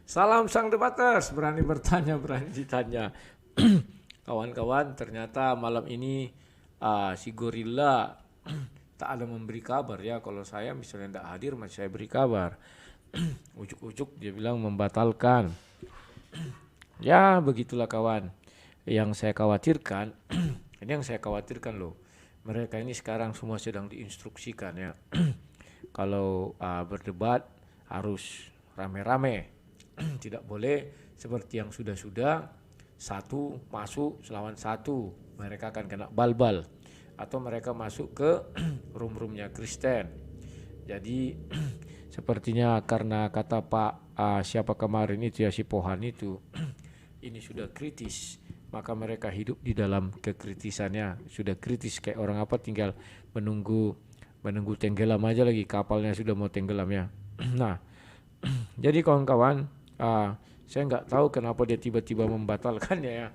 Salam sang debaters, berani bertanya, berani ditanya. Kawan-kawan, ternyata malam ini si Gorilla tak ada memberi kabar ya. Kalau saya misalnya tidak hadir, masih saya beri kabar. Ujuk-ujuk dia bilang membatalkan. Ya, begitulah kawan. Yang saya khawatirkan, ini yang saya khawatirkan loh. Mereka ini sekarang semua sedang diinstruksikan ya. Kalau berdebat harus rame-rame. Tidak boleh seperti yang sudah-sudah satu masuk selawan satu, mereka akan kena balbal atau mereka masuk ke room-roomnya Kristen. Jadi sepertinya karena kata Pak siapa kemarin itu ya, si Pohan itu ini sudah kritis, maka mereka hidup di dalam kekritisannya. Sudah kritis kayak orang apa, tinggal menunggu menunggu tenggelam aja, lagi kapalnya sudah mau tenggelam ya. Nah, jadi kawan-kawan, saya nggak tahu kenapa dia tiba-tiba membatalkannya ya,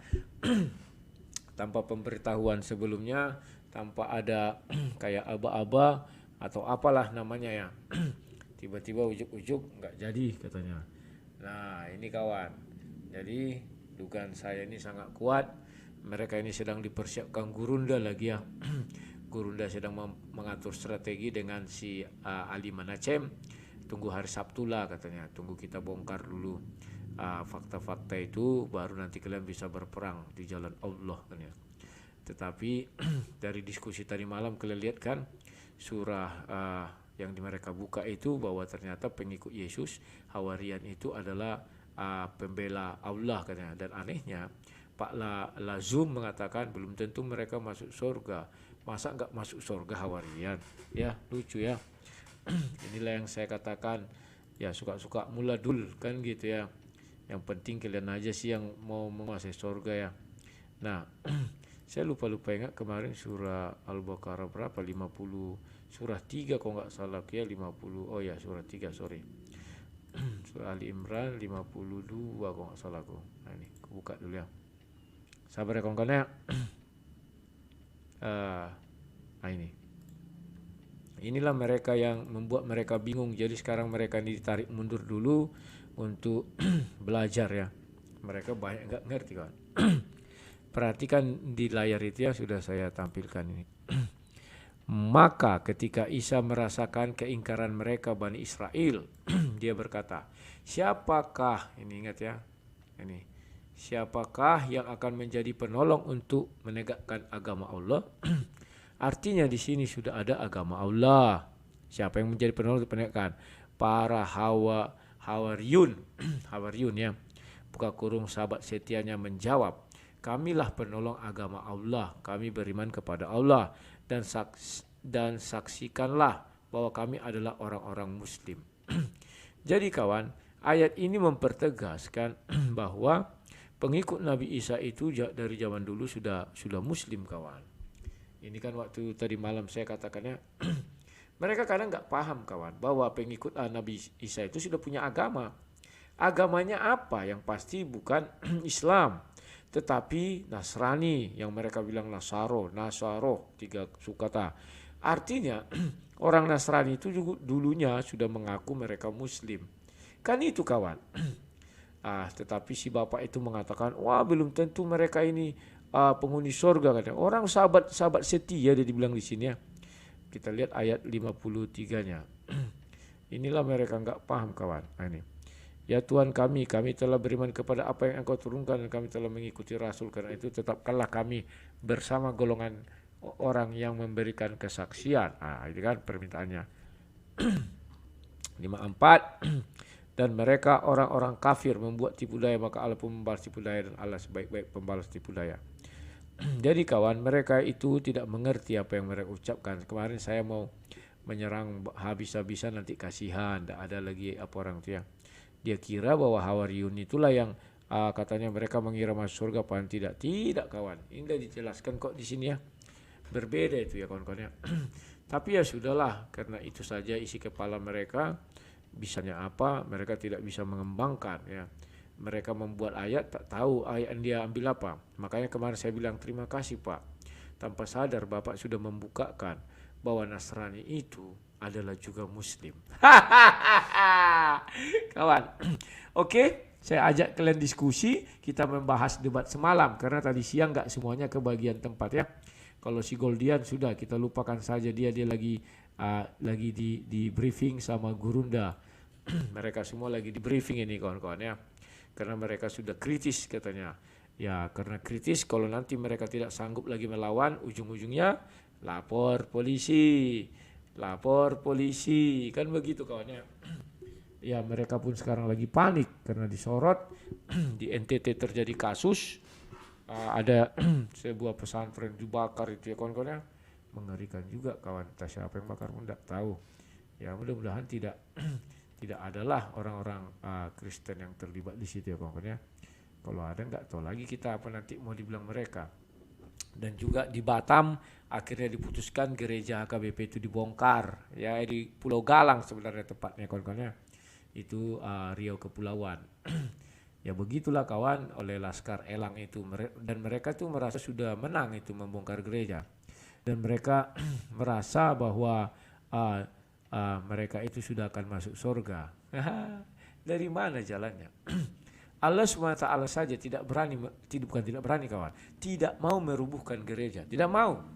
tanpa pemberitahuan sebelumnya, tanpa ada kayak aba-aba atau apalah namanya ya. Tiba-tiba ujuk-ujuk nggak jadi katanya. Nah ini kawan, jadi dugaan saya ini sangat kuat. Mereka ini sedang dipersiapkan Gurunda lagi ya. Gurunda sedang mengatur strategi dengan si Ali Manacem. Tunggu hari Sabtu lah katanya. Tunggu kita bongkar dulu fakta-fakta itu, baru nanti kalian bisa berperang di jalan Allah katanya. Tetapi dari diskusi tadi malam kalian lihat kan surah yang mereka buka itu, bahwa ternyata pengikut Yesus Hawarian itu adalah pembela Allah katanya. Dan anehnya Pak Lazum mengatakan belum tentu mereka masuk surga. Masa nggak masuk surga Hawarian? Ya lucu ya. Inilah yang saya katakan ya, suka-suka muladul kan gitu ya. Yang penting kalian aja sih yang mau menguasai surga ya. Nah, saya lupa ingat kemarin surah Al-Baqarah berapa, 50, surah 3 kalau nggak salah ya, 50. Oh ya, surah 3 sorry. Surah Ali Imran 52 kalau nggak salah aku. Nah ini aku buka dulu ya. Sabar ya kawan-kawan ya. Nah ini. Inilah mereka yang membuat mereka bingung. Jadi sekarang mereka ditarik mundur dulu untuk belajar ya. Mereka banyak nggak ngerti kan. Perhatikan di layar itu ya, sudah saya tampilkan ini. Maka ketika Isa merasakan keingkaran mereka Bani Israel, dia berkata, siapakah, ini ingat ya, ini, siapakah yang akan menjadi penolong untuk menegakkan agama Allah? Artinya di sini sudah ada agama Allah. Siapa yang menjadi penolong untuk menegakkan? Para Hawariyun, Hawariyun ya, buka kurung sahabat setianya menjawab, kamilah penolong agama Allah, kami beriman kepada Allah dan saksikanlah bahwa kami adalah orang-orang muslim. Jadi kawan, ayat ini mempertegaskan bahwa pengikut Nabi Isa itu dari zaman dulu sudah muslim kawan. Ini kan waktu tadi malam saya katakannya, mereka kadang nggak paham kawan, bahwa pengikut Nabi Isa itu sudah punya agama. Agamanya apa? Yang pasti bukan Islam, tetapi Nasrani, yang mereka bilang Nasaro, 3 sukata. Artinya orang Nasrani itu juga dulunya sudah mengaku mereka Muslim. Kan itu kawan. Tetapi si bapak itu mengatakan, wah belum tentu mereka ini penghuni surga katanya. Orang sahabat setia dia dibilang di sini ya. Kita lihat ayat 53-nya. Inilah mereka nggak paham kawan. Nah, ini. Ya Tuhan kami telah beriman kepada apa yang Engkau turunkan dan kami telah mengikuti Rasul, karena itu tetapkanlah kami bersama golongan orang yang memberikan kesaksian. Ini kan permintaannya. 54. Dan mereka orang-orang kafir membuat tipu daya, maka Allah pun membalas tipu daya, dan Allah sebaik-baik pembalas tipu daya. Jadi kawan, mereka itu tidak mengerti apa yang mereka ucapkan. Kemarin saya mau menyerang habis-habisan, nanti kasihan, tidak ada lagi apa orang itu ya. Dia kira bahwa Hawariyun itulah yang katanya mereka mengira masuk surga, padahal tidak kawan. Ini sudah dijelaskan kok di sini ya. Berbeda itu ya kawan-kawan ya. Tapi ya sudahlah, karena itu saja isi kepala mereka. Bisanya apa, mereka tidak bisa mengembangkan ya. Mereka membuat ayat, tak tahu ayat yang dia ambil apa. Makanya kemarin saya bilang terima kasih Pak, tanpa sadar Bapak sudah membukakan bahwa Nasrani itu adalah juga Muslim. Kawan, oke, saya ajak kalian diskusi, kita membahas debat semalam karena tadi siang nggak semuanya kebagian tempat ya. Kalau si Goldian sudah kita lupakan saja, dia lagi di briefing sama Gurunda. Mereka semua lagi di briefing ini kawan-kawan ya. Karena mereka sudah kritis katanya. Ya karena kritis, kalau nanti mereka tidak sanggup lagi melawan, ujung-ujungnya lapor polisi. Kan begitu kawannya. Ya mereka pun sekarang lagi panik karena disorot. Di NTT terjadi kasus, ada sebuah pesantren dibakar itu ya kawan-kawan ya. Mengerikan juga kawan, entah siapa yang bakar pun tidak tahu. Ya mudah-mudahan tidak adalah orang-orang Kristen yang terlibat di situ ya kawan-kawan ya. Kalau ada nggak tahu lagi kita apa nanti mau dibilang mereka. Dan juga di Batam akhirnya diputuskan gereja HKBP itu dibongkar ya, di Pulau Galang sebenarnya tepatnya kawan-kawan ya. Itu Riau Kepulauan. Ya begitulah kawan, oleh Laskar Elang itu, dan mereka tuh merasa sudah menang itu membongkar gereja, dan mereka merasa bahwa mereka itu sudah akan masuk surga. Dari mana jalannya? Allah SWT saja tidak berani, bukan tidak berani kawan, tidak mau merubuhkan gereja, tidak mau.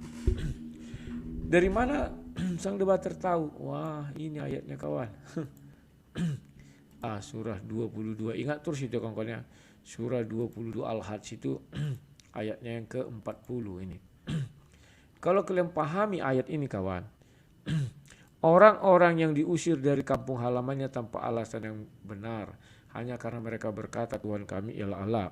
Dari mana sang debater tahu? Wah ini ayatnya kawan. Surah 22, ingat terus itu kawan-kawan ya. Surah 22 Al-Hajj itu ayatnya yang ke-40 ini. Kalau kalian pahami ayat ini kawan, orang-orang yang diusir dari kampung halamannya tanpa alasan yang benar, hanya karena mereka berkata Tuhan kami ialah Allah.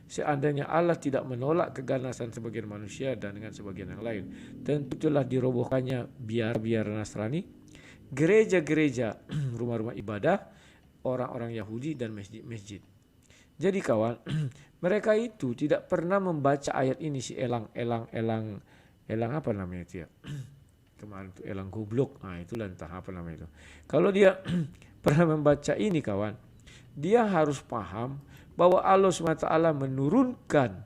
Seandainya Allah tidak menolak keganasan sebagian manusia dan dengan sebagian yang lain, tentu telah dirobohkannya biar Nasrani, gereja-gereja, rumah-rumah ibadah, orang-orang Yahudi dan masjid-masjid. Jadi kawan, mereka itu tidak pernah membaca ayat ini, si elang apa namanya itu ya. Kemarin itu elang goblok, itulah entah apa namanya itu. Kalau dia pernah membaca ini kawan, dia harus paham bahwa Allah SWT menurunkan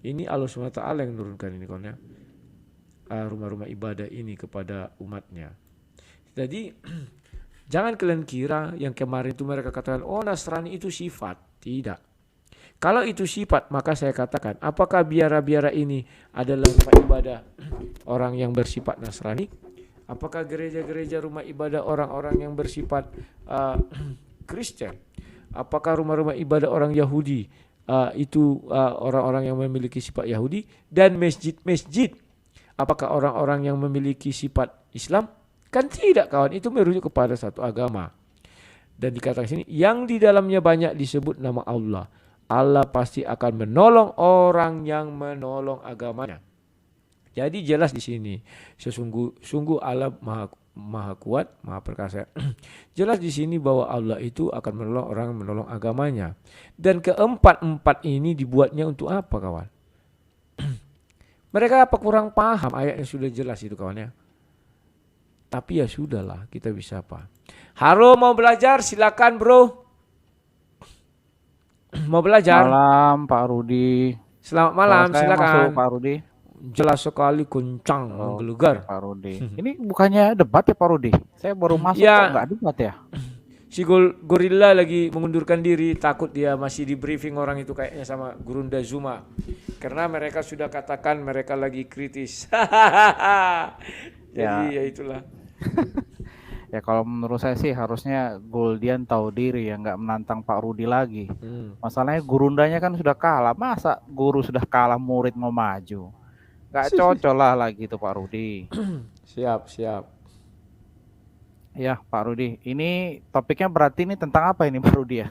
ini, Allah SWT yang menurunkan ini kawan ya, rumah-rumah ibadah ini kepada umatnya. Jadi jangan kalian kira yang kemarin itu mereka katakan oh Nasrani itu sifat. Tidak. Kalau itu sifat, maka saya katakan apakah biara-biara ini adalah rumah ibadah orang yang bersifat Nasrani? Apakah gereja-gereja rumah ibadah orang-orang yang bersifat Kristen? Apakah rumah-rumah ibadah orang Yahudi itu orang-orang yang memiliki sifat Yahudi? Dan masjid-masjid, apakah orang-orang yang memiliki sifat Islam? Kan tidak kawan, itu merujuk kepada satu agama. Dan dikatakan sini, yang di dalamnya banyak disebut nama Allah. Allah pasti akan menolong orang yang menolong agamanya. Jadi jelas di sini, sungguh Allah maha kuat, maha perkasa. Jelas di sini bahwa Allah itu akan menolong orang yang menolong agamanya. Dan keempat-empat ini dibuatnya untuk apa kawan? Mereka apa kurang paham ayatnya, sudah jelas itu kawan ya. Tapi ya sudahlah, kita bisa apa? Haro mau belajar, silakan bro. Mau belajar? Malam Pak Rudi. Selamat malam, silakan. Masuk, Pak Rudi. Jelas sekali, kencang, menggelegar. Pak Rudi. Ini bukannya debat ya Pak Rudi? Saya baru masuk ya, kok nggak debat ya? Si Gorilla lagi mengundurkan diri, takut dia masih di briefing orang itu kayaknya sama Gurunda Zuma. Karena mereka sudah katakan mereka lagi kritis. Jadi ya itulah. Ya kalau menurut saya sih harusnya Goldian tahu diri ya, nggak menantang Pak Rudi lagi. Masalahnya Gurundanya kan sudah kalah, masa guru sudah kalah murid mau maju? Nggak cocok lah lagi tuh Pak Rudi. Siap. Ya Pak Rudi, ini topiknya berarti ini tentang apa ini Pak Rudi ya?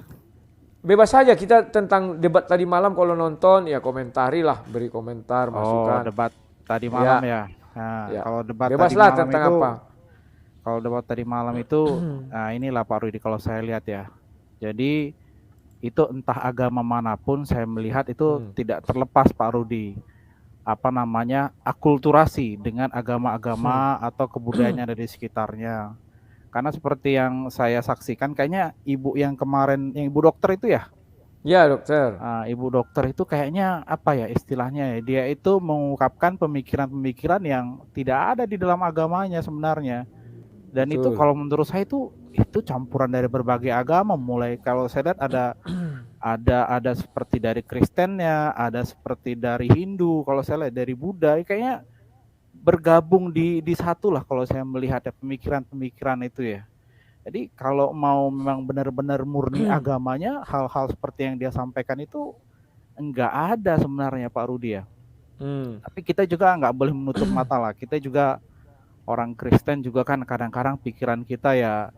Bebas saja, kita tentang debat tadi malam, kalau nonton ya komentari lah, beri komentar, masukan. Debat tadi malam ya. Nah, kalau debat bebas tadi lah malam tentang itu, apa? Kalau debat tadi malam itu, nah inilah Pak Rudi kalau saya lihat ya. Jadi itu entah agama manapun saya melihat itu tidak terlepas Pak Rudi. Apa namanya, akulturasi dengan agama-agama atau kebudayaan yang ada di sekitarnya. Karena seperti yang saya saksikan, kayaknya ibu yang kemarin, yang ibu dokter itu ya, Ya, dokter. Ibu dokter itu kayaknya apa ya istilahnya ya, dia itu mengungkapkan pemikiran-pemikiran yang tidak ada di dalam agamanya sebenarnya. Dan itu Betul. kalau menurut saya itu campuran dari berbagai agama, mulai kalau saya lihat ada seperti dari Kristennya, ada seperti dari Hindu, kalau saya lihat dari Buddha, kayaknya bergabung di satu lah kalau saya melihat ya pemikiran-pemikiran itu ya. Jadi kalau mau memang benar-benar murni agamanya, hal-hal seperti yang dia sampaikan itu enggak ada sebenarnya Pak Rudi ya. Tapi kita juga nggak boleh menutup mata lah. Kita juga orang Kristen juga kan kadang-kadang pikiran kita ya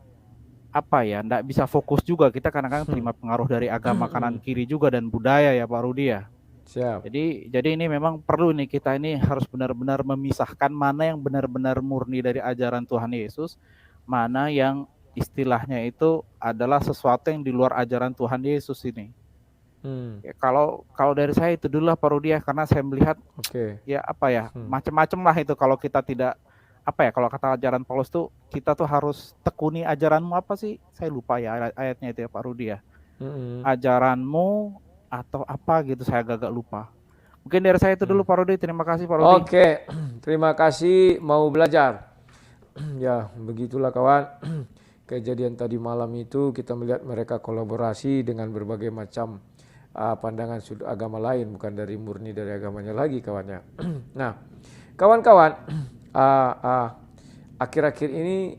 apa ya, nggak bisa fokus juga. Kita kadang-kadang terima pengaruh dari agama kanan kiri juga dan budaya ya Pak Rudi ya. Siap. Jadi ini memang perlu nih kita ini harus benar-benar memisahkan mana yang benar-benar murni dari ajaran Tuhan Yesus, mana yang istilahnya itu adalah sesuatu yang di luar ajaran Tuhan Yesus ini. Ya, kalau dari saya itu dulu lah Pak Rudi ya, karena saya melihat ya apa ya macam-macam lah itu kalau kita tidak apa ya, kalau kata ajaran Paulus tuh kita tuh harus tekuni ajaranmu apa sih? Saya lupa ya ayatnya itu ya Pak Rudi ya. Ajaranmu atau apa gitu, saya agak lupa. Mungkin dari saya itu dulu Pak Rudi. Terima kasih Pak Rudi. Oke, terima kasih, mau belajar. Ya, begitulah kawan. Kejadian tadi malam itu kita melihat mereka kolaborasi dengan berbagai macam pandangan sudut agama lain, bukan dari murni dari agamanya lagi kawannya. Nah, kawan-kawan, akhir-akhir ini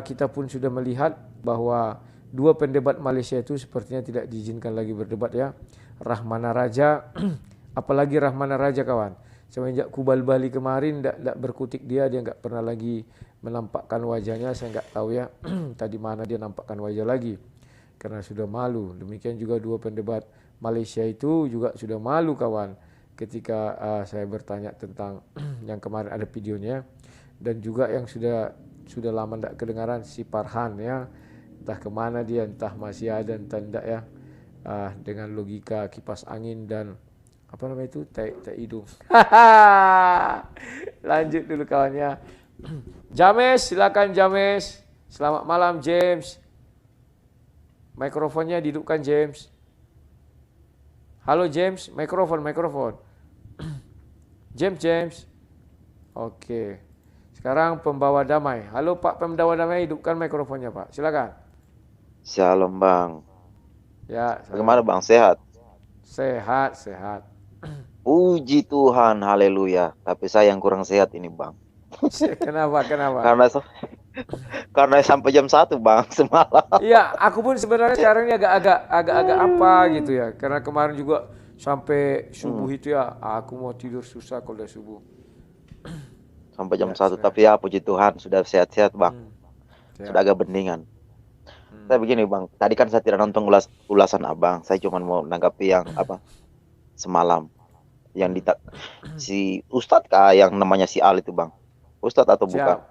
kita pun sudah melihat bahwa dua pendebat Malaysia itu sepertinya tidak diizinkan lagi berdebat ya. Rahmana Raja, apalagi Rahmana Raja kawan. Semenjak Kubal Bali kemarin tidak berkutik dia nggak pernah lagi menampakkan wajahnya. Saya nggak tahu ya tadi mana dia nampakkan wajah lagi karena sudah malu. Demikian juga dua pendebat Malaysia itu juga sudah malu kawan ketika saya bertanya tentang yang kemarin ada videonya, dan juga yang sudah lama tidak kedengaran si Farhan ya, entah kemana dia, entah masih ada entah tidak ya, dengan logika kipas angin dan apa namanya itu tai hidung. Lanjut dulu kawannya. James, silakan James. Selamat malam James. Mikrofonnya dihidupkan James. Halo James, mikrofon. James. Oke. Sekarang pembawa damai. Halo Pak pembawa damai, hidupkan mikrofonnya Pak. Silakan. Shalom Bang. Ya. Bagaimana Bang, sehat? Sehat. Puji Tuhan, haleluya. Tapi saya yang kurang sehat ini Bang. Kenapa? Karena sampai jam 1 Bang semalam. Iya, aku pun sebenarnya sekarang ini agak apa gitu ya. Karena kemarin juga sampai subuh itu ya, aku mau tidur susah kalau udah subuh. Sampai jam 1, tapi ya puji Tuhan sudah sehat-sehat Bang. Sudah agak beningan. Saya begini Bang, tadi kan saya tidak nonton ulasan Abang. Saya cuma mau nanggapi yang apa semalam. Yang si Ustadz kah yang namanya si Al itu Bang? Ustadz atau bukan?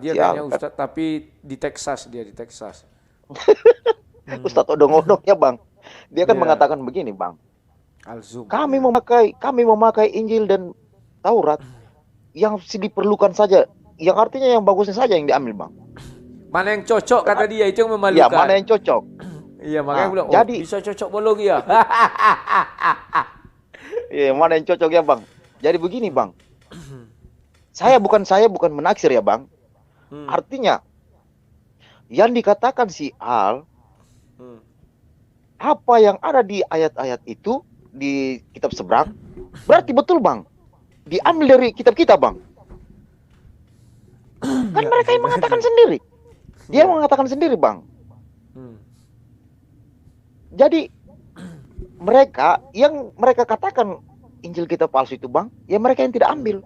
Dia kayaknya Ustadz tapi di Texas. Ustadz odong-odongnya Bang. Dia kan mengatakan begini Bang. Kami memakai Injil dan Taurat yang diperlukan saja, yang artinya yang bagusnya saja yang diambil Bang. Mana yang cocok kata dia, itu yang memalukan. Ya, mana yang cocok. Iya, makanya bilang, jadi bisa cocok bolong ya. Iya, mana yang cocok ya Bang. Jadi begini Bang. Saya bukan menaksir ya Bang. Artinya yang dikatakan si Al, apa yang ada di ayat-ayat itu di kitab seberang, berarti betul Bang. Diambil dari kitab kita Bang. Kan mereka yang mengatakan sendiri. Dia mengatakan sendiri Bang. Jadi mereka katakan Injil kita palsu itu Bang, ya mereka yang tidak ambil.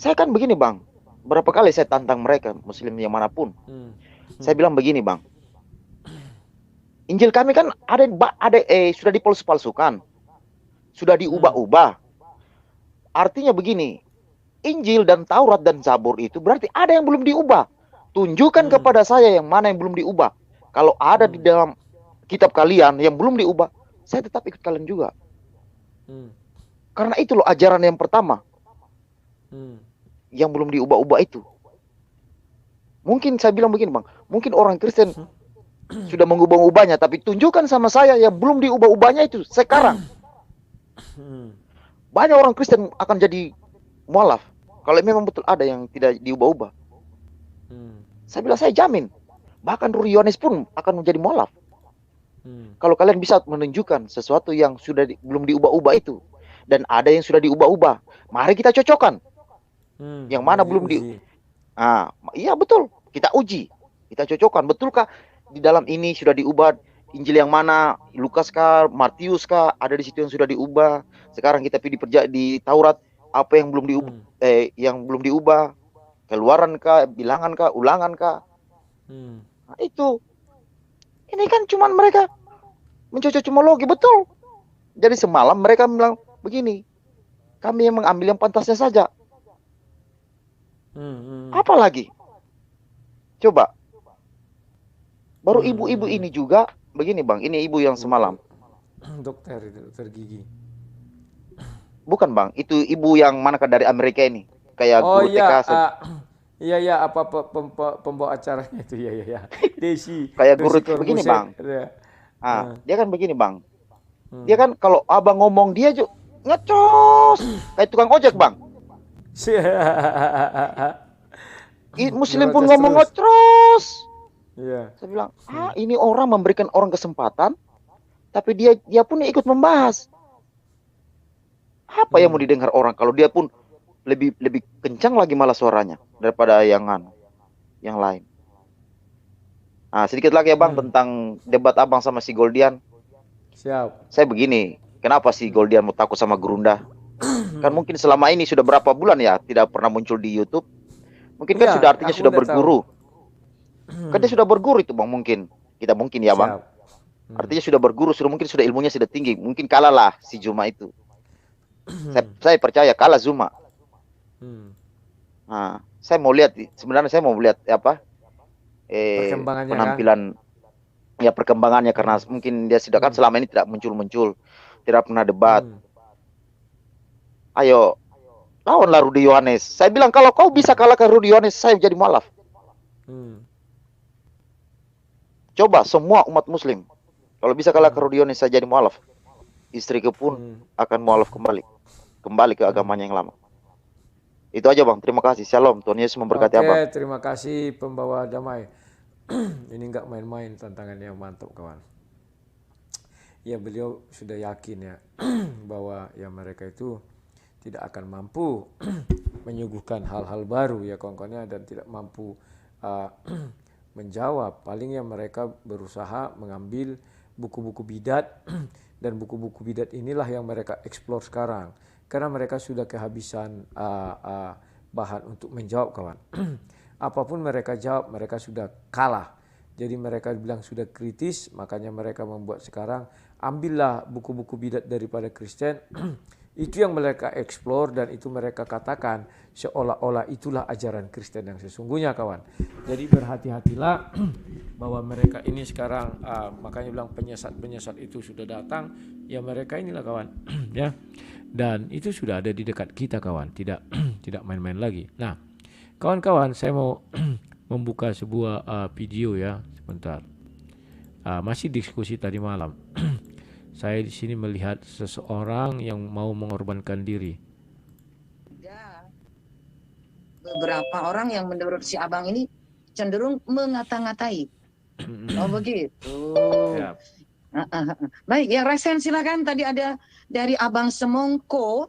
Saya kan begini Bang, berapa kali saya tantang mereka, Muslim yang manapun. Saya bilang begini Bang, Injil kami kan ada sudah dipalsu-palsukan, sudah diubah-ubah. Artinya begini, Injil dan Taurat dan Zabur itu berarti ada yang belum diubah. Tunjukkan kepada saya yang mana yang belum diubah. Kalau ada di dalam kitab kalian yang belum diubah, saya tetap ikut kalian juga. Karena itu loh ajaran yang pertama. Yang belum diubah-ubah itu. Mungkin saya bilang begini Bang, mungkin orang Kristen sudah mengubah-ubahnya, tapi tunjukkan sama saya yang belum diubah-ubahnya itu sekarang. Banyak orang Kristen akan jadi mualaf kalau memang betul ada yang tidak diubah-ubah. Saya bilang, saya jamin bahkan Rudi Yohanes pun akan menjadi mualaf. Kalau kalian bisa menunjukkan sesuatu yang sudah belum diubah-ubah itu, dan ada yang sudah diubah-ubah, mari kita cocokkan. Yang mana belum iya betul, kita uji, kita cocokkan, betulkah di dalam ini sudah diubah Injil yang mana, Lukas kah, Matius kah, ada di situ yang sudah diubah. Sekarang kita pilih di Taurat apa yang belum diubah, yang belum diubah, Keluaran kah, Bilangan kah, Ulangan kah. Nah, itu ini kan cuman mereka mencocok-cumologi, betul. Jadi semalam mereka bilang begini, kami yang mengambil yang pantasnya saja. Apa lagi? Coba. Baru ibu-ibu ini juga begini Bang, ini ibu yang semalam. Dokter gigi. Bukan Bang, itu ibu yang manakah dari Amerika ini? Kayak guru TK. Iya, apa pembawa acaranya itu, ya. Desi. Kayak guru begini Bang. Dia kan begini Bang. Dia kan kalau abang ngomong dia juga ngecos kayak tukang ojek Bang. Muslim pun ngomong ngecos. Iya. Saya bilang, ini orang memberikan orang kesempatan, tapi dia pun ikut membahas. Apa yang mau didengar orang kalau dia pun lebih kencang lagi malah suaranya daripada yang lain. Sedikit lagi ya Bang tentang debat abang sama si Goldian. Siap. Saya begini, kenapa si Goldian mau takut sama Gerunda? Kan mungkin selama ini sudah berapa bulan ya tidak pernah muncul di YouTube. Mungkin kan sudah artinya sudah berguru. Kan dia sudah berguru itu Bang, mungkin. Kita mungkin ya Bang. Artinya sudah berguru, mungkin sudah ilmunya sudah tinggi. Mungkin kalah lah si Zuma itu. Saya percaya kalah Zuma. Saya mau lihat, sebenarnya saya mau lihat penampilan kan? Ya perkembangannya, karena mungkin dia sudah kan selama ini tidak muncul, tidak pernah debat. Ayo lawanlah Rudi Yohanes. Saya bilang kalau kau bisa kalahkan Rudi Yohanes, saya jadi mualaf. Coba semua umat Muslim, kalau bisa kalahkan Rudi Yohanes, saya jadi mualaf. Istriku pun akan mualaf kembali ke agamanya yang lama. Itu aja Bang, terima kasih. Shalom, Tuhan Yesus memberkati Abang. Terima kasih pembawa damai. Ini nggak main-main, tantangannya mantap kawan. Ya beliau sudah yakin ya bahwa ya mereka itu tidak akan mampu menyuguhkan hal-hal baru ya kawan-kawannya, dan tidak mampu menjawab. Paling ya mereka berusaha mengambil buku-buku bidat dan buku-buku bidat inilah yang mereka eksplor sekarang. Karena mereka sudah kehabisan bahan untuk menjawab kawan. Apapun mereka jawab, mereka sudah kalah. Jadi mereka bilang sudah kritis, makanya mereka membuat sekarang, ambillah buku-buku bidat daripada Kristen. Itu yang mereka eksplor dan itu mereka katakan seolah-olah itulah ajaran Kristen yang sesungguhnya kawan. Jadi berhati-hatilah bahwa mereka ini sekarang, makanya bilang penyesat-penyesat itu sudah datang. Ya mereka inilah kawan ya. Dan itu sudah ada di dekat kita kawan, tidak main-main lagi. Nah, kawan-kawan, saya mau membuka sebuah video ya, sebentar. Masih diskusi tadi malam. Saya di sini melihat seseorang yang mau mengorbankan diri. Beberapa orang yang menurut si abang ini cenderung mengata-ngatai. Oh begitu. Ya. Baik, yang resen silakan. Tadi ada dari Abang Semongko.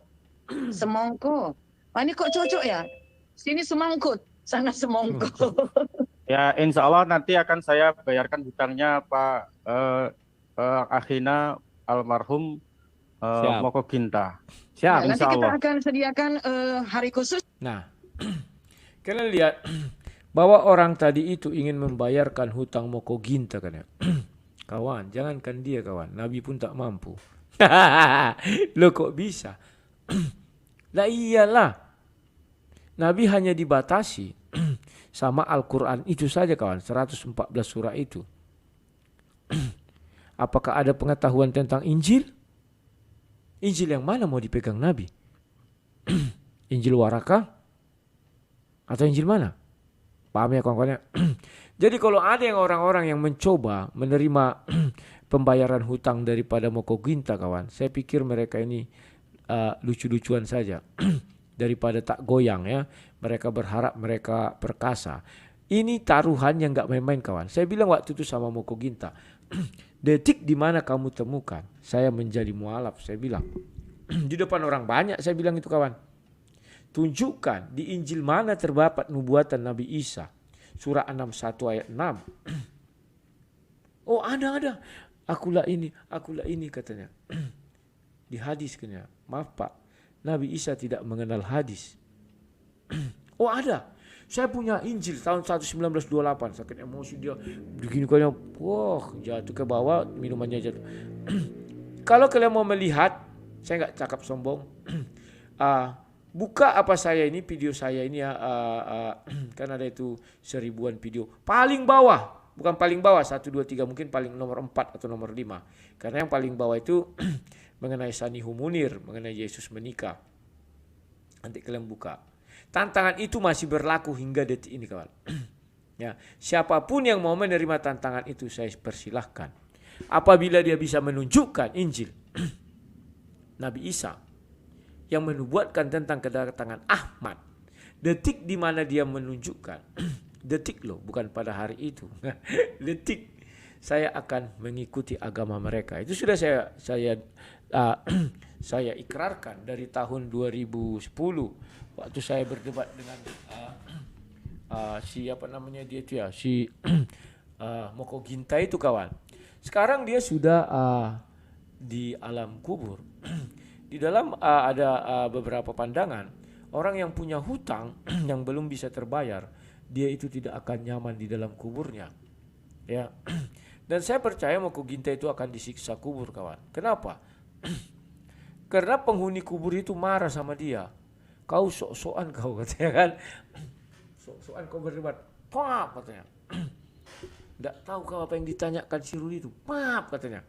Ini kok cocok ya? Sini semangkut, sana semongko. Ya, insya Allah nanti akan saya bayarkan hutangnya Pak Akhina almarhum Moko Ginta. Siap. Nanti kita akan sediakan hari khusus. Nah, kalian lihat bahwa orang tadi itu ingin membayarkan hutang Moko Ginta kan ya. Kawan, jangankan dia kawan, Nabi pun tak mampu. Loh kok bisa? Lah iyalah, Nabi hanya dibatasi sama Al-Quran itu saja kawan, 114 surah itu. Apakah ada pengetahuan tentang Injil? Injil yang mana mau dipegang Nabi? Injil Waraka? Atau Injil mana? Paham ya kawan-kawan ya? Jadi kalau ada yang orang-orang yang mencoba menerima pembayaran hutang daripada Moko Ginta kawan, saya pikir mereka ini lucu-lucuan saja. Daripada tak goyang ya, mereka berharap mereka perkasa. Ini taruhan yang gak main-main kawan. Saya bilang waktu itu sama Moko Ginta, detik di mana kamu temukan saya menjadi mualaf, saya bilang di depan orang banyak, saya bilang itu kawan, tunjukkan di Injil mana terdapat nubuatan Nabi Isa surah 61 ayat 6. Oh ada, akulah ini katanya. Di hadis katanya, maaf Pak, Nabi Isa tidak mengenal hadis. Oh ada, saya punya Injil tahun 1928, sakit emosi dia begini kayaknya, wah jatuh ke bawah, minumannya jatuh. Kalau kalian mau melihat, saya nggak cakap sombong, buka apa saya ini, video saya ini ya, kan ada itu 1000-an video, paling bawah, bukan paling bawah 1, 2, 3, mungkin paling nomor 4 atau nomor 5, karena yang paling bawah itu mengenai Sanihu Munir, mengenai Yesus menikah. Nanti kalian buka. Tantangan itu masih berlaku hingga detik ini kawan. Ya, siapapun yang mau menerima tantangan itu saya persilahkan. Apabila dia bisa menunjukkan Injil Nabi Isa yang menubuatkan tentang kedatangan Ahmad, detik di mana dia menunjukkan, detik loh, bukan pada hari itu, detik saya akan mengikuti agama mereka. Itu sudah saya ikrarkan dari tahun 2010 waktu saya berdebat dengan siapa namanya dia itu ya, si Moko Ginta itu kawan. Sekarang dia sudah di alam kubur. Di dalam ada beberapa pandangan, orang yang punya hutang yang belum bisa terbayar, dia itu tidak akan nyaman di dalam kuburnya. Ya. Dan saya percaya Moko Ginta itu akan disiksa kubur kawan. Kenapa? Karena penghuni kubur itu marah sama dia. Kau sok-sokan kau katanya kan. Sok-sokan kau berdebat. Pap katanya. Tidak tahu kau apa yang ditanyakan si Rudi itu. Pap katanya.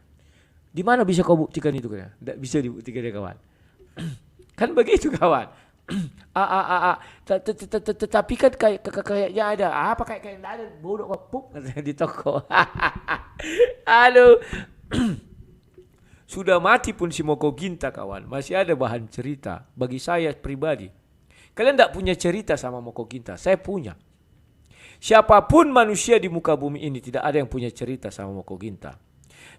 Di mana bisa kau buktikan itu katanya? Tidak bisa dibuktikan ya kawan. Kan begitu kawan. Tapi kan kayaknya ada. Apa kayak tidak ada, bodoh kok katanya di toko. Aduh. Sudah mati pun si Moko Ginta kawan, masih ada bahan cerita bagi saya pribadi. Kalian tidak punya cerita sama Moko Ginta, saya punya. Siapapun manusia di muka bumi ini tidak ada yang punya cerita sama Moko Ginta.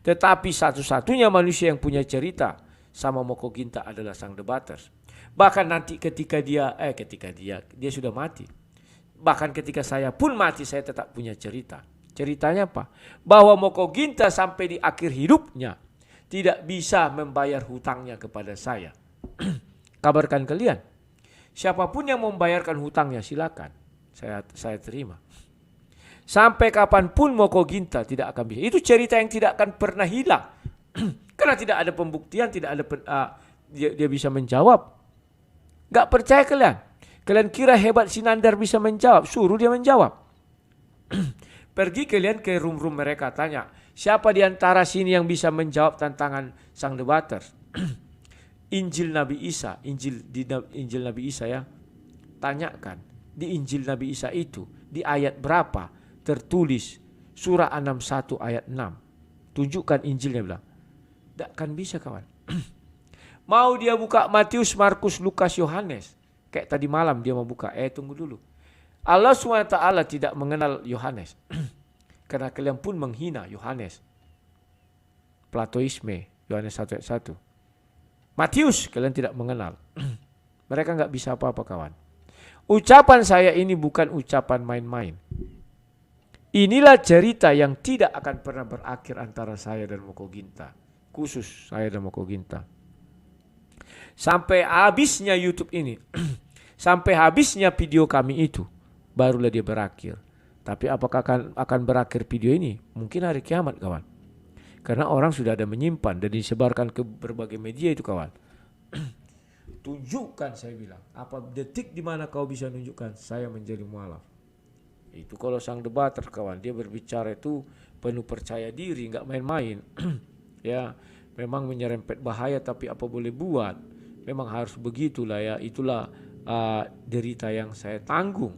Tetapi satu-satunya manusia yang punya cerita sama Moko Ginta adalah sang debaters. Bahkan nanti ketika dia sudah mati. Bahkan ketika saya pun mati, saya tetap punya cerita. Ceritanya apa? Bahwa Moko Ginta sampai di akhir hidupnya tidak bisa membayar hutangnya kepada saya. Kabarkan kalian, siapapun yang membayarkan hutangnya silakan, saya terima. Sampai kapanpun Moko Ginta tidak akan bisa. Itu cerita yang tidak akan pernah hilang. Karena tidak ada pembuktian, tidak ada dia bisa menjawab. Gak percaya kalian? Kalian kira hebat Sinandar bisa menjawab? Suruh dia menjawab. Pergi kalian ke room-room mereka, tanya, siapa di antara sini yang bisa menjawab tantangan sang debater? Injil Nabi Isa, Injil Nabi Isa ya. Tanyakan, di Injil Nabi Isa itu, di ayat berapa tertulis surah 61 ayat 6. Tunjukkan Injilnya bilang. Tak akan bisa kawan. Mau dia buka Matius, Markus, Lukas, Yohanes. Kayak tadi malam dia mau buka. Tunggu dulu. Allah SWT tidak mengenal Yohanes. Karena kalian pun menghina Yohanes. Platoisme, Yohanes 1 ayat 1. Matius kalian tidak mengenal. Mereka nggak bisa apa-apa kawan. Ucapan saya ini bukan ucapan main-main. Inilah cerita yang tidak akan pernah berakhir antara saya dan Moko Ginta. Khusus saya dan Moko Ginta. Sampai habisnya YouTube ini. Sampai habisnya video kami itu. Barulah dia berakhir. Tapi apakah akan berakhir video ini? Mungkin hari kiamat kawan. Karena orang sudah ada menyimpan dan disebarkan ke berbagai media itu kawan. Tunjukkan saya bilang. Apa detik di mana kau bisa tunjukkan saya menjadi mualaf. Itu kalau sang debater kawan. Dia berbicara itu penuh percaya diri. Nggak main-main. Ya memang menyerempet bahaya tapi apa boleh buat. Memang harus begitulah ya. Itulah derita yang saya tanggung.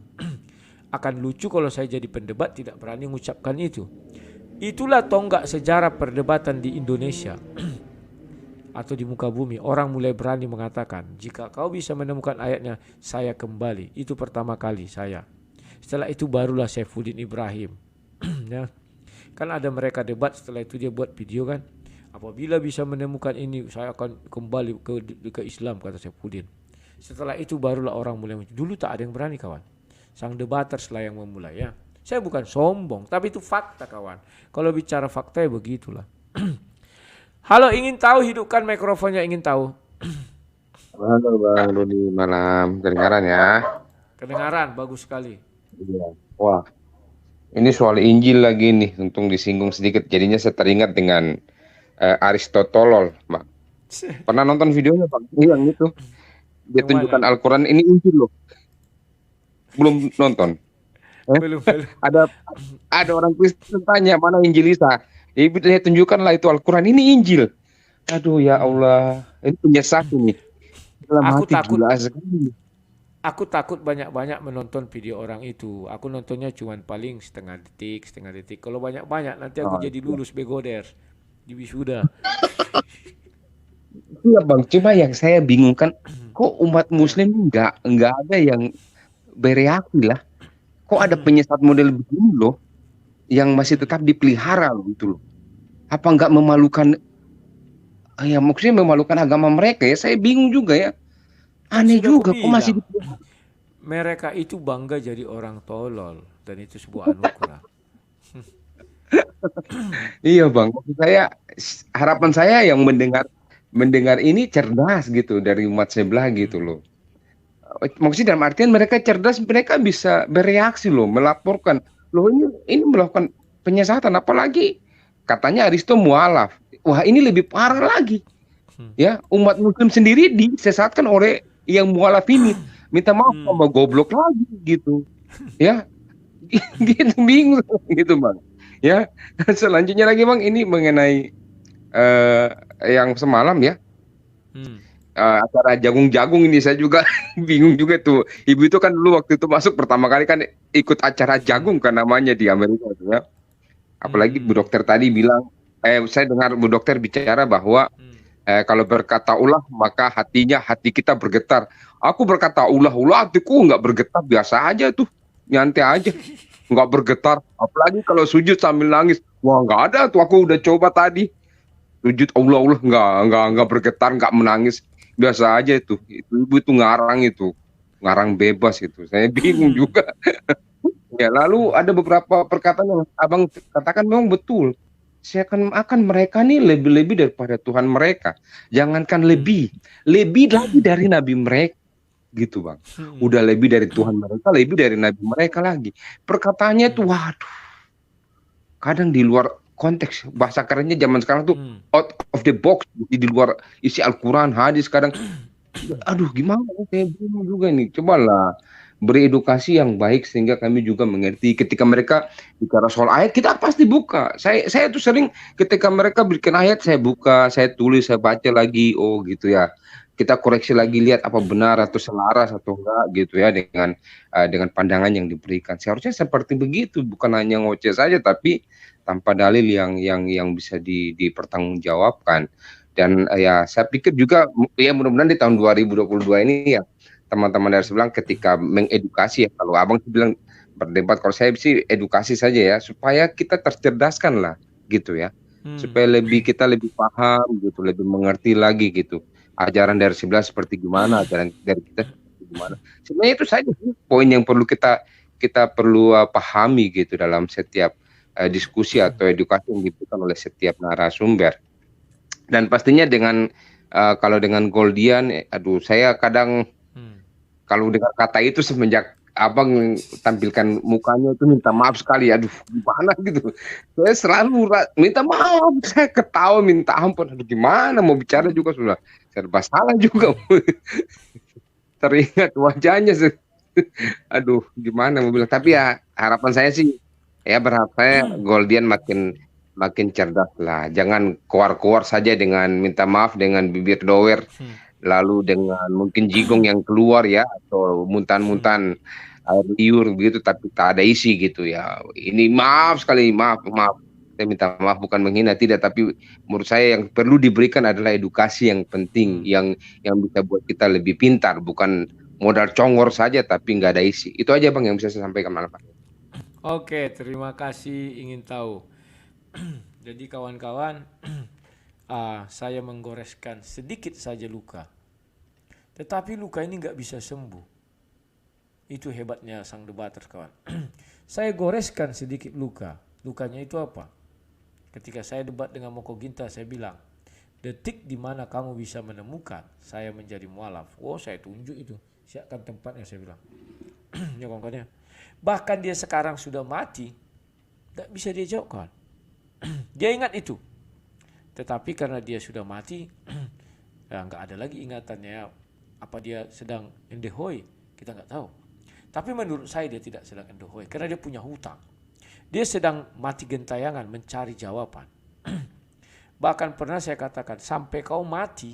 akan lucu kalau saya jadi pendebat tidak berani mengucapkan itu. Itulah tonggak sejarah perdebatan di Indonesia atau di muka bumi. Orang mulai berani mengatakan, jika kau bisa menemukan ayatnya, saya kembali. Itu pertama kali saya. Setelah itu barulah Saifuddin Ibrahim. Ya. Kan ada mereka debat, setelah itu dia buat video kan. Apabila bisa menemukan ini, saya akan kembali ke Islam, kata Saifuddin. Setelah itu barulah orang mulai muncul. Dulu tak ada yang berani, kawan. Sang debaters lah yang memulai, ya. Saya bukan sombong, tapi itu fakta, kawan. Kalau bicara fakta ya begitulah. Halo, ingin tahu, hidupkan mikrofonnya, ingin tahu. Halo Bang Rudi, malam. Kedengaran ya? Kedengaran, bagus sekali. Iya. Wah, ini soal Injil lagi nih, untung disinggung sedikit. Jadinya saya teringat dengan Aristoteles, Bang. Pernah nonton videonya, Bang? Yang itu. Dia tunjukkan Al-Quran, ini Injil loh. Belum nonton? Belum. Ada orang Kristen tanya, mana Injil Isa? Ya, saya tunjukkanlah itu Al-Quran, ini Injil. Aduh ya Allah, ini penyesat ini. Dalam hati gila sekali. Aku takut banyak-banyak menonton video orang itu. Aku nontonnya cuma paling setengah detik. Kalau banyak-banyak nanti aku jadi lulus begoder di wisuda. Iya Bang, cuma yang saya bingung kan, kok umat Muslim nggak ada yang bereaksi lah. Kok ada penyesat model begini loh, yang masih tetap dipelihara loh itu loh. Apa nggak memalukan? Ya maksudnya memalukan agama mereka ya. Saya bingung juga ya. Aneh juga, kok masih dipelihara. Mereka itu bangga jadi orang tolol dan itu sebuah anugerah. Iya Bang, maksud saya, harapan saya yang mendengar ini cerdas gitu dari umat sebelah gitu loh. Maksudnya dalam artian mereka cerdas, mereka bisa bereaksi loh, melaporkan loh ini melakukan penyesatan, apalagi katanya Aristo mualaf. Wah, ini lebih parah lagi. Ya, umat Muslim sendiri disesatkan oleh yang mualaf ini. Minta maaf sama goblok lagi gitu. Ya. Gitu bingung gitu Bang. Ya. Selanjutnya lagi Bang, ini mengenai yang semalam ya. Acara jagung-jagung ini saya juga bingung juga tuh. Ibu itu kan dulu waktu itu masuk pertama kali kan ikut acara jagung kan namanya di Amerika itu ya. Apalagi Bu Dokter tadi bilang, saya dengar Bu Dokter bicara bahwa kalau berkata ulah maka hati kita bergetar. Aku berkata ulah hatiku nggak bergetar, biasa aja tuh, nyantai aja, nggak bergetar. Apalagi kalau sujud sambil nangis, wah nggak ada tuh, aku udah coba tadi. Sujud Allah nggak bergetar, nggak menangis, biasa aja itu ibu itu ngarang bebas itu, saya bingung juga. Ya lalu ada beberapa perkataan yang abang katakan memang betul. Saya akan mereka nih lebih daripada Tuhan mereka, jangankan lebih lagi dari nabi mereka gitu Bang. Udah lebih dari Tuhan mereka, lebih dari nabi mereka lagi. Perkataannya tuh waduh, kadang di luar konteks, bahasa kerennya zaman sekarang tuh out of the box, di luar isi Al-Quran, hadis kadang. Aduh gimana, saya bingung juga nih. Cobalah beredukasi yang baik sehingga kami juga mengerti. Ketika mereka bicara soal ayat, kita pasti buka. Saya tuh sering ketika mereka bikin ayat, saya buka, saya tulis, saya baca lagi. Oh gitu ya. Kita koreksi lagi, lihat apa benar atau selaras atau enggak gitu ya dengan pandangan yang diberikan. Seharusnya seperti begitu, bukan hanya ngoceh saja tapi tanpa dalil yang bisa dipertanggungjawabkan. Dan ya saya pikir juga ya mudah-mudahan di tahun 2022 ini ya teman-teman dari sebelah ketika mengedukasi ya, kalau abang bilang berdebat, kalau saya sih edukasi saja ya, supaya kita tercerdaskan lah gitu ya, supaya kita lebih paham gitu, lebih mengerti lagi gitu ajaran dari sebelah seperti gimana, ajaran dari kita seperti gimana. Sebenarnya itu saja poin yang perlu kita perlu pahami gitu dalam setiap diskusi atau edukasi yang diberikan oleh setiap narasumber. Dan pastinya dengan kalau dengan Goldian, aduh saya kadang kalau dengar kata itu semenjak abang tampilkan mukanya itu minta maaf sekali, aduh gimana gitu. Saya selalu minta maaf, saya ketawa minta ampun, aduh gimana mau bicara juga sudah serba salah juga. Teringat wajahnya, aduh gimana mau bilang. Tapi ya harapan saya sih, ya berharap saya Goldian makin cerdas lah, jangan keluar saja dengan minta maaf dengan bibir doer, lalu dengan mungkin jigong yang keluar ya, atau muntan-muntan air liur begitu, tapi tak ada isi gitu ya. Ini maaf sekali, maaf. Saya minta maaf, bukan menghina, tidak, tapi menurut saya yang perlu diberikan adalah edukasi yang penting, yang bisa buat kita lebih pintar, bukan modal congor saja tapi nggak ada isi. Itu aja Bang yang bisa saya sampaikan malam Pak. Oke, terima kasih ingin tahu. Jadi kawan-kawan, saya menggoreskan sedikit saja luka. Tetapi luka ini nggak bisa sembuh. Itu hebatnya sang debater, kawan. Saya goreskan sedikit luka. Lukanya itu apa? Ketika saya debat dengan Moko Ginta, saya bilang, detik di mana kamu bisa menemukan saya menjadi mualaf. Oh, saya tunjuk itu. Siapkan tempatnya, saya bilang. Ya kawan-kawan. Bahkan dia sekarang sudah mati, tidak bisa dia jawab, kawan. Dia ingat itu. Tetapi karena dia sudah mati, ya nggak ada lagi ingatannya. Apa dia sedang endehoi, kita nggak tahu. Tapi menurut saya dia tidak sedang endehoi, karena dia punya hutang. Dia sedang mati gentayangan mencari jawaban. Bahkan pernah saya katakan, sampai kau mati,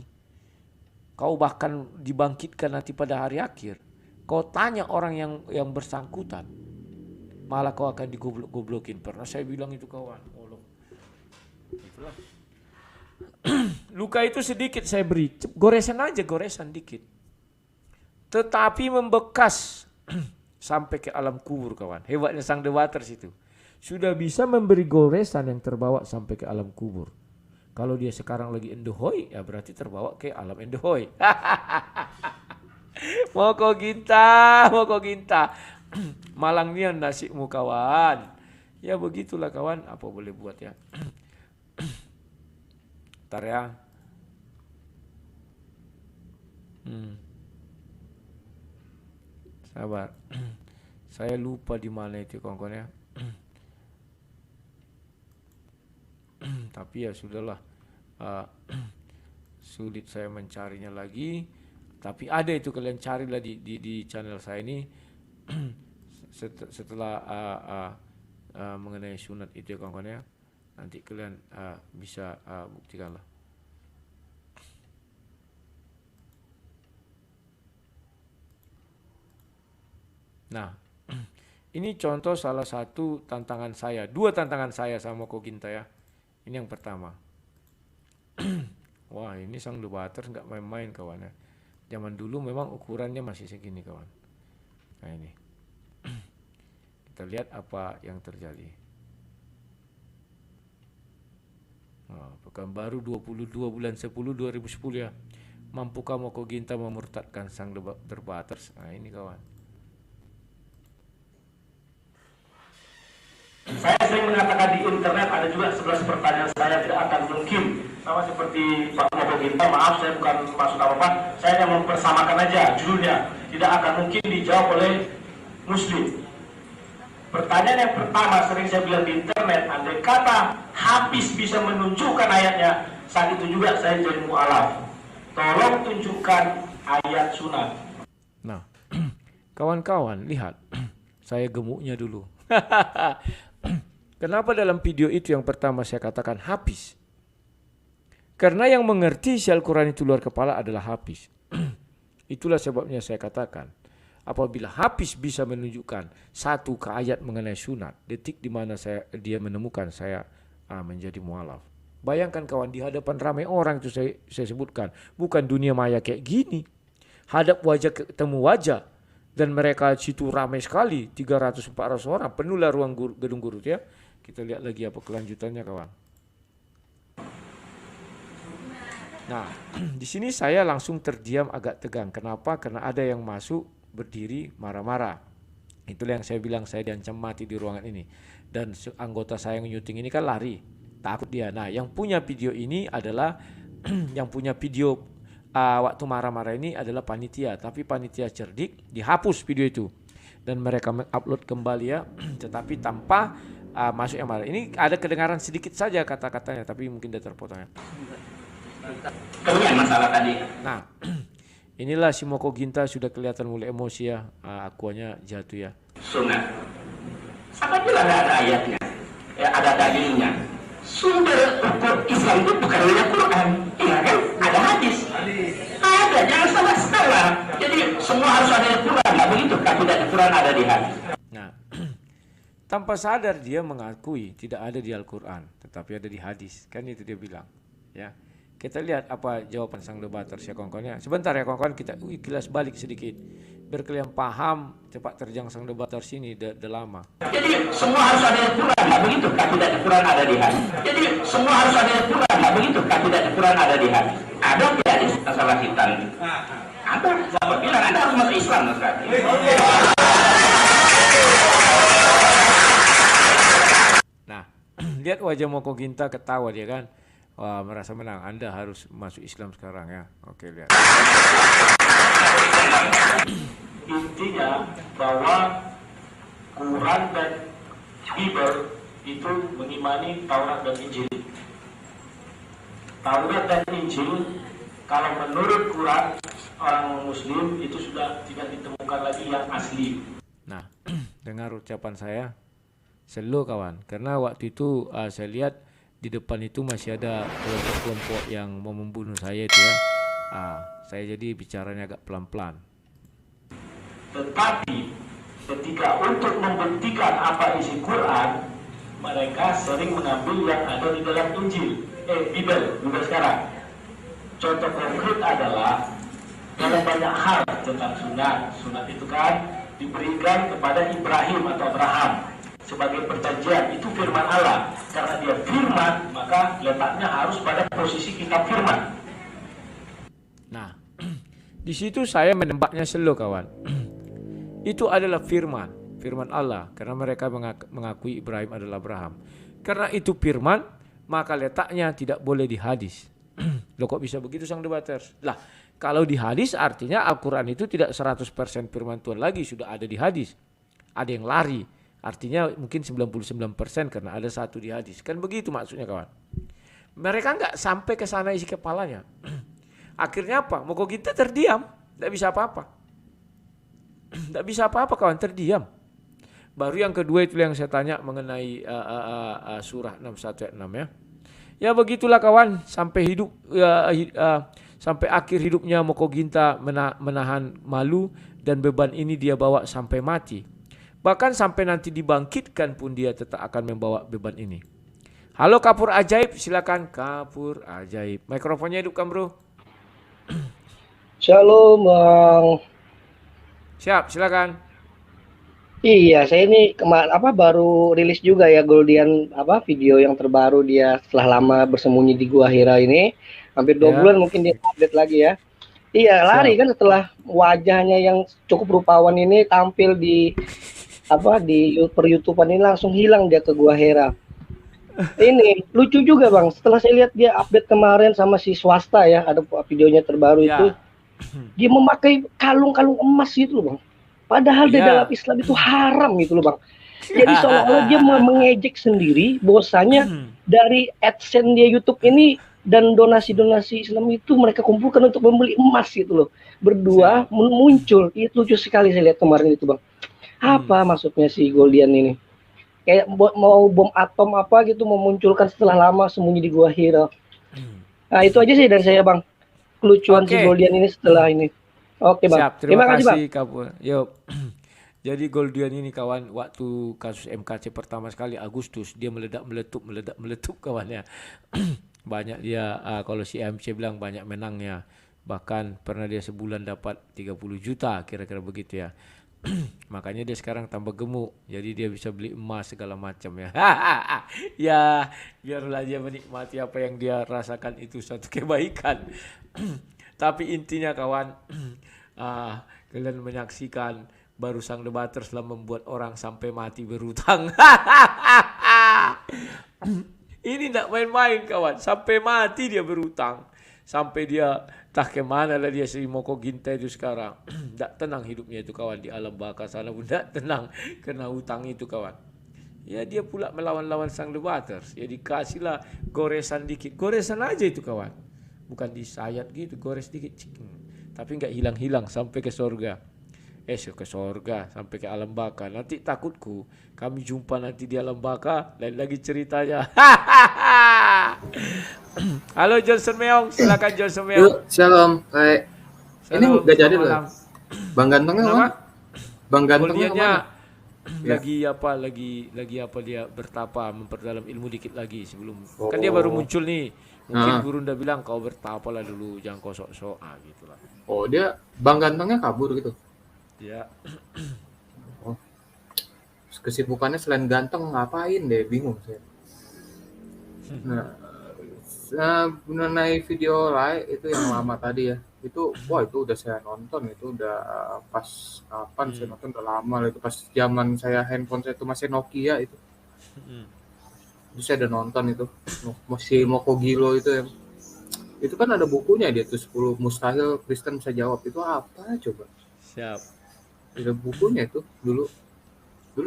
kau bahkan dibangkitkan nanti pada hari akhir, kau tanya orang yang bersangkutan, malah kau akan digoblok-goblokin. Pernah saya bilang itu, kawan. Itulah. Luka itu sedikit saya beri, goresan aja, goresan dikit. Tetapi membekas sampai ke alam kubur, kawan. Hebatnya sang debater situ. Sudah bisa memberi goresan yang terbawa sampai ke alam kubur. Kalau dia sekarang lagi endehoi, ya berarti terbawa ke alam endehoi. Moko Ginta. Malang nian nasibmu, kawan. Ya begitulah, kawan. Apa boleh buat ya. Ntar ya. Sabar. Saya lupa di mana itu, kawan-kawan ya. Tapi ya sudahlah, sulit saya mencarinya lagi. Tapi ada itu, kalian carilah di channel saya ini. Setelah mengenai sunat itu ya kawan-kawan ya, nanti kalian bisa buktikanlah. Nah, ini contoh salah satu tantangan saya, 2 tantangan saya sama Moko Ginta ya. Ini yang pertama. Wah, ini sang debater nggak main-main, kawan ya. Zaman dulu memang ukurannya masih segini, kawan. Nah ini. Kita lihat apa yang terjadi. Nah, Pekanbaru 22 bulan 10 2010 ya. Mampukah Moko Ginta memurtadkan sang debater? Nah ini, kawan. Saya sering mengatakan di internet ada juga 11 pertanyaan saya tidak akan mungkin, sama seperti Pak Moko Ginta. Maaf, saya bukan maksud apa-apa, saya hanya mempersamakan aja judulnya. Tidak akan mungkin dijawab oleh Muslim. Pertanyaan yang pertama sering saya bilang di internet, andai kata Hafiz bisa menunjukkan ayatnya, saat itu juga saya jadi mu'alaf. Tolong tunjukkan ayat sunat. Nah, kawan-kawan lihat, saya gemuknya dulu. Kenapa dalam video itu yang pertama saya katakan Hafiz? Karena yang mengerti isi Al-Quran itu luar kepala adalah Hafiz. Itulah sebabnya saya katakan, apabila Hafiz bisa menunjukkan satu ke ayat mengenai sunat, detik di mana dia menemukan saya menjadi mualaf. Bayangkan, kawan, di hadapan ramai orang itu saya sebutkan, bukan dunia maya kayak gini. Hadap wajah ketemu wajah. Dan mereka situ ramai sekali, 300-400 orang, penuhlah ruang gedung guru ya. Kita lihat lagi apa kelanjutannya, kawan. Nah, di sini saya langsung terdiam agak tegang. Kenapa? Karena ada yang masuk berdiri marah-marah. Itulah yang saya bilang, saya diancam mati di ruangan ini. Dan anggota saya yang nyuting ini kan lari, takut dia. Nah, yang punya video ini adalah yang punya video waktu marah-marah ini adalah panitia, tapi panitia cerdik dihapus video itu dan mereka mengupload kembali ya, tetapi tanpa masuk yang marah. Ini ada kedengaran sedikit saja kata-katanya, tapi mungkin dia terpotong ya. Masalah tadi. Nah, inilah si Moko Ginta sudah kelihatan mulai emosi ya, akuanya jatuh ya. Sunat. Siapa bilang nggak ada ayatnya? Ya ada dalilnya. Sumber hukum Islam itu bukan hanya Quran, iya kan? Ada hadis. Ada, jangan salah. Jadi semua harus ada Quran. Nggak begitu, kan tidak di Quran, ada di hadis. Nah, tanpa sadar dia mengakui tidak ada di Al-Quran, tetapi ada di hadis. Kan itu dia bilang. Ya, kita lihat apa jawaban sang debater ya kawan-kawan. Sebentar ya kawan-kawan, kita kilas balik sedikit. Biar kalian paham cepat terjang sang debater sini udah lama. Jadi semua harus ada di Quran, nggak begitu, kan tidak di Quran, ada di hadis. Jadi semua harus ada di Quran, nggak begitu, kan tidak di Quran, ada di hadis. Ada di hadis masalah hitam. Ada, saya bilang Anda harus masuk Islam, Ustaz. Nah, lihat wajah Moko Ginta ketawa dia kan. Wah, merasa menang. Anda harus masuk Islam sekarang ya. Oke, lihat. Intinya bahwa Quran dan Bible itu mengimani Taurat dan Injil. Taurat dan Injil, kalau menurut Quran, orang Muslim itu sudah tidak ditemukan lagi yang asli. Nah, dengar ucapan saya. Slow kawan. Karena waktu itu saya lihat di depan itu masih ada kelompok-kelompok yang mau membunuh saya itu ya. Saya jadi bicaranya agak pelan-pelan. Tetapi ketika untuk membuktikan apa isi Quran, mereka sering mengambil yang ada di dalam Injil, Bible sekarang. Contoh konkret adalah dalam banyak hal tentang sunat itu kan diberikan kepada Ibrahim atau Abraham sebagai perjanjian, itu firman Allah. Karena dia firman, maka letaknya harus pada posisi kitab firman. Nah, di situ saya menembaknya slow kawan. Itu adalah firman Allah, karena mereka mengakui Ibrahim adalah Abraham. Karena itu firman, maka letaknya tidak boleh di hadis. Loh kok bisa begitu sang debaters? Lah, kalau di hadis artinya Al-Quran itu tidak 100% firman Tuhan lagi, sudah ada di hadis. Ada yang lari, artinya mungkin 99% karena ada satu di hadis. Kan begitu maksudnya kawan. Mereka nggak sampai ke sana isi kepalanya. Akhirnya apa? Moko kita terdiam, tidak bisa apa-apa. Tidak bisa apa-apa kawan, terdiam. Baru yang kedua itu yang saya tanya mengenai surah 61 ayat 6 ya. Ya begitulah kawan, sampai hidup sampai akhir hidupnya Moko Ginta menahan malu dan beban ini dia bawa sampai mati. Bahkan sampai nanti dibangkitkan pun dia tetap akan membawa beban ini. Halo Kapur Ajaib, silakan Kapur Ajaib. Mikrofonnya hidupkan bro. Shalom Bang. Siap, silakan. Iya, saya ini baru rilis juga ya Goldian video yang terbaru dia setelah lama bersembunyi di Gua Hira ini. Hampir 2 bulan mungkin dia update lagi ya. Iya, lari kan setelah wajahnya yang cukup rupawan ini tampil di per YouTubean ini langsung hilang dia ke Gua Hira. Ini lucu juga Bang, setelah saya lihat dia update kemarin sama si swasta ya, ada videonya terbaru itu. Dia memakai kalung-kalung emas gitu loh Bang. Padahal di dalam Islam itu haram gitu loh Bang. Jadi seolah-olah dia mengejek sendiri bahwasanya dari AdSense dia YouTube ini dan donasi-donasi Islam itu mereka kumpulkan untuk membeli emas gitu loh. Berdua muncul. Itu lucu sekali saya lihat kemarin itu Bang. Apa maksudnya si Goldian ini? Kayak mau bom atom apa gitu memunculkan setelah lama sembunyi di Gua Hira. Nah itu aja sih dari saya Bang. Kelucuan si Goldian ini setelah ini. Oke Bang. Siap, terima kasih Bang. Kapur. Yuk. Jadi Goldian ini kawan, waktu kasus MKC pertama sekali Agustus dia meledak-meletup kawannya. Banyak dia kalau si MC bilang banyak menangnya. Bahkan pernah dia sebulan dapat 30 juta kira-kira begitu ya. Makanya dia sekarang tambah gemuk. Jadi dia bisa beli emas segala macam ya. Ya, biarlah dia menikmati apa yang dia rasakan itu suatu kebaikan. Tapi intinya kawan, kalian menyaksikan baru sang debater telah membuat orang sampai mati berhutang. Ini tidak main-main kawan, sampai mati dia berhutang. Sampai dia tak kemana lah dia si Moko Ginta itu sekarang. Tak tenang hidupnya itu kawan, di alam baka sana pun tak tenang kena hutang itu kawan. Ya dia pula melawan-lawan sang debater. Ya dikasihlah goresan dikit, goresan aja itu kawan. Bukan disayat gitu, gores dikit. Tapi nggak hilang-hilang sampai ke sorga. Ke sorga sampai ke alam baka. Nanti takutku kami jumpa nanti di alam baka, lain lagi ceritanya. Halo Johnson Meong, silakan Johnson Meong. Yuk, shalom. Ini nggak jadi loh. Bang Gantengnya mana? Bang Gantengnya Goldiannya kemana? Ya. lagi apa dia bertapa memperdalam ilmu dikit lagi sebelum kan dia baru muncul nih. Mungkin guru udah bilang kau bertapa lah dulu, jangan kau sok-sok gitulah. Oh, dia Bang Gantengnya kabur gitu. Ya. Oh. Kesibukannya selain ganteng ngapain deh, bingung saya. Nah, mengenai video live itu yang lama tadi ya. Itu itu udah saya nonton, itu udah pas kapan saya nonton, udah lama lah, itu pas zaman saya handphone saya itu masih Nokia itu. Itu saya udah nonton itu. Masih Moko Gilo itu yang itu kan ada bukunya dia tuh 10 mustahil Kristen bisa jawab. Itu apa coba? Siap. Ada bukunya itu dulu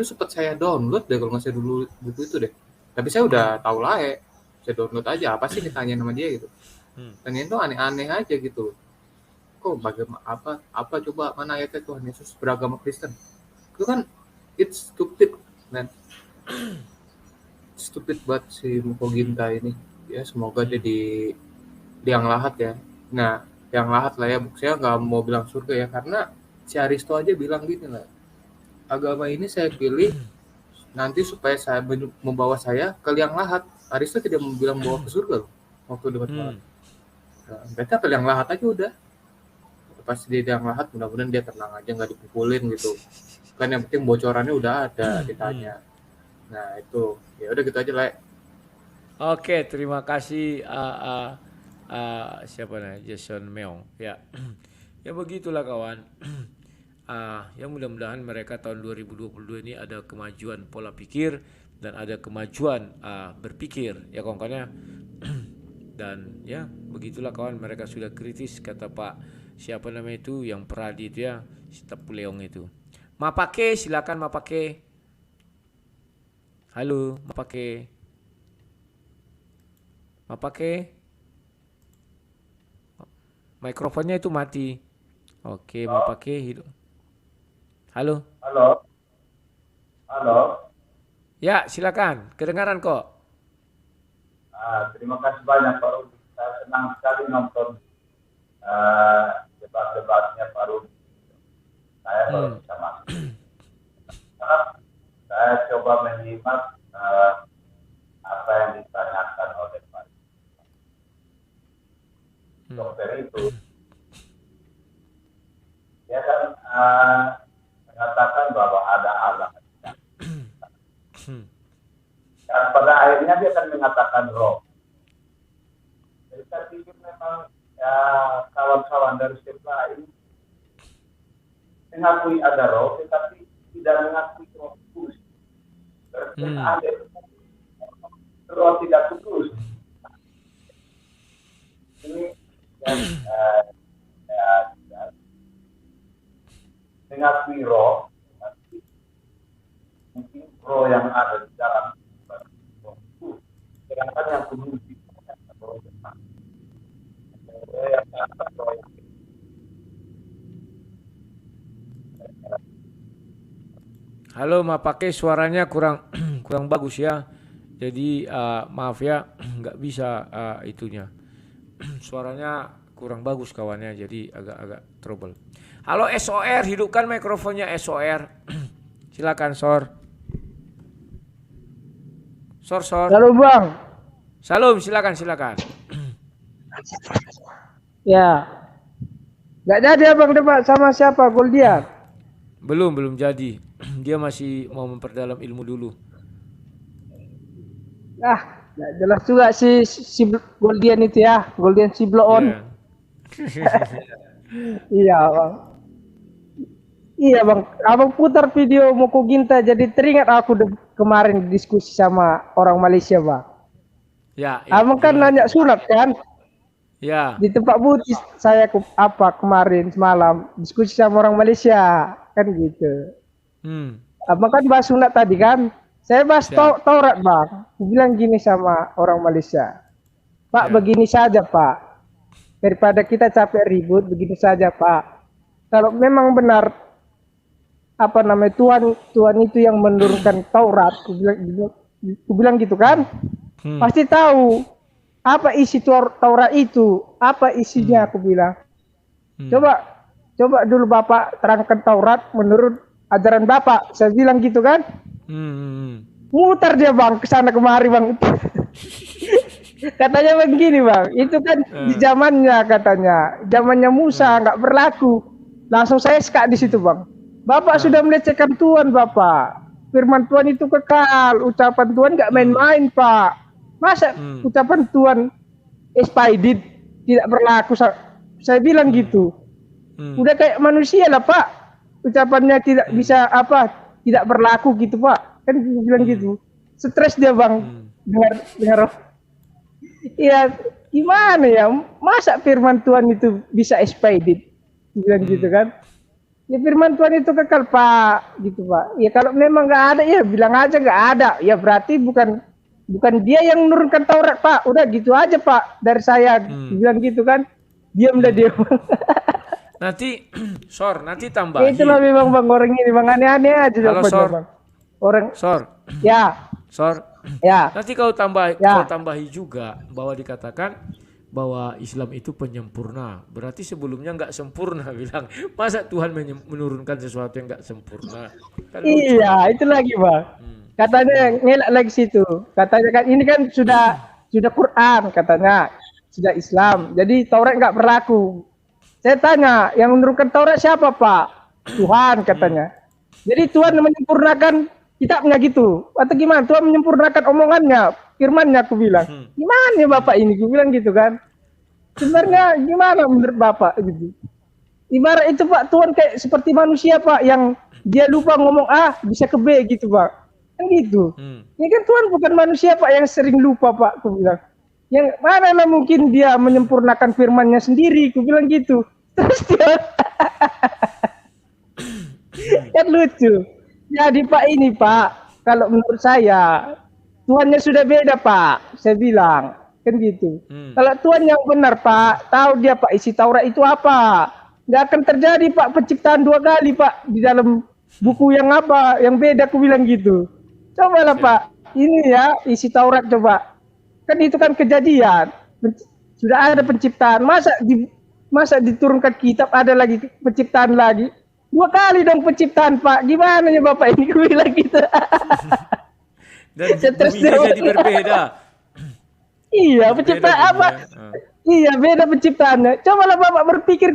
sempat saya download deh kalau nggak saya dulu buku itu deh. Tapi saya udah tahu lah saya download aja apa sih ditanya sama dia gitu. Tanya itu aneh-aneh aja gitu. Kok bagaimana apa coba mana ayatnya Tuhan Yesus beragama Kristen? Itu kan it's stupid man. Stupid banget si Moko Ginta ini. Ya semoga dia di yang lahat ya. Nah, yang lahat lah ya. Saya nggak mau bilang surga ya karena si Aristo aja bilang gini lah. Agama ini saya pilih nanti supaya saya membawa saya ke liang lahat. Aristo tidak mau bilang bawa ke surga loh waktu debat malam. Nah, mereka ke liang lahat aja udah. Pas di liang lahat mudah-mudahan dia tenang aja nggak dipukulin gitu. Kan yang penting bocorannya udah ada ditanya. Nah itu ya udah gitu aja lah. Oke, terima kasih siapa namanya Jason Meong ya. Ya begitulah kawan. Ya mudah-mudahan mereka tahun 2022 ini ada kemajuan pola pikir dan ada kemajuan berpikir ya kawan-kawannya. Dan ya begitulah kawan, mereka sudah kritis kata Pak siapa namanya itu yang Pradit ya, si Tapuleong itu. Mapake silakan Mapake. Halo Mapake. Mikrofonnya itu mati. Oke, Mapake hidup. Halo. Ya, silakan. Kedengaran kok. Terima kasih banyak Pak Rudi. Saya senang sekali nonton debat-debatnya Pak Rudi. Saya baru bisa masuk. Saya coba menyimak apa yang ditanyakan oleh Pak dokter itu. Dia kan mengatakan bahwa ada Allah. Dan pada akhirnya dia akan mengatakan roh. Jadi saya pikir memang ya, kawan-kawan dari sebelah ini mengakui ada roh, tetapi tidak mengakui roh kudus. Berarti ada roh tidak kudus. Ini yang mengakui roh, tapi mungkin roh yang ada di dalam sedangkan yang kudus Halo Mapake, suaranya kurang bagus ya. Jadi maaf ya, nggak bisa itunya. Suaranya kurang bagus kawannya, jadi agak trouble. Halo SOR, hidupkan mikrofonnya SOR. Silakan Sor. Sor. Halo Bang. Salam, silakan. Ya. Nggak jadi Abang debat sama siapa Goldian? Belum jadi. Dia masih mau memperdalam ilmu dulu. Nggak jelas juga si Goldian itu ya, Goldian si bloon. Iya Bang. Iya Bang, Abang putar video Moko Ginta jadi teringat aku kemarin diskusi sama orang Malaysia Bang. Ya. Abang kan nanya sunat kan? Ya. Di tempat butis saya kemarin semalam diskusi sama orang Malaysia kan gitu. Abang kan bahas sunat tadi kan? Saya bahas Taurat Bang. Aku bilang gini sama orang Malaysia. Pak begini saja Pak. Daripada kita capek ribut begini saja Pak. Kalau memang benar Tuhan itu yang menurunkan Taurat, aku bilang gitu kan? Pasti tahu apa isi Taurat itu, apa isinya aku bilang. Coba dulu Bapak terangkan Taurat menurut ajaran Bapak. Saya bilang gitu kan. Muter dia Bang, ke sana kemari Bang. Katanya begini Bang, itu kan di zamannya katanya. Zamannya Musa nggak berlaku. Langsung saya sekak di situ Bang. Bapak sudah melecehkan Tuhan Bapak. Firman Tuhan itu kekal, ucapan Tuhan nggak main-main Pak. Masa ucapan Tuhan expired tidak berlaku? Saya bilang gitu. Udah kayak manusia lah Pak, ucapannya tidak bisa tidak berlaku gitu Pak, kan bilang gitu. Stres dia Bang dengar. Ya gimana ya, masa firman Tuhan itu bisa expired, bilang gitu kan. Ya firman Tuhan itu kekal Pak, gitu Pak. Ya kalau memang nggak ada ya bilang aja nggak ada, ya berarti bukan dia yang menurunkan Taurat Pak. Udah gitu aja Pak dari saya, bilang gitu kan. Diam dah dia. Nanti nanti tambahin. Itulah memang Bang orang ini Bang, aneh-aneh aja jawabannya Bang. Orang ya. Ya. Nanti kau tambahi juga bahwa dikatakan bahwa Islam itu penyempurna. Berarti sebelumnya nggak sempurna bilang. Masa Tuhan menurunkan sesuatu yang nggak sempurna? Kan iya, itu lagi Bang. Katanya ngelak lagi situ. Katanya kan ini kan sudah Quran katanya, sudah Islam. Jadi Taurat nggak berlaku. Saya tanya, yang menurunkan Taurat siapa Pak? Tuhan katanya. Jadi Tuhan menyempurnakan kitabnya gitu. Atau gimana? Tuhan menyempurnakan omongannya, firmannya aku bilang. Gimana ya Bapak ini? Aku bilang gitu kan. Sebenarnya gimana menurut Bapak gitu. Ibarat itu Pak, Tuhan kayak seperti manusia Pak, yang dia lupa ngomong A bisa ke B gitu Pak. Kan gitu. Ini kan Tuhan bukan manusia Pak yang sering lupa Pak, aku bilang. Yang mana lah mungkin dia menyempurnakan firmannya sendiri, aku bilang gitu. Terus dia kan lucu. Jadi Pak ini Pak, kalau menurut saya Tuhannya sudah beda Pak, saya bilang kan gitu. Kalau Tuhan yang benar Pak, tahu dia Pak isi Taurat itu apa. Nggak akan terjadi Pak penciptaan 2 kali Pak di dalam buku yang beda, aku bilang gitu. Cobalah Pak, ini ya isi Taurat coba. Kan itu kan kejadian, sudah ada penciptaan, masa diturunkan kitab ada lagi penciptaan lagi, 2 kali dong penciptaan Pak, gimana ya Bapak ini, gue bilang gitu. Dan buminya jadi berbeda. Iya penciptaan apa? Iya beda penciptaannya. Cobalah Bapak berpikir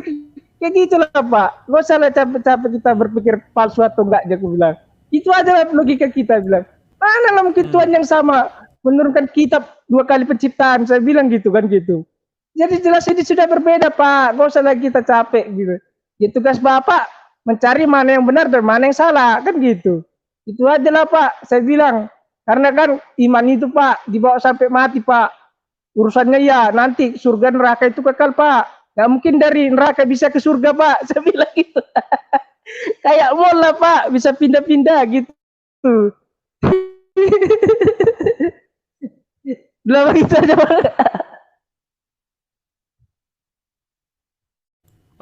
kayak gitulah Pak, gak usah lah capek-capek kita berpikir palsu atau enggak aja, aku bilang. Itu aja logika kita bilang. Mana lah mungkin Tuhan yang sama menurunkan kitab 2 kali penciptaan, saya bilang gitu kan gitu. Jadi jelas ini sudah berbeda Pak, gak usah lagi kita capek gitu. Ya tugas Bapak mencari mana yang benar dan mana yang salah, kan gitu. Itu aja lah Pak, saya bilang. Karena kan iman itu Pak dibawa sampai mati Pak. Urusannya ya nanti surga neraka itu kekal Pak. Gak mungkin dari neraka bisa ke surga Pak, saya bilang gitu. Kayak mall lah Pak, bisa pindah-pindah gitu. Belum gitu aja Pak.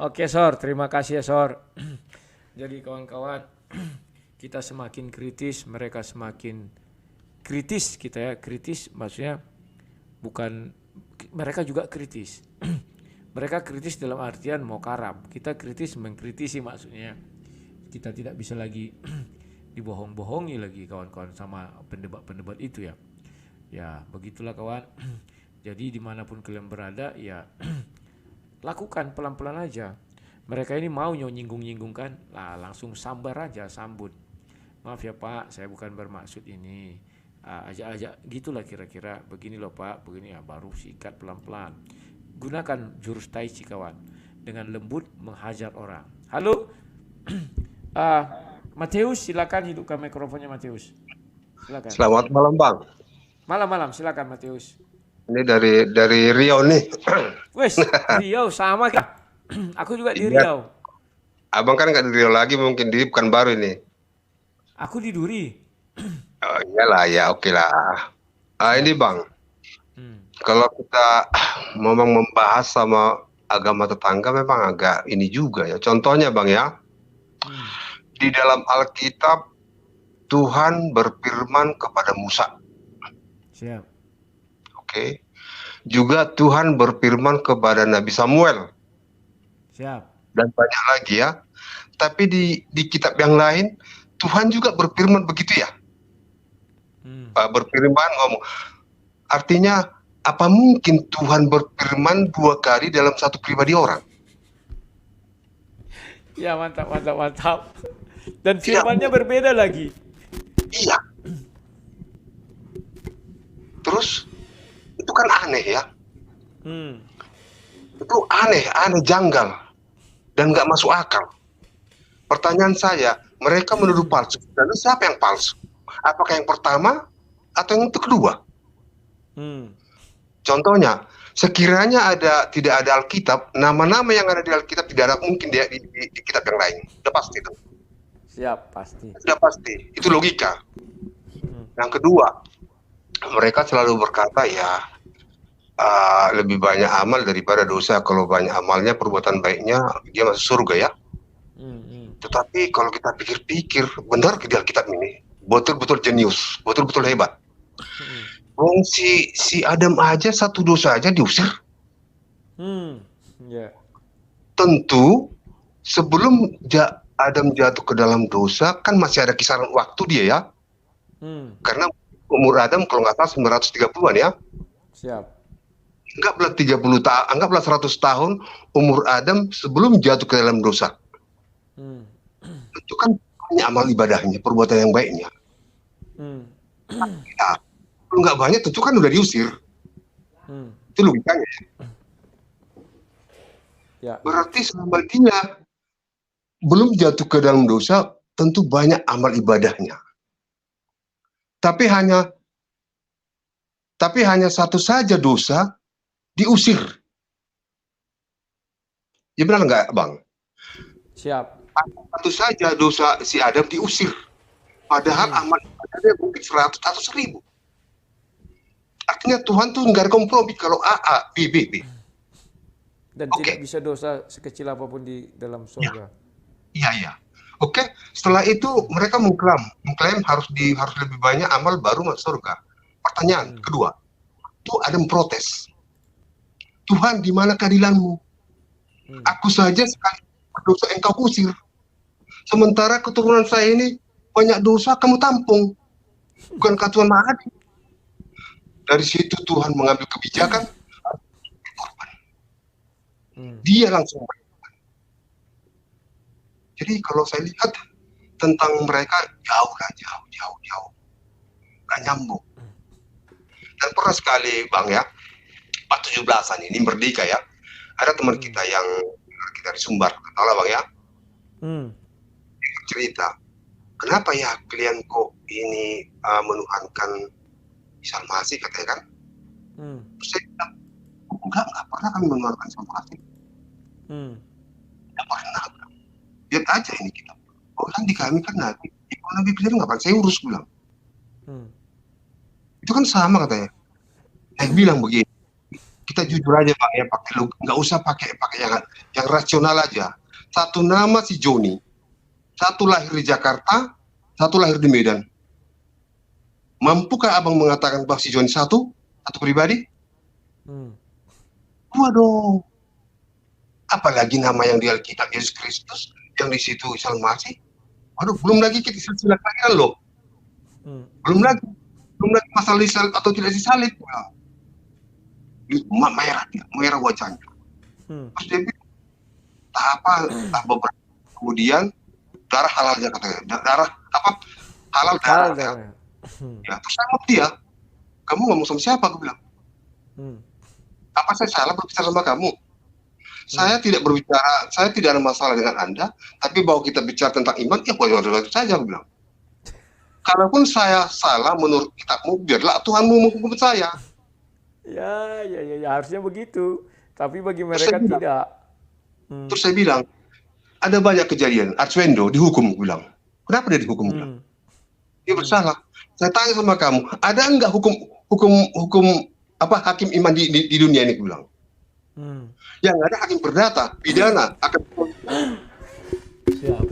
Oke Sor, terima kasih ya Sor. Jadi kawan-kawan, kita semakin kritis, mereka semakin kritis kita ya. Kritis maksudnya bukan, mereka juga kritis. Mereka kritis dalam artian mau karam, kita kritis mengkritisi maksudnya. Kita tidak bisa lagi dibohong-bohongi lagi kawan-kawan sama pendebat-pendebat itu ya. Ya begitulah kawan. Jadi dimanapun kalian berada ya lakukan pelan-pelan aja. Mereka ini mau nyinggung-nyinggung kan, lah langsung sambar aja, sambut. Maaf ya Pak, saya bukan bermaksud ini. Ajak-ajak gitulah kira-kira. Begini loh Pak, begini ya, baru sikat pelan-pelan. Gunakan jurus tai chi kawan, dengan lembut menghajar orang. Halo, Mateus, silakan hidupkan mikrofonnya Mateus. Silakan. Selamat malam Bang. Malam-malam, silakan Mateus. Ini dari Riau nih. Wes, Riau sama kah? Aku juga di Riau. Abang kan nggak di Riau lagi, mungkin di Pekanbaru ini. Aku di Duri. Oh, iyalah ya, oke lah. Ini Bang, kalau kita memang membahas sama agama tetangga memang agak ini juga ya. Contohnya Bang ya, di dalam Alkitab Tuhan berfirman kepada Musa. Siap. Oke. Juga Tuhan berfirman kepada Nabi Samuel. Siap. Dan banyak lagi ya. Tapi di kitab yang lain Tuhan juga berfirman begitu ya. Berfirman ngomong. Artinya apa mungkin Tuhan berfirman 2 kali dalam satu pribadi orang? Ya, mantap. Dan firmannya berbeda lagi. Iya. Terus itu kan aneh ya. Itu aneh, janggal, dan nggak masuk akal. Pertanyaan saya, mereka menuduh palsu. Lalu siapa yang palsu? Apakah yang pertama atau yang kedua? Contohnya, sekiranya tidak ada Alkitab, nama-nama yang ada di Alkitab tidak ada mungkin di kitab yang lain. Sudah pasti itu. Siap, pasti. Sudah pasti. Itu logika. Yang kedua, mereka selalu berkata ya lebih banyak amal daripada dosa. Kalau banyak amalnya, perbuatan baiknya, dia masuk surga ya. Tetapi kalau kita pikir-pikir, benar di Alkitab ini betul-betul jenius, betul-betul hebat. Si Adam aja satu dosa aja diusir. Tentu sebelum Adam jatuh ke dalam dosa kan masih ada kisaran waktu dia ya. Karena umur Adam kalau nggak salah 930-an ya. Siap. Anggaplah 100 tahun umur Adam sebelum jatuh ke dalam dosa. Itu kan banyak amal ibadahnya, perbuatan yang baiknya. Ya, kalau nggak banyak tentu kan udah diusir. Itu logikanya. Ya. Berarti selama dia belum jatuh ke dalam dosa, tentu banyak amal ibadahnya. Tapi hanya satu saja dosa diusir. Ya benar nggak, Bang? Siap. Satu saja dosa si Adam diusir. Padahal amal ibadahnya mungkin 100 atau 1000. Artinya Tuhan tuh nggak ada kompromi kalau A, B. Dan tidak bisa dosa sekecil apapun di dalam surga. Iya. Oke, setelah itu mereka mengklaim harus lebih banyak amal baru masuk surga. Pertanyaan kedua, itu ada protes. Tuhan, di mana keadilanmu? Aku saja sekali berdosa engkau kusir. Sementara keturunan saya ini banyak dosa kamu tampung. Bukankah Tuhan Maha Adil? Dari situ Tuhan mengambil kebijakan korban. Dia langsung. Jadi kalau saya lihat tentang mereka jauh. Gak nyambung. Dan pernah sekali Bang ya, 17-an ini merdeka ya. Ada teman kita yang dari Sumbar, tahu lah Bang ya. Cerita, kenapa ya kalian kok ini menuhankan Isa Al-Masih katanya kan? Saya bilang, enggak pernah kami menuhankan Isa Al-Masih. Enggak pernah. Lihat aja ini kita. Oh kan di kami kan Nabi. Kalau Nabi bilang nggak apa, saya urus bilang. Itu kan sama katanya. Saya bilang begini, kita jujur aja Pak ya, nggak usah pakai yang rasional aja. Satu nama si Joni, satu lahir di Jakarta, satu lahir di Medan. Mampukah abang mengatakan bahwa si Joni satu pribadi? Waduh. Apalagi nama yang di Alkitab Yesus Kristus, yang di situ Isa Al-Masih. Waduh, belum lagi kita silsilah kelahiran loh. Belum lagi masalah disalib atau tidak disalib. Merah wajahnya. Terus dia bilang, beberapa kemudian darah halalnya katanya. Halal darah. Ya, terus saya ngomong dia, kamu ngomong sama siapa? Aku bilang, apa saya salah berbicara sama kamu? Saya tidak berbicara, saya tidak ada masalah dengan Anda, tapi bahwa kita bicara tentang iman, ya boleh saja, aku bilang. Kalaupun saya salah menurut kitabmu, biarlah Tuhanmu menghukum saya. Ya, harusnya begitu. Tapi bagi mereka tidak. Terus saya bilang, ada banyak kejadian. Arswendo dihukum, aku bilang. Kenapa dia dihukum? Dia bersalah. Saya tanya sama kamu, ada enggak hukum hakim iman di dunia ini, aku bilang. Yang ada hakim perdata, pidana, akan siap.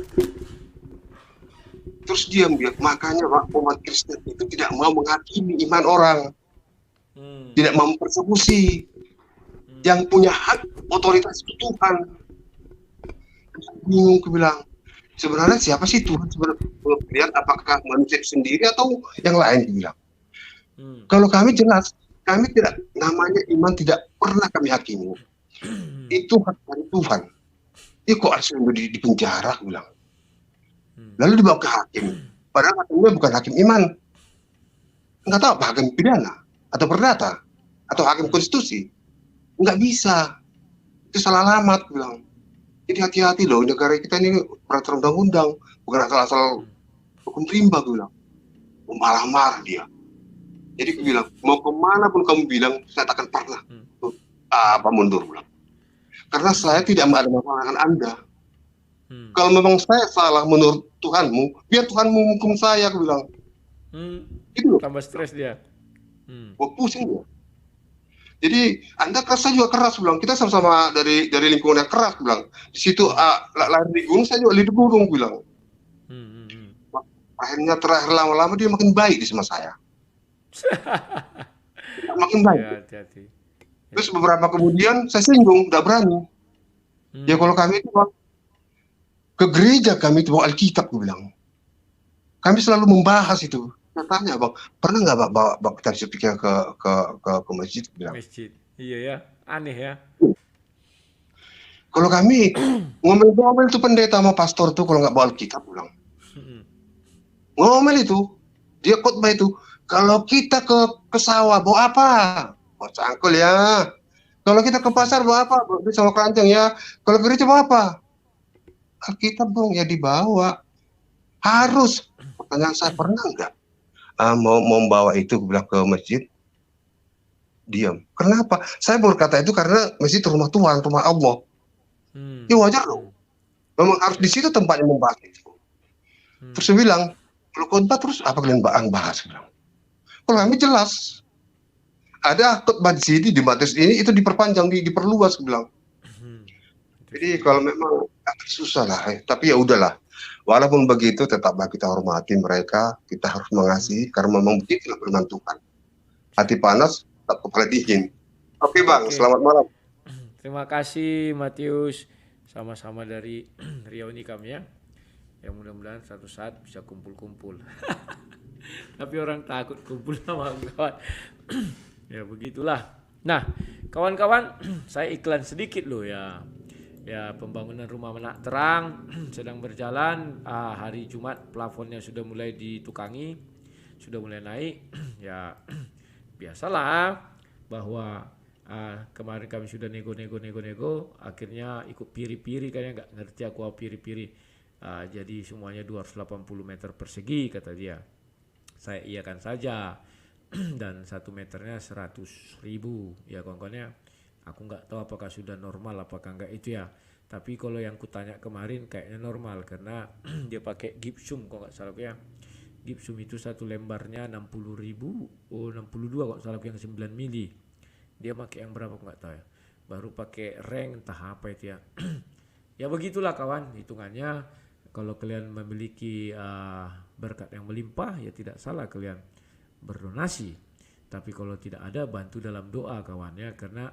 Terus dia bilang, makanya umat Kristen itu tidak mau menghakimi iman orang, tidak mau mempersekusi. Yang punya hak otoritas itu Tuhan. bingung, aku bilang. Sebenarnya siapa sih Tuhan sebenarnya? Lihat apakah manusia sendiri atau yang lain, aku bilang. Kalau kami jelas, kami tidak, namanya iman tidak pernah kami hakimi. Itu hak dari Tuhan. Ya kok harus di penjara, aku bilang. Lalu dibawa ke hakim. Padahal hakimnya bukan hakim iman. Nggak tahu apa hakim pidana atau perdata atau hakim konstitusi. Nggak bisa. Itu salah alamat, bilang. Jadi hati-hati loh, negara kita ini peraturan undang-undang, bukan asal-asal hukum rimba, gue bilang. Malah marah dia. Jadi gue bilang, mau kemana pun kamu bilang, saya tak akan pernah mundur, bilang. Karena saya tidak ada masalah dengan Anda. Kalau memang saya salah menurut Tuhanmu, biar Tuhanmu hukum saya, aku bilang. Gitu loh. Tambah stres dia. Gue pusing dia. Jadi Anda keras, saya juga keras, bilang. Kita sama-sama dari lingkungan yang keras, bilang. Di situ lahir di gunung, saya juga di gunung, bilang. Akhirnya terakhir lama-lama dia makin baik di sama saya. Makin baik. Ya, hati-hati. Terus beberapa kemudian saya singgung, tidak berani. Ya kalau kami itu ke gereja, kami itu bawa Alkitab, gue bilang. Kami selalu membahas itu. Saya tanya, Bang, pernah nggak bawa kita pikir ke masjid? Bilang. Masjid, iya ya, aneh ya. Kalau kami ngomel-ngomel itu pendeta sama pastor tuh kalau nggak bawa Alkitab, bilang. Ngomel itu, dia khotbah itu. Kalau kita ke sawah bawa apa? Bawa cangkul ya. Kalau kita ke pasar bawa apa? Bawa sama keranjang ya. Kalau ke gereja bawa apa? Alkitab dong ya dibawa. Harus. Pertanyaan saya, pernah nggak mau membawa itu bilang ke masjid? Diam. Kenapa? Saya berkata itu karena masjid rumah Tuhan, rumah Allah. Ya wajar dong. Memang harus di situ tempatnya membahas itu. Terus saya bilang, kalau khotbah terus apa kalian bahas? Bilang. Kalau kami jelas. Ada khotbah di sini, di Matius ini, itu diperpanjang, diperluas, bilang. Jadi kalau memang susah lah, tapi ya udahlah. Walaupun begitu, tetaplah kita hormati mereka, kita harus mengasihi, karena memang begitulah firman Tuhan. Hati panas, tetap kepala dingin. Oke Bang, selamat malam. Terima kasih Matius, sama-sama dari Riau Nikam ya. Yang mudah-mudahan suatu saat bisa kumpul-kumpul. Tapi orang takut kumpul sama kawan. Ya begitulah. Nah, kawan-kawan, saya iklan sedikit loh ya. Ya, pembangunan rumah Menak Terang sedang berjalan. Hari Jumat plafonnya sudah mulai ditukangi, sudah mulai naik. Ya, biasalah bahwa kemarin kami sudah nego, akhirnya ikut piri-piri, kayaknya nggak ngerti aku apa piri-piri. Jadi semuanya 280 meter persegi kata dia. Saya iakan saja. Dan 1 meternya 100.000 ya kawan-kawannya. Aku nggak tahu apakah sudah normal apakah enggak itu ya. Tapi kalau yang kutanya kemarin kayaknya normal karena dia pakai gipsum kalau nggak salah ya. Gipsum itu satu lembarnya 60.000, 62 kalau salah yang 9 mili. Dia pakai yang berapa nggak tahu ya. Baru pakai reng entah apa itu ya. Ya begitulah kawan hitungannya. Kalau kalian memiliki berkat yang melimpah ya tidak salah kalian berdonasi. Tapi kalau tidak ada, bantu dalam doa kawannya, karena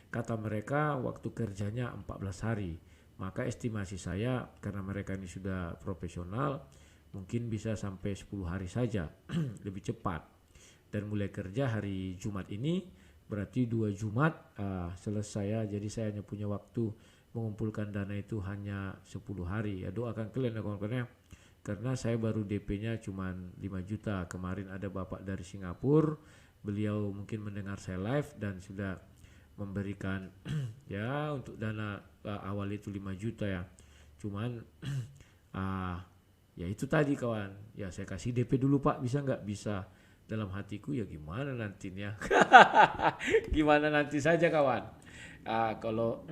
kata mereka waktu kerjanya 14 hari. Maka estimasi saya karena mereka ini sudah profesional mungkin bisa sampai 10 hari saja lebih cepat. Dan mulai kerja hari Jumat ini berarti 2 Jumat selesai. Jadi saya hanya punya waktu mengumpulkan dana itu hanya 10 hari. Ya doakan kalian ya kawan-kawan, karena saya baru DP-nya cuma 5 juta. Kemarin ada bapak dari Singapura, beliau mungkin mendengar saya live dan sudah memberikan ya untuk dana awal itu 5 juta ya. Cuman ya itu tadi kawan, ya saya kasih DP dulu Pak, bisa nggak? Bisa. Dalam hatiku ya gimana nantinya. Gimana nanti saja kawan. Kalau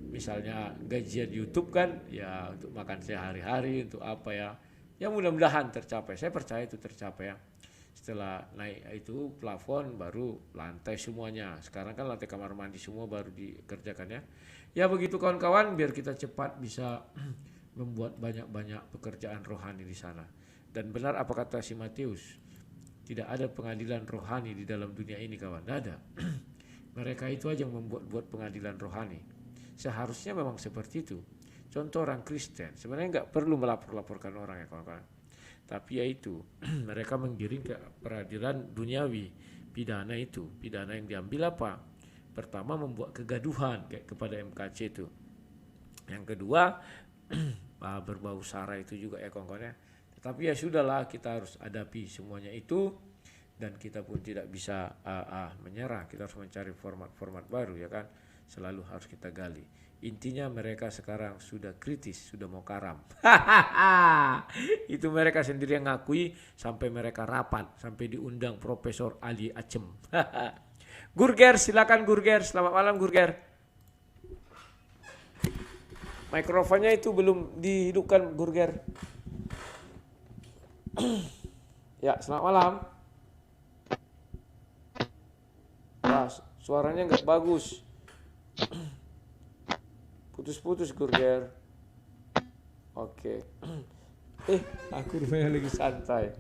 misalnya gajian YouTube kan ya untuk makan sehari-hari, untuk apa ya. Ya mudah-mudahan tercapai. Saya percaya itu tercapai ya. Setelah naik itu plafon baru lantai semuanya. Sekarang kan lantai kamar mandi semua baru dikerjakan ya. Ya begitu kawan-kawan, biar kita cepat bisa membuat banyak-banyak pekerjaan rohani di sana. Dan benar apa kata si Matius, tidak ada pengadilan rohani di dalam dunia ini kawan, tidak ada. Mereka itu aja yang membuat pengadilan rohani. Seharusnya memang seperti itu. Contoh orang Kristen, sebenarnya nggak perlu melapor-laporkan orang ya kawan-kawan. Tapi ya itu, mereka menggiring ke peradilan duniawi, pidana itu. Pidana yang diambil apa? Pertama membuat kegaduhan kayak kepada MKC itu. Yang kedua, berbau sara itu juga ya kawan-kawan ya. Tetapi ya sudahlah, kita harus hadapi semuanya itu. Dan kita pun tidak bisa menyerah, kita harus mencari format-format baru ya kan. Selalu harus kita gali. Intinya mereka sekarang sudah kritis, sudah mau karam. Itu mereka sendiri yang ngakui, sampai mereka rapat, sampai diundang Profesor Ali Acem. Gurger, silakan Gurger. Selamat malam Gurger. Mikrofonnya itu belum dihidupkan Gurger. Ya, selamat malam. Wah, suaranya nggak bagus. Putus-putus Gurger. Oke. Aku rupanya lagi santai.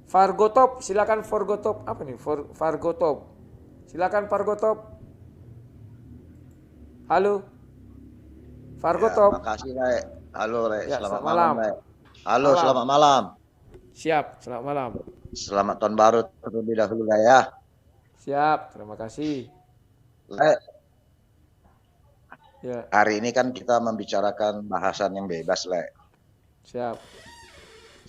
Fargotop, silakan Fargotop. Apa nih? Fargotop. Silakan Fargotop. Halo. Fargotop. Ya, makasih, Le. Halo, Le. Ya, selamat malam, Le. Halo, selamat malam. Siap, selamat malam. Selamat tahun baru terlebih dahulu, Le, ya. Siap, terima kasih. Le, ya. Hari ini kan kita membicarakan bahasan yang bebas, Le. Siap.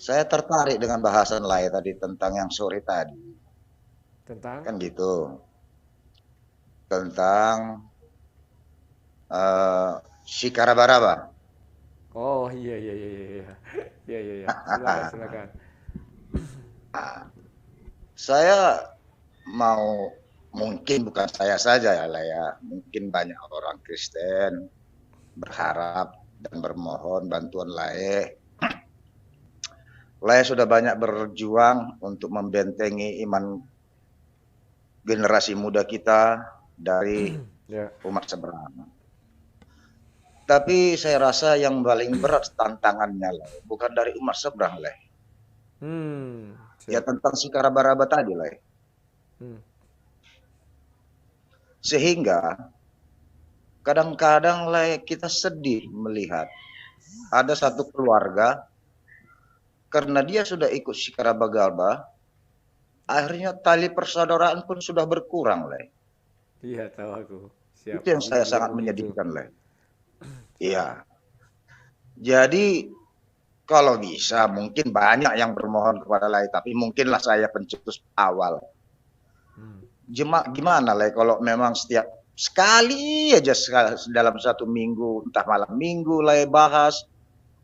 Saya tertarik dengan bahasan Le tadi tentang yang sore tadi. Tentang? Kan gitu. Tentang Shikara-Baraba. Oh iya. Silakan. Saya mau, mungkin bukan saya saja ya, Le, ya. Mungkin banyak orang Kristen berharap dan bermohon bantuan Le. Le sudah banyak berjuang untuk membentengi iman generasi muda kita dari umat seberang. Tapi saya rasa yang paling berat tantangannya, Le, bukan dari umat seberang, Le. Ya tentang Shikara-Baraba tadi, Le. Sehingga kadang-kadang Le, kita sedih melihat ada satu keluarga karena dia sudah ikut Shikara-Baraba, akhirnya tali persaudaraan pun sudah berkurang, Le. Iya, tahu aku. Siap. Itu yang saya sangat menyedihkan, Le. Iya. Jadi kalau bisa mungkin banyak yang bermohon kepada Le, tapi mungkinlah saya pencetus awal. Gimana Le kalau memang setiap sekali aja dalam satu minggu, entah malam minggu Le bahas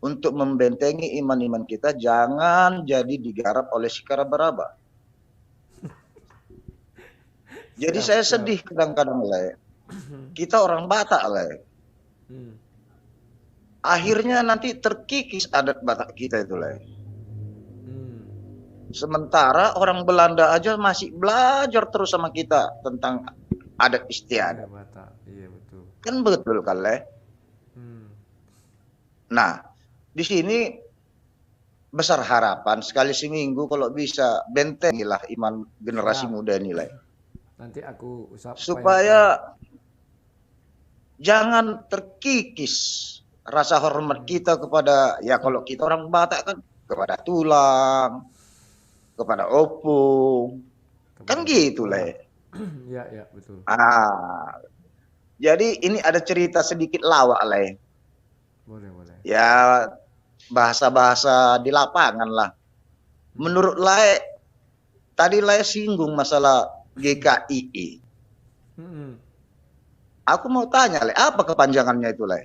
untuk membentengi iman-iman kita, jangan jadi digarap oleh Shikara-Baraba. Jadi saya sedih kadang-kadang, Le. Kita orang Batak, Le. Akhirnya nanti terkikis adat Batak kita itu, Le. Sementara orang Belanda aja masih belajar terus sama kita tentang adat istiadat. Iya, betul. Kan betul kan, Le? Nah, di sini besar harapan sekali seminggu kalau bisa bentengilah iman generasi muda ini, Le. Nanti aku supaya jangan terkikis rasa hormat kita kepada, ya kalau kita orang Batak kan kepada tulang, kepada opung, kan gitu, Le. Ya, betul. Jadi ini ada cerita sedikit lawak, Le. Boleh. Ya bahasa-bahasa di lapangan lah. Menurut Le, tadi Le singgung masalah GKII. Aku mau tanya, Le, apa kepanjangannya itu, Le?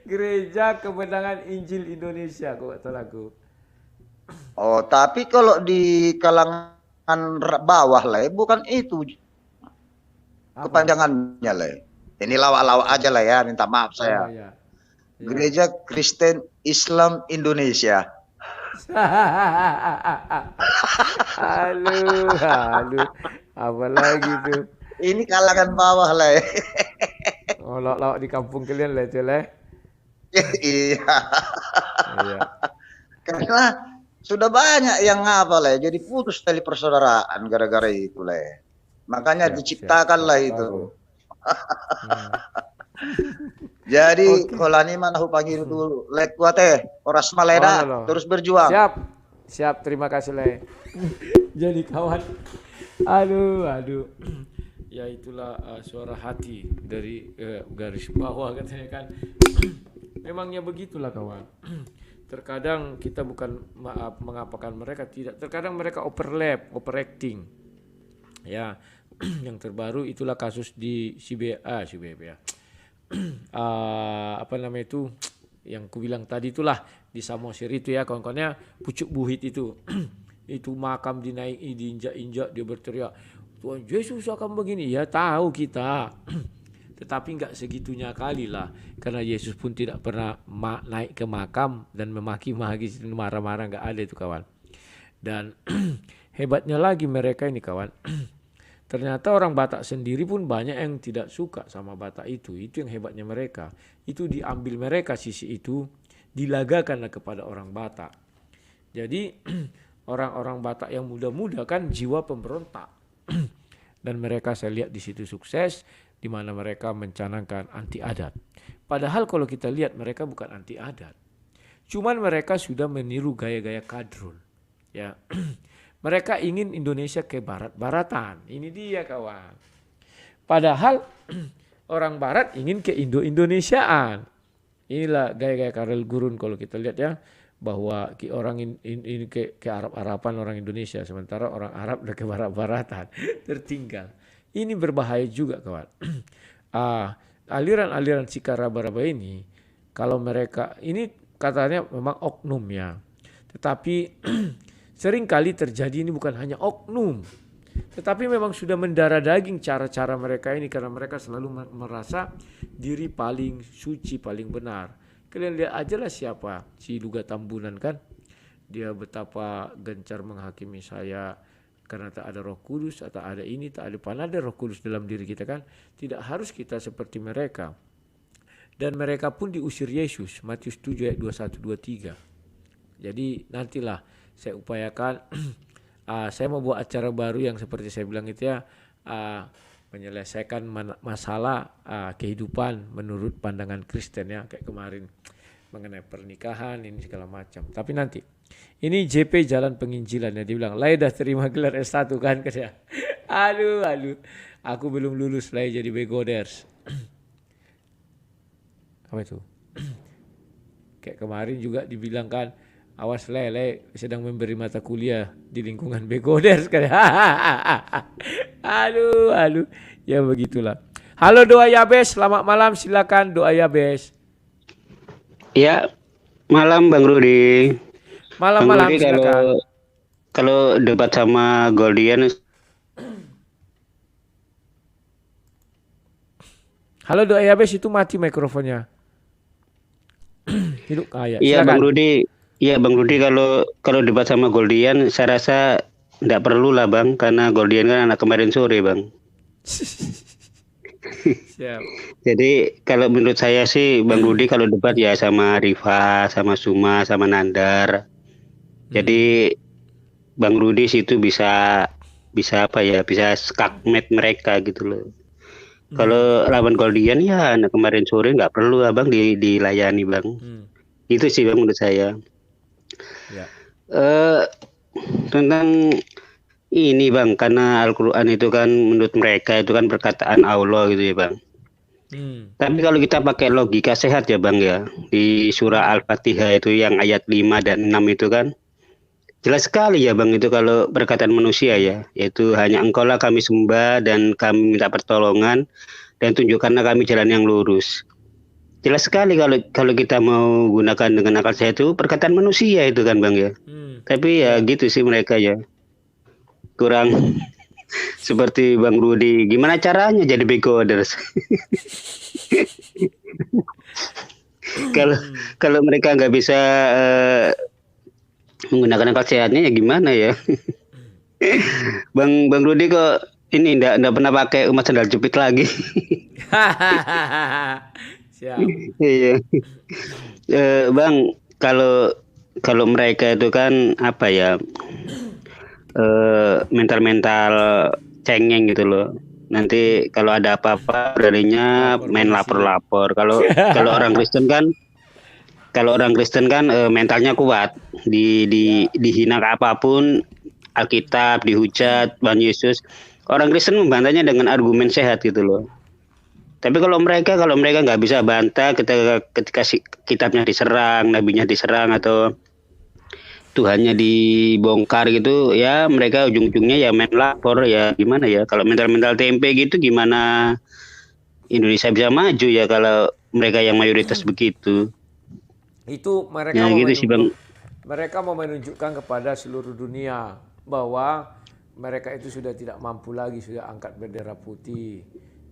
Gereja Kemenangan Injil Indonesia, kok tahu aku. Oh, tapi kalau di kalangan bawah, Le, bukan itu kepanjangannya, Le. Ini lawak-lawak aja lah ya, minta maaf saya. Iya. Gereja Kristen Islam Indonesia. Halo. Apa lagi tuh? Ini kalangan bawah, Le. Oh, lawak di kampung kalian lah itu, Le. Iya. Karena sudah banyak yang Le, jadi putus tali persaudaraan gara-gara itu, Le. Makanya diciptakanlah itu. Jadi kolani mana panggil dulu. Lek kuate oras maleda terus berjuang. Siap, terima kasih Le. Jadi kawan, aduh. Ya itulah suara hati dari garis bawah katanya kan. Memangnya begitulah kawan. Terkadang kita bukan mengapakan mereka, tidak. Terkadang mereka overacting. Ya, yang terbaru itulah kasus di CBB ya. Apa namanya itu? Yang kubilang tadi itulah di Samosir itu ya, kawan-kawannya pucuk buhit itu. Itu makam dinaiki, diinjak-injak, dia berteriak, Tuhan Yesus akan begini. Ya tahu kita. Tetapi enggak segitunya kali lah. Karena Yesus pun tidak pernah naik ke makam dan memaki-maki, marah-marah, enggak ada itu kawan. Dan hebatnya lagi mereka ini kawan. Ternyata orang Batak sendiri pun banyak yang tidak suka sama Batak itu. Itu yang hebatnya mereka. Itu diambil mereka sisi itu, dilagakanlah kepada orang Batak. Jadi orang-orang Batak yang muda-muda kan jiwa pemberontak. Dan mereka saya lihat di situ sukses, di mana mereka mencanangkan anti adat. Padahal kalau kita lihat mereka bukan anti adat. Cuman mereka sudah meniru gaya-gaya kadrun. Ya. Mereka ingin Indonesia ke barat-baratan. Ini dia kawan. Padahal orang barat ingin ke Indonesiaan. Inilah gaya-gaya Karel Gurun kalau kita lihat ya. Bahwa orang ini ke Arab-Araban orang Indonesia. Sementara orang Arab udah ke barat-baratan. Tertinggal. Ini berbahaya juga kawan. Aliran-aliran Cikaraba-raba ini. Kalau mereka, ini katanya memang oknum ya. Tetapi sering kali terjadi ini bukan hanya oknum. Tetapi memang sudah mendarah daging cara-cara mereka ini. Karena mereka selalu merasa diri paling suci, paling benar. Kalian lihat aja lah siapa. Si Duga Tambunan kan. Dia betapa gencar menghakimi saya. Karena tak ada Roh Kudus, atau ada ini, tak ada pan ada Roh Kudus dalam diri kita kan. Tidak harus kita seperti mereka. Dan mereka pun diusir Yesus. Matius 7 ayat 21-23. Jadi nantilah saya upayakan, saya mau buat acara baru yang seperti saya bilang itu ya, menyelesaikan masalah kehidupan menurut pandangan Kristen ya, kayak kemarin mengenai pernikahan ini segala macam. Tapi nanti ini JP Jalan Penginjilan ya, dia bilang Lai dah terima gelar S1 kan katanya. Aduh, aku belum lulus Lai jadi begoders. Apa itu? Kayak kemarin juga dibilang kan, awas Lele sedang memberi mata kuliah di lingkungan begoders kan. Aduh, ya begitulah. Halo Doa Yabes, selamat malam, silakan Doa Yabes. Ya, malam Bang Rudi. Malam-malam silakan. Kalau debat sama Goldian. Halo Doa Yabes, itu mati mikrofonnya. Hidup kaya. Iya Bang Rudi. Iya Bang Rudi, kalau debat sama Goldian saya rasa enggak perlu lah Bang, karena Goldian kan anak kemarin sore Bang. Siap. Jadi kalau menurut saya sih Bang Rudi kalau debat ya sama Rifa, sama Suma, sama Nandar. Jadi Bang Rudi situ bisa apa ya, bisa skakmat mereka gitu loh. Kalau lawan Goldian ya anak kemarin sore nggak perlu Abang dilayani Bang. Itu sih Bang menurut saya. Ya. Tentang ini Bang, karena Al-Quran itu kan menurut mereka itu kan perkataan Allah gitu ya Bang. Tapi kalau kita pakai logika sehat ya Bang ya, di surah Al-Fatihah itu yang ayat 5 dan 6 itu kan jelas sekali ya Bang, itu kalau perkataan manusia ya, yaitu hanya Engkaulah kami sembah dan kami minta pertolongan dan tunjukkanlah kami jalan yang lurus. Jelas sekali kalau kita mau gunakan dengan akal sehat itu perkataan manusia itu kan Bang ya. Tapi ya gitu sih mereka ya. Kurang seperti Bang Rudi. Gimana caranya jadi begoders? Kalau mereka nggak bisa menggunakan akal sehatnya ya gimana ya? Bang Rudi kok ini enggak pernah pakai umat sandal jepit lagi. Siap. Iya. Bang, kalau mereka itu kan apa ya? Mental cengeng gitu loh. Nanti kalau ada apa-apa beraninya main lapor-lapor. Kalau kalau orang Kristen kan mentalnya kuat. Dihina apapun, Alkitab dihujat, Tuhan Yesus. Orang Kristen membantahnya dengan argumen sehat gitu loh. Tapi kalau mereka nggak bisa bantah ketika kitabnya diserang, nabinya diserang atau Tuhannya dibongkar gitu, ya mereka ujung-ujungnya ya main lapor. Ya gimana ya, kalau mental-mental tempe gitu gimana Indonesia bisa maju ya kalau mereka yang mayoritas begitu. Itu mereka Ya, mau gitu sih, Bang. mereka mau menunjukkan kepada seluruh dunia bahwa mereka itu sudah tidak mampu lagi, sudah angkat bendera putih.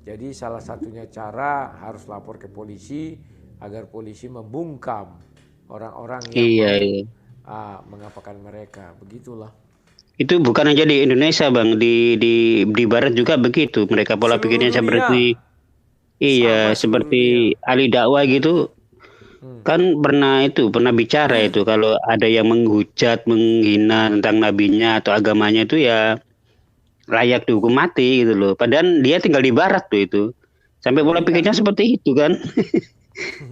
Jadi salah satunya cara harus lapor ke polisi agar polisi membungkam orang-orang yang mengapakan mereka. Begitulah. Itu bukan hanya di Indonesia, Bang, di barat juga begitu. Mereka pola pikirnya seperti seperti ahli dakwah gitu. Kan pernah bicara itu kalau ada yang menghujat, menghina tentang nabinya atau agamanya itu ya layak dihukum mati gitu loh. Padahal dia tinggal di barat tuh itu. Sampai pola pikirnya seperti itu kan.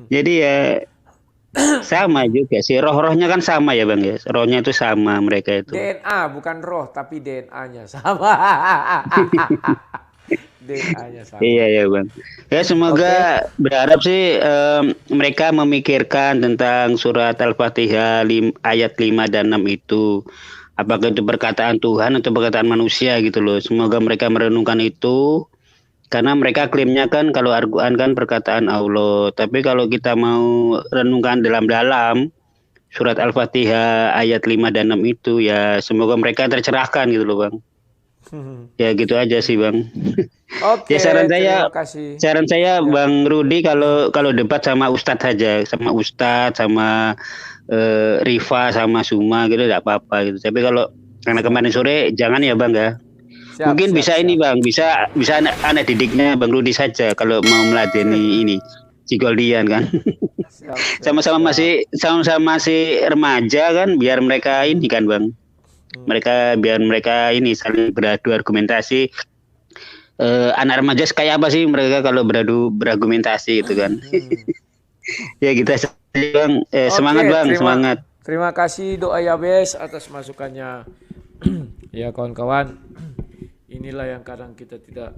Jadi ya sama juga sih, roh-rohnya kan sama ya Bang ya. Rohnya itu sama mereka itu. DNA bukan roh tapi DNA-nya sama. DNA-nya sama. Iya ya Bang. Ya semoga berharap sih mereka memikirkan tentang surat Al-Fatihah ayat 5 dan 6 itu. Apakah itu perkataan Tuhan atau perkataan manusia gitu loh. Semoga mereka merenungkan itu. Karena mereka klaimnya kan kalau Al-Quran kan perkataan Allah. Tapi kalau kita mau renungkan dalam-dalam surat Al-Fatihah ayat 5 dan 6 itu ya semoga mereka tercerahkan gitu loh Bang. Ya gitu aja sih Bang. Oke, ya saran saya Ya. Bang Rudi kalau debat sama Ustadz saja, sama Ustadz, sama Rifa, sama Suma gitu tidak apa-apa gitu. Tapi kalau karena kemarin sore jangan ya Bang ya. Mungkin bisa ini Bang, bisa anak didiknya Bang Rudi saja kalau mau meladeni ini si Goldian kan. Sama-sama masih remaja kan, biar mereka ini kan Bang. Biar mereka ini saling beradu argumentasi. Anak remaja kayak apa sih mereka kalau berargumentasi gitu kan. Ya kita Bang, semangat Bang, semangat. Terima kasih doa Yabes atas masukannya. Ya kawan-kawan, inilah yang kadang kita tidak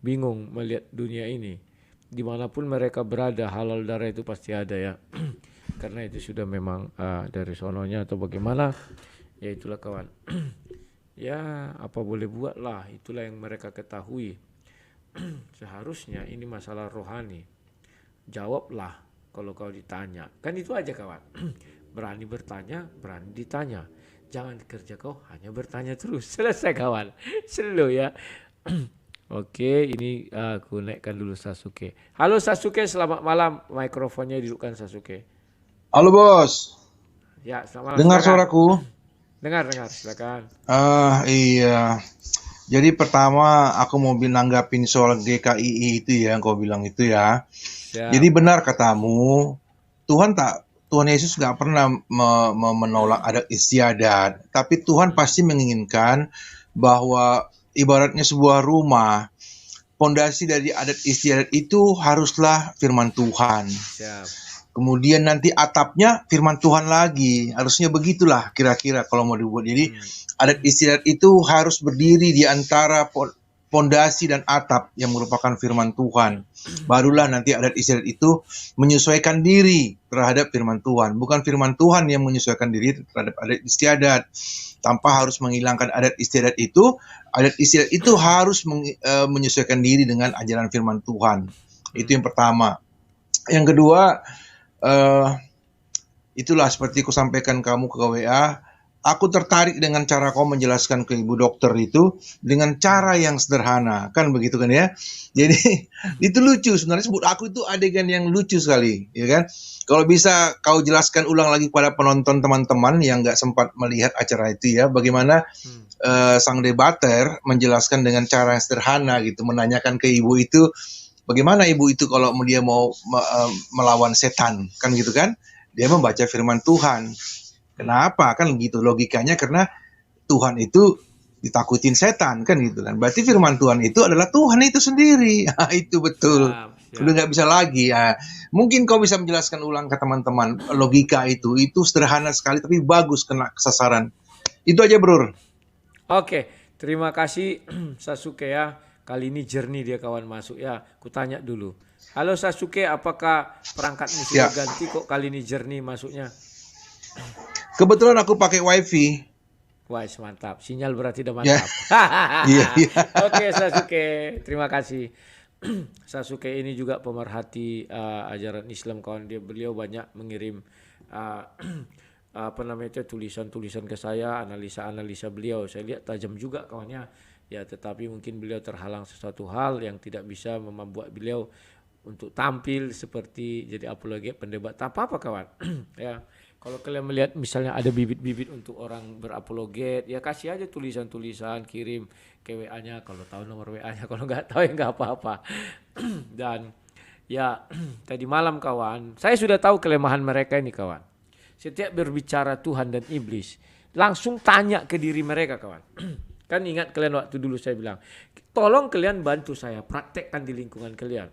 bingung melihat dunia ini. Dimanapun mereka berada, halal darah itu pasti ada ya. Karena itu sudah memang dari sononya atau bagaimana, ya itulah kawan. Ya apa boleh buat lah, itulah yang mereka ketahui. Seharusnya ini masalah rohani. Jawablah kalau kau ditanya. Kan itu aja kawan. Berani bertanya, berani ditanya. Jangan kerja kau hanya bertanya terus. Selesai kawan. Slow ya. Oke, ini aku naikkan dulu Sasuke. Halo Sasuke, selamat malam. Mikrofonnya didudukkan Sasuke. Halo bos. Ya, selamat malam. Dengar silakan. suaraku? Dengar, silakan. Iya. Jadi pertama aku mau nanggapin soal GKII itu ya, yang kau bilang itu ya. Siap. Jadi benar katamu, Tuhan Yesus nggak pernah menolak adat istiadat, tapi Tuhan pasti menginginkan bahwa ibaratnya sebuah rumah, pondasi dari adat istiadat itu haruslah firman Tuhan. Siap. Kemudian nanti atapnya firman Tuhan lagi. Harusnya begitulah kira-kira kalau mau dibuat. Jadi adat istiadat itu harus berdiri di antara pondasi dan atap yang merupakan firman Tuhan. Barulah nanti adat istiadat itu menyesuaikan diri terhadap firman Tuhan. Bukan firman Tuhan yang menyesuaikan diri terhadap adat istiadat. Tanpa harus menghilangkan adat istiadat itu harus menyesuaikan diri dengan ajaran firman Tuhan. Itu yang pertama. Yang kedua, itulah seperti aku sampaikan kamu ke WA, aku tertarik dengan cara kau menjelaskan ke ibu dokter itu dengan cara yang sederhana, kan begitu kan ya. Jadi itu lucu sebenarnya, sebut aku itu adegan yang lucu sekali, ya kan. Kalau bisa kau jelaskan ulang lagi pada penonton teman-teman yang nggak sempat melihat acara itu ya, bagaimana sang debater menjelaskan dengan cara yang sederhana gitu, menanyakan ke ibu itu, bagaimana ibu itu kalau dia mau melawan setan, kan gitu kan? Dia membaca firman Tuhan. Kenapa? Kan gitu logikanya, karena Tuhan itu ditakutin setan kan gitu kan. Berarti firman Tuhan itu adalah Tuhan itu sendiri. Itu betul. Udah nggak bisa lagi ya. Mungkin kau bisa menjelaskan ulang ke teman-teman logika itu sederhana sekali tapi bagus kena kesasaran. Itu aja bro. Oke, terima kasih Sasuke ya. Kali ini jernih dia kawan masuk ya. Kutanya dulu. Halo Sasuke, apakah perangkatmu sudah ganti kok kali ini jernih masuknya? Kebetulan aku pakai wifi. Wah, mantap. Sinyal berarti udah mantap. Oke Sasuke, terima kasih. Sasuke ini juga pemerhati ajaran Islam kawan dia. Beliau banyak mengirim tulisan-tulisan ke saya, analisa-analisa beliau. Saya lihat tajam juga kawannya. Ya, tetapi mungkin beliau terhalang sesuatu hal yang tidak bisa membuat beliau untuk tampil seperti jadi apologet pendebat. Tak apa-apa kawan. Ya. Kalau kalian melihat misalnya ada bibit-bibit untuk orang berapologet, ya kasih aja tulisan-tulisan, kirim ke WA-nya kalau tahu nomor WA-nya, kalau nggak tahu ya nggak apa-apa. Dan ya tadi malam kawan, saya sudah tahu kelemahan mereka ini kawan. Setiap berbicara Tuhan dan iblis, langsung tanya ke diri mereka kawan. Kan ingat kalian waktu dulu saya bilang, tolong kalian bantu saya, praktekkan di lingkungan kalian.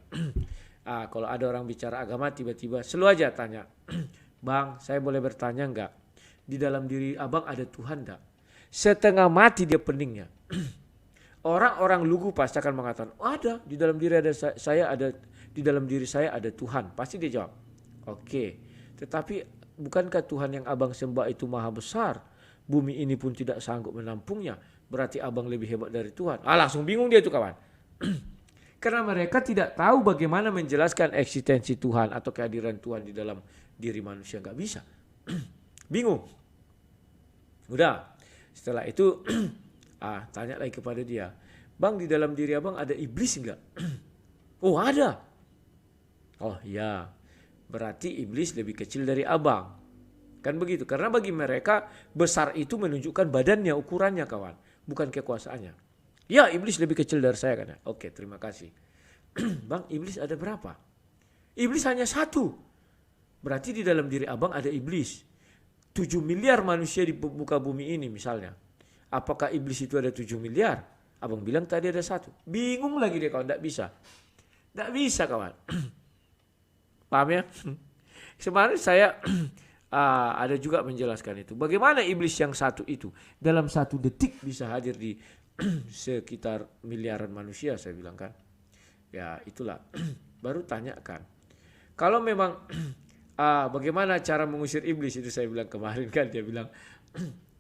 Kalau ada orang bicara agama tiba-tiba selalu aja tanya, Bang, saya boleh bertanya enggak? Di dalam diri abang ada Tuhan enggak? Setengah mati dia peningnya. Orang-orang lugu pasti akan mengatakan, ada di dalam diri di dalam diri saya ada Tuhan. Pasti dia jawab, oke. Tetapi bukankah Tuhan yang abang sembah itu maha besar? Bumi ini pun tidak sanggup menampungnya. Berarti abang lebih hebat dari Tuhan. Langsung bingung dia tuh kawan. Karena mereka tidak tahu bagaimana menjelaskan eksistensi Tuhan atau kehadiran Tuhan di dalam diri manusia, nggak bisa. Bingung. Udah. Setelah itu tanya lagi kepada dia, Bang, di dalam diri abang ada iblis enggak? Oh ada. Oh iya. Berarti iblis lebih kecil dari abang. Kan begitu. Karena bagi mereka besar itu menunjukkan badannya, ukurannya kawan, bukan kekuasaannya. Ya, iblis lebih kecil dari saya kan. Oke, terima kasih. Bang, iblis ada berapa? Iblis hanya satu. Berarti di dalam diri abang ada iblis. 7 miliar manusia di muka bumi ini misalnya. Apakah iblis itu ada 7 miliar? Abang bilang tadi ada satu. Bingung lagi dia kawan, tidak bisa. Tidak bisa kawan. Paham ya? Kemarin saya ada juga menjelaskan itu. Bagaimana iblis yang satu itu dalam 1 detik bisa hadir di sekitar miliaran manusia, saya bilang kan. Ya itulah. Baru tanyakan. Kalau memang bagaimana cara mengusir iblis, itu saya bilang kemarin kan. Dia bilang,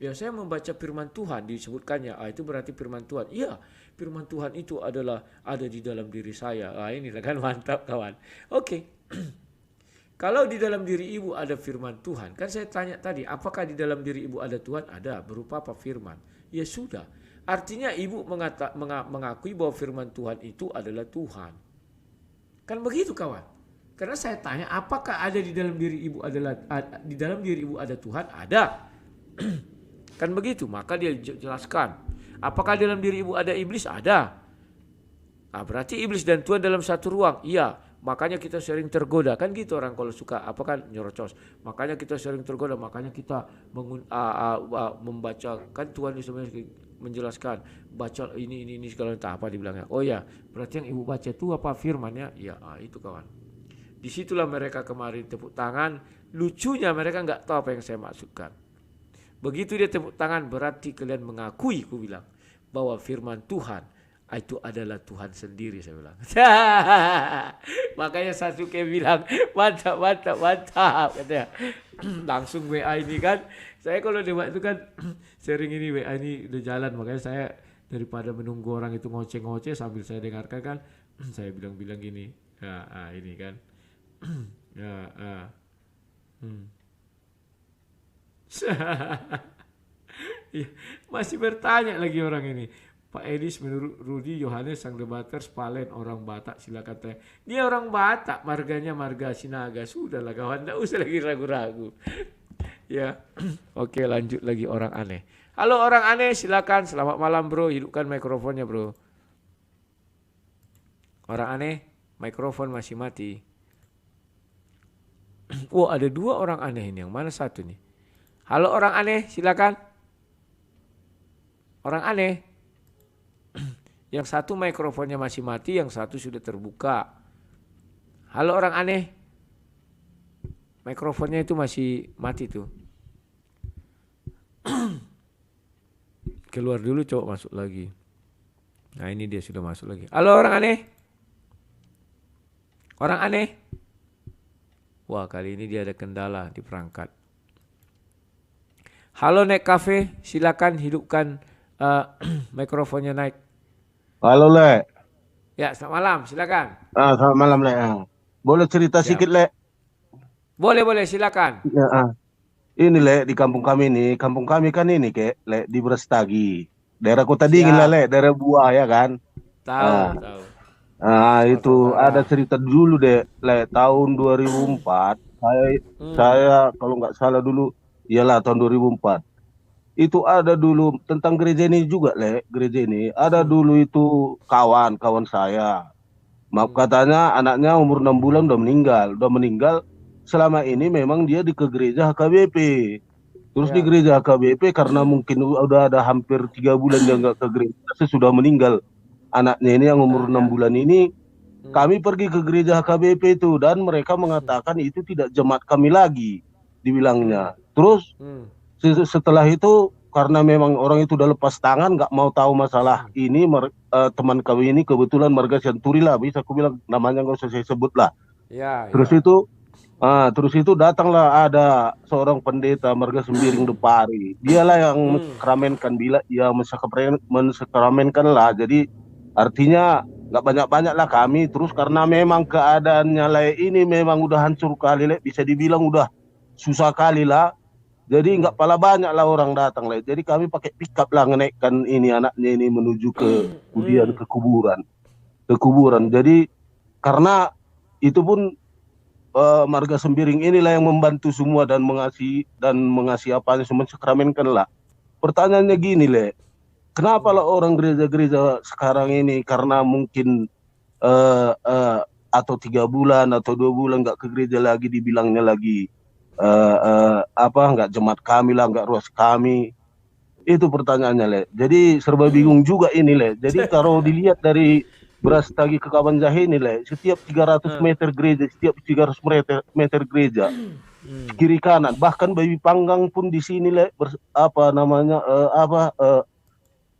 ya saya membaca firman Tuhan disebutkannya. Itu berarti firman Tuhan. Iya, firman Tuhan itu adalah ada di dalam diri saya. Ini kan mantap kawan. Oke. Kalau di dalam diri ibu ada firman Tuhan, kan saya tanya tadi, apakah di dalam diri ibu ada Tuhan? Ada, berupa apa firman? Ya sudah. Artinya ibu mengakui bahwa firman Tuhan itu adalah Tuhan. Kan begitu kawan. Karena saya tanya, apakah ada di dalam diri ibu di dalam diri ibu ada Tuhan? Ada. Kan begitu. Maka dia jelaskan, apakah di dalam diri ibu ada iblis? Ada. Berarti iblis dan Tuhan dalam satu ruang. Iya. Makanya kita sering tergoda. Kan gitu orang kalau suka nyerocos. Makanya kita sering tergoda. Makanya kita membaca. Kan Tuhan menjelaskan. Baca ini segala apa dibilangnya. Oh ya, berarti yang ibu baca itu apa firmannya? Ya itu kawan. Disitulah mereka kemarin tepuk tangan. Lucunya mereka nggak tahu apa yang saya maksudkan. Begitu dia tepuk tangan, berarti kalian mengakui, aku bilang, bahwa firman Tuhan itu adalah Tuhan sendiri, saya bilang. Makanya Sasuke bilang, mantap, katanya. Langsung WA ini kan. Saya kalau debat itu kan sering ini WA ini udah jalan. Makanya saya daripada menunggu orang itu ngoceh-ngoceh sambil saya dengarkan kan, saya bilang gini. Ini kan. Masih bertanya lagi orang ini. Pak Edis, menurut Rudi Yohanes sang debater Spalen orang Batak, silakan tanya. Dia orang Batak, marganya marga Sinaga. Sudahlah kawan, tidak usah lagi ragu-ragu. Ya, oke, lanjut lagi orang aneh. Halo orang aneh, silakan. Selamat malam bro, hidupkan mikrofonnya bro. Orang aneh, mikrofon masih mati. Ada 2 orang aneh ini, yang mana satu nih? Halo orang aneh, silakan. orang aneh. Yang satu mikrofonnya masih mati, yang satu sudah terbuka. Halo orang aneh. Mikrofonnya itu masih mati tuh. Keluar dulu, cowok masuk lagi. Nah ini dia sudah masuk lagi. Halo orang aneh. Orang aneh. Wah kali ini dia ada kendala di perangkat. Halo Nek Cafe, silakan hidupkan mikrofonnya naik. Halo Le. Ya selamat malam, silakan. Selamat malam Le. Boleh cerita sedikit Le? Boleh silakan. Ya, ini Le, di kampung kami kan ini Le, di Brastagi. Daerah Kota Dingin lah Le, daerah Buah ya kan. Tahu. Itu ada cerita dulu deh Le, tahun 2004. Saya kalau nggak salah dulu, iyalah tahun 2004. Itu ada dulu tentang gereja ini juga Le, gereja ini. Ada dulu itu kawan saya. Maaf katanya anaknya umur 6 bulan udah meninggal. Selama ini memang dia ke gereja HKBP. Terus di gereja HKBP karena mungkin udah ada hampir 3 bulan dia nggak ke gereja, sesudah meninggal anaknya ini yang umur 6 bulan ini, kami pergi ke gereja HKBP itu dan mereka mengatakan itu tidak jemaat kami lagi, dibilangnya. Terus setelah itu karena memang orang itu udah lepas tangan, nggak mau tahu masalah ini, teman kami ini kebetulan marga Santuri lah, bisa aku bilang namanya nggak usah saya sebut lah. Terus itu datanglah ada seorang pendeta marga Sembiring Depari. Dialah yang mensakramenkan, bila ia mensakramenkan lah. Jadi artinya nggak banyak-banyak lah kami. Terus karena memang keadaannya lah ini memang udah hancur kali lah, bisa dibilang udah susah kali lah. Jadi nggak pala banyak lah orang datang lah. Jadi kami pakai pickup lah ngenaikkan ini anaknya ini menuju kemudian ke kuburan. Jadi karena itu pun marga Sembiring inilah yang membantu semua dan mengasihi apanya semua sakramenkan lah. Pertanyaannya gini Le, kenapa lah orang gereja-gereja sekarang ini karena mungkin atau 3 bulan atau 2 bulan nggak ke gereja lagi dibilangnya lagi nggak jemaat kami lah, nggak ruas kami. Itu pertanyaannya Le. Jadi serba bingung juga ini Le. Jadi kalau dilihat dari Brastagi ke Kabanjahe ini Le, setiap 300 meter gereja, setiap 300 meter gereja, kiri kanan, bahkan Bayi Panggang pun di sini Le,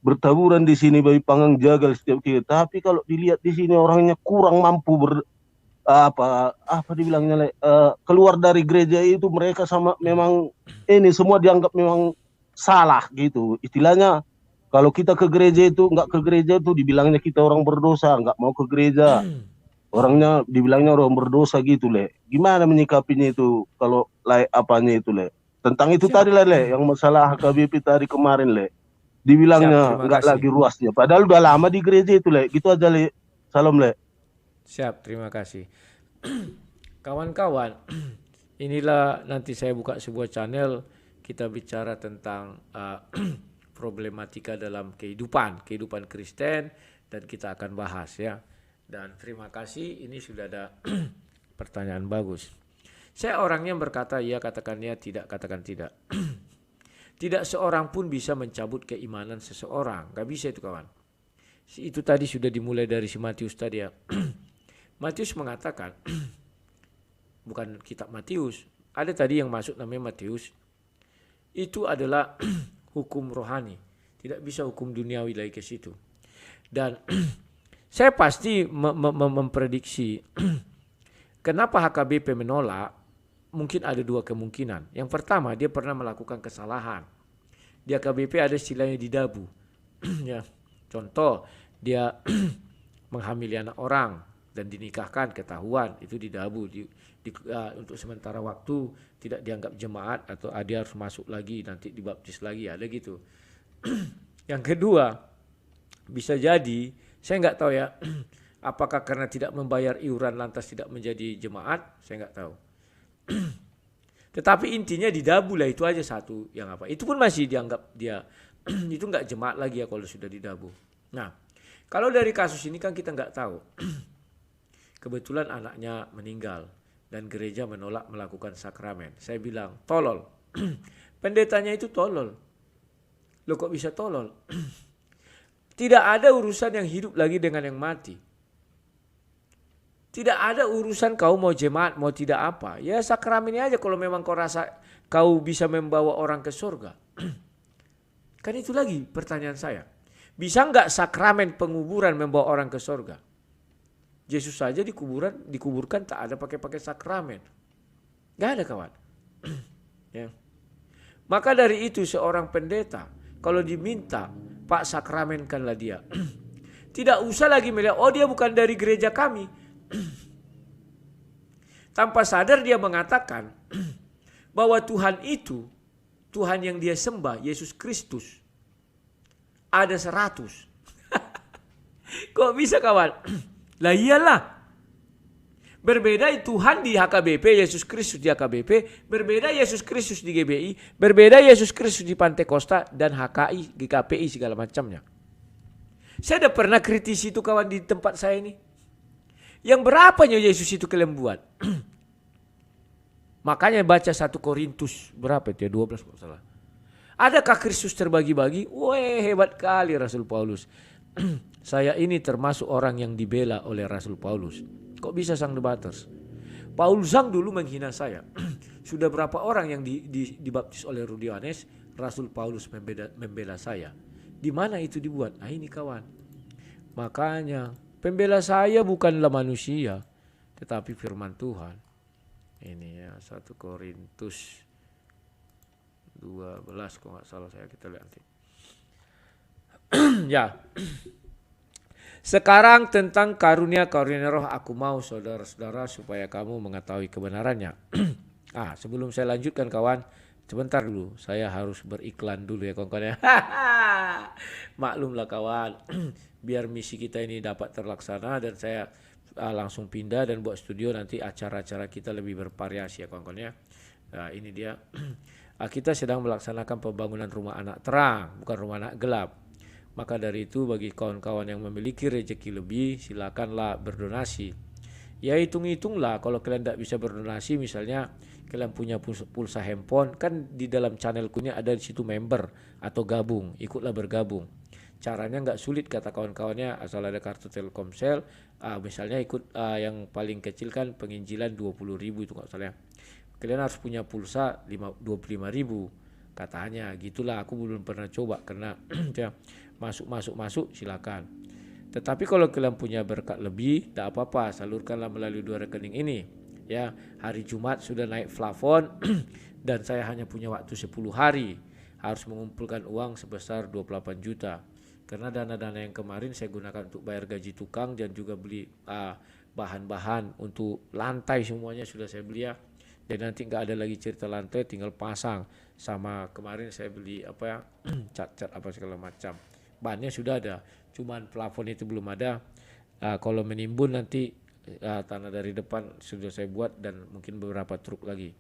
bertaburan di sini Bayi Panggang jagal setiap kiri. Tapi kalau dilihat di sini orangnya kurang mampu dibilangnya Le, keluar dari gereja itu mereka sama memang ini semua dianggap memang salah gitu. Istilahnya kalau kita ke gereja itu, nggak ke gereja itu dibilangnya kita orang berdosa, nggak mau ke gereja. Orangnya dibilangnya orang berdosa gitu Le. Gimana menyikapinya itu kalau apanya itu Le? Tentang itu tadi Le, yang masalah HKBP tadi kemarin Le. Dibilangnya nggak lagi ruasnya. Padahal udah lama di gereja itu Le. Gitu aja Le. Salam Le. Siap, terima kasih. Kawan-kawan, inilah nanti saya buka sebuah channel, kita bicara tentang problematika dalam kehidupan Kristen dan kita akan bahas ya. Dan terima kasih, ini sudah ada pertanyaan bagus. Saya orangnya berkata ya, katakan ya, tidak katakan tidak. Tidak seorang pun bisa mencabut keimanan seseorang, gak bisa itu kawan. Itu tadi sudah dimulai dari si Matius tadi ya. Matius mengatakan, bukan kitab Matius, ada tadi yang masuk namanya Matius. Itu adalah hukum rohani, tidak bisa hukum duniawi lagi ke situ. Dan saya pasti memprediksi kenapa HKBP menolak. Mungkin ada 2 kemungkinan. Yang pertama, dia pernah melakukan kesalahan. Di HKBP ada istilahnya didabu. Ya, contoh dia menghamili anak orang dan dinikahkan, ketahuan, itu didabu. Untuk sementara waktu tidak dianggap jemaat atau dia harus masuk lagi, nanti dibaptis lagi, ada gitu. Yang kedua, bisa jadi, saya nggak tahu ya, apakah karena tidak membayar iuran lantas tidak menjadi jemaat, saya nggak tahu. Tetapi intinya didabu lah, itu aja satu yang apa. Itu pun masih dianggap dia itu nggak jemaat lagi ya kalau sudah didabu. Nah, kalau dari kasus ini kan kita nggak tahu. Kebetulan anaknya meninggal dan gereja menolak melakukan sakramen. Saya bilang tolol. Pendetanya itu tolol. Loh kok bisa tolol? Tidak ada urusan yang hidup lagi dengan yang mati. Tidak ada urusan kau mau jemaat, mau tidak apa. Ya sakramen aja kalau memang kau rasa kau bisa membawa orang ke surga. Kan itu lagi pertanyaan saya. Bisa enggak sakramen penguburan membawa orang ke surga? Yesus saja dikuburkan tak ada pakai sakramen. Enggak ada kawan. Ya. Maka dari itu seorang pendeta kalau diminta, Pak sakramenkanlah dia. Tidak usah lagi melihat, oh dia bukan dari gereja kami. Tanpa sadar dia mengatakan bahwa Tuhan itu, Tuhan yang dia sembah, Yesus Kristus, ada 100. Kok bisa kawan? Lah iyalah. Berbeda Tuhan di HKBP, Yesus Kristus di HKBP, berbeda Yesus Kristus di GBI, berbeda Yesus Kristus di Pantai Kosta dan HKI, GKPI segala macamnya. Saya udah pernah kritisi itu kawan di tempat saya ini. Yang berapanya Yesus itu kalian buat? Makanya baca 1 Korintus berapa itu ya? 12 kalau salah. Adakah Kristus terbagi-bagi? Weh, hebat kali Rasul Paulus. Saya ini termasuk orang yang dibela oleh Rasul Paulus. Kok bisa sang debaters? Paulus sang dulu menghina saya. Sudah berapa orang yang dibaptis oleh Rudi Yohanes, Rasul Paulus membela saya. Di mana itu dibuat? Nah ini kawan. Makanya pembela saya bukanlah manusia, tetapi firman Tuhan. Ini ya 1 Korintus 12 kalau nggak salah saya, kita lihat nanti. Ya. Sekarang tentang karunia-karunia roh aku mau saudara-saudara supaya kamu mengetahui kebenarannya. Sebelum saya lanjutkan kawan, sebentar dulu, saya harus beriklan dulu ya kawan-kawan ya. Maklumlah kawan, biar misi kita ini dapat terlaksana dan saya langsung pindah dan buat studio, nanti acara-acara kita lebih bervariasi ya kawan-kawan ya. Nah, ini dia. Kita sedang melaksanakan pembangunan rumah anak terang, bukan rumah anak gelap. Maka dari itu bagi kawan-kawan yang memiliki rezeki lebih, silakanlah berdonasi. Ya hitung-hitunglah, kalau kalian tidak bisa berdonasi, misalnya kalian punya pulsa handphone, kan di dalam channelku ini ada di situ member atau gabung, ikutlah bergabung. Caranya nggak sulit kata kawan-kawannya, asal ada kartu Telkomsel, misalnya ikut yang paling kecil kan penginjilan 20.000 itu nggak salah. Kalian harus punya pulsa 25.000 katanya, gitulah. Aku belum pernah coba karena masuk silakan. Tetapi kalau kalian punya berkat lebih, tidak apa-apa, salurkanlah melalui 2 rekening ini. Ya, hari Jumat sudah naik plafon dan saya hanya punya waktu 10 hari, harus mengumpulkan uang sebesar 28 juta. Karena dana-dana yang kemarin saya gunakan untuk bayar gaji tukang dan juga beli bahan-bahan untuk lantai, semuanya sudah saya beli ya. Dan nanti nggak ada lagi cerita lantai, tinggal pasang. Sama kemarin saya beli cat-cat apa segala macam. Bahannya sudah ada, cuman plafon itu belum ada. Kalau menimbun nanti tanah dari depan sudah saya buat dan mungkin beberapa truk lagi.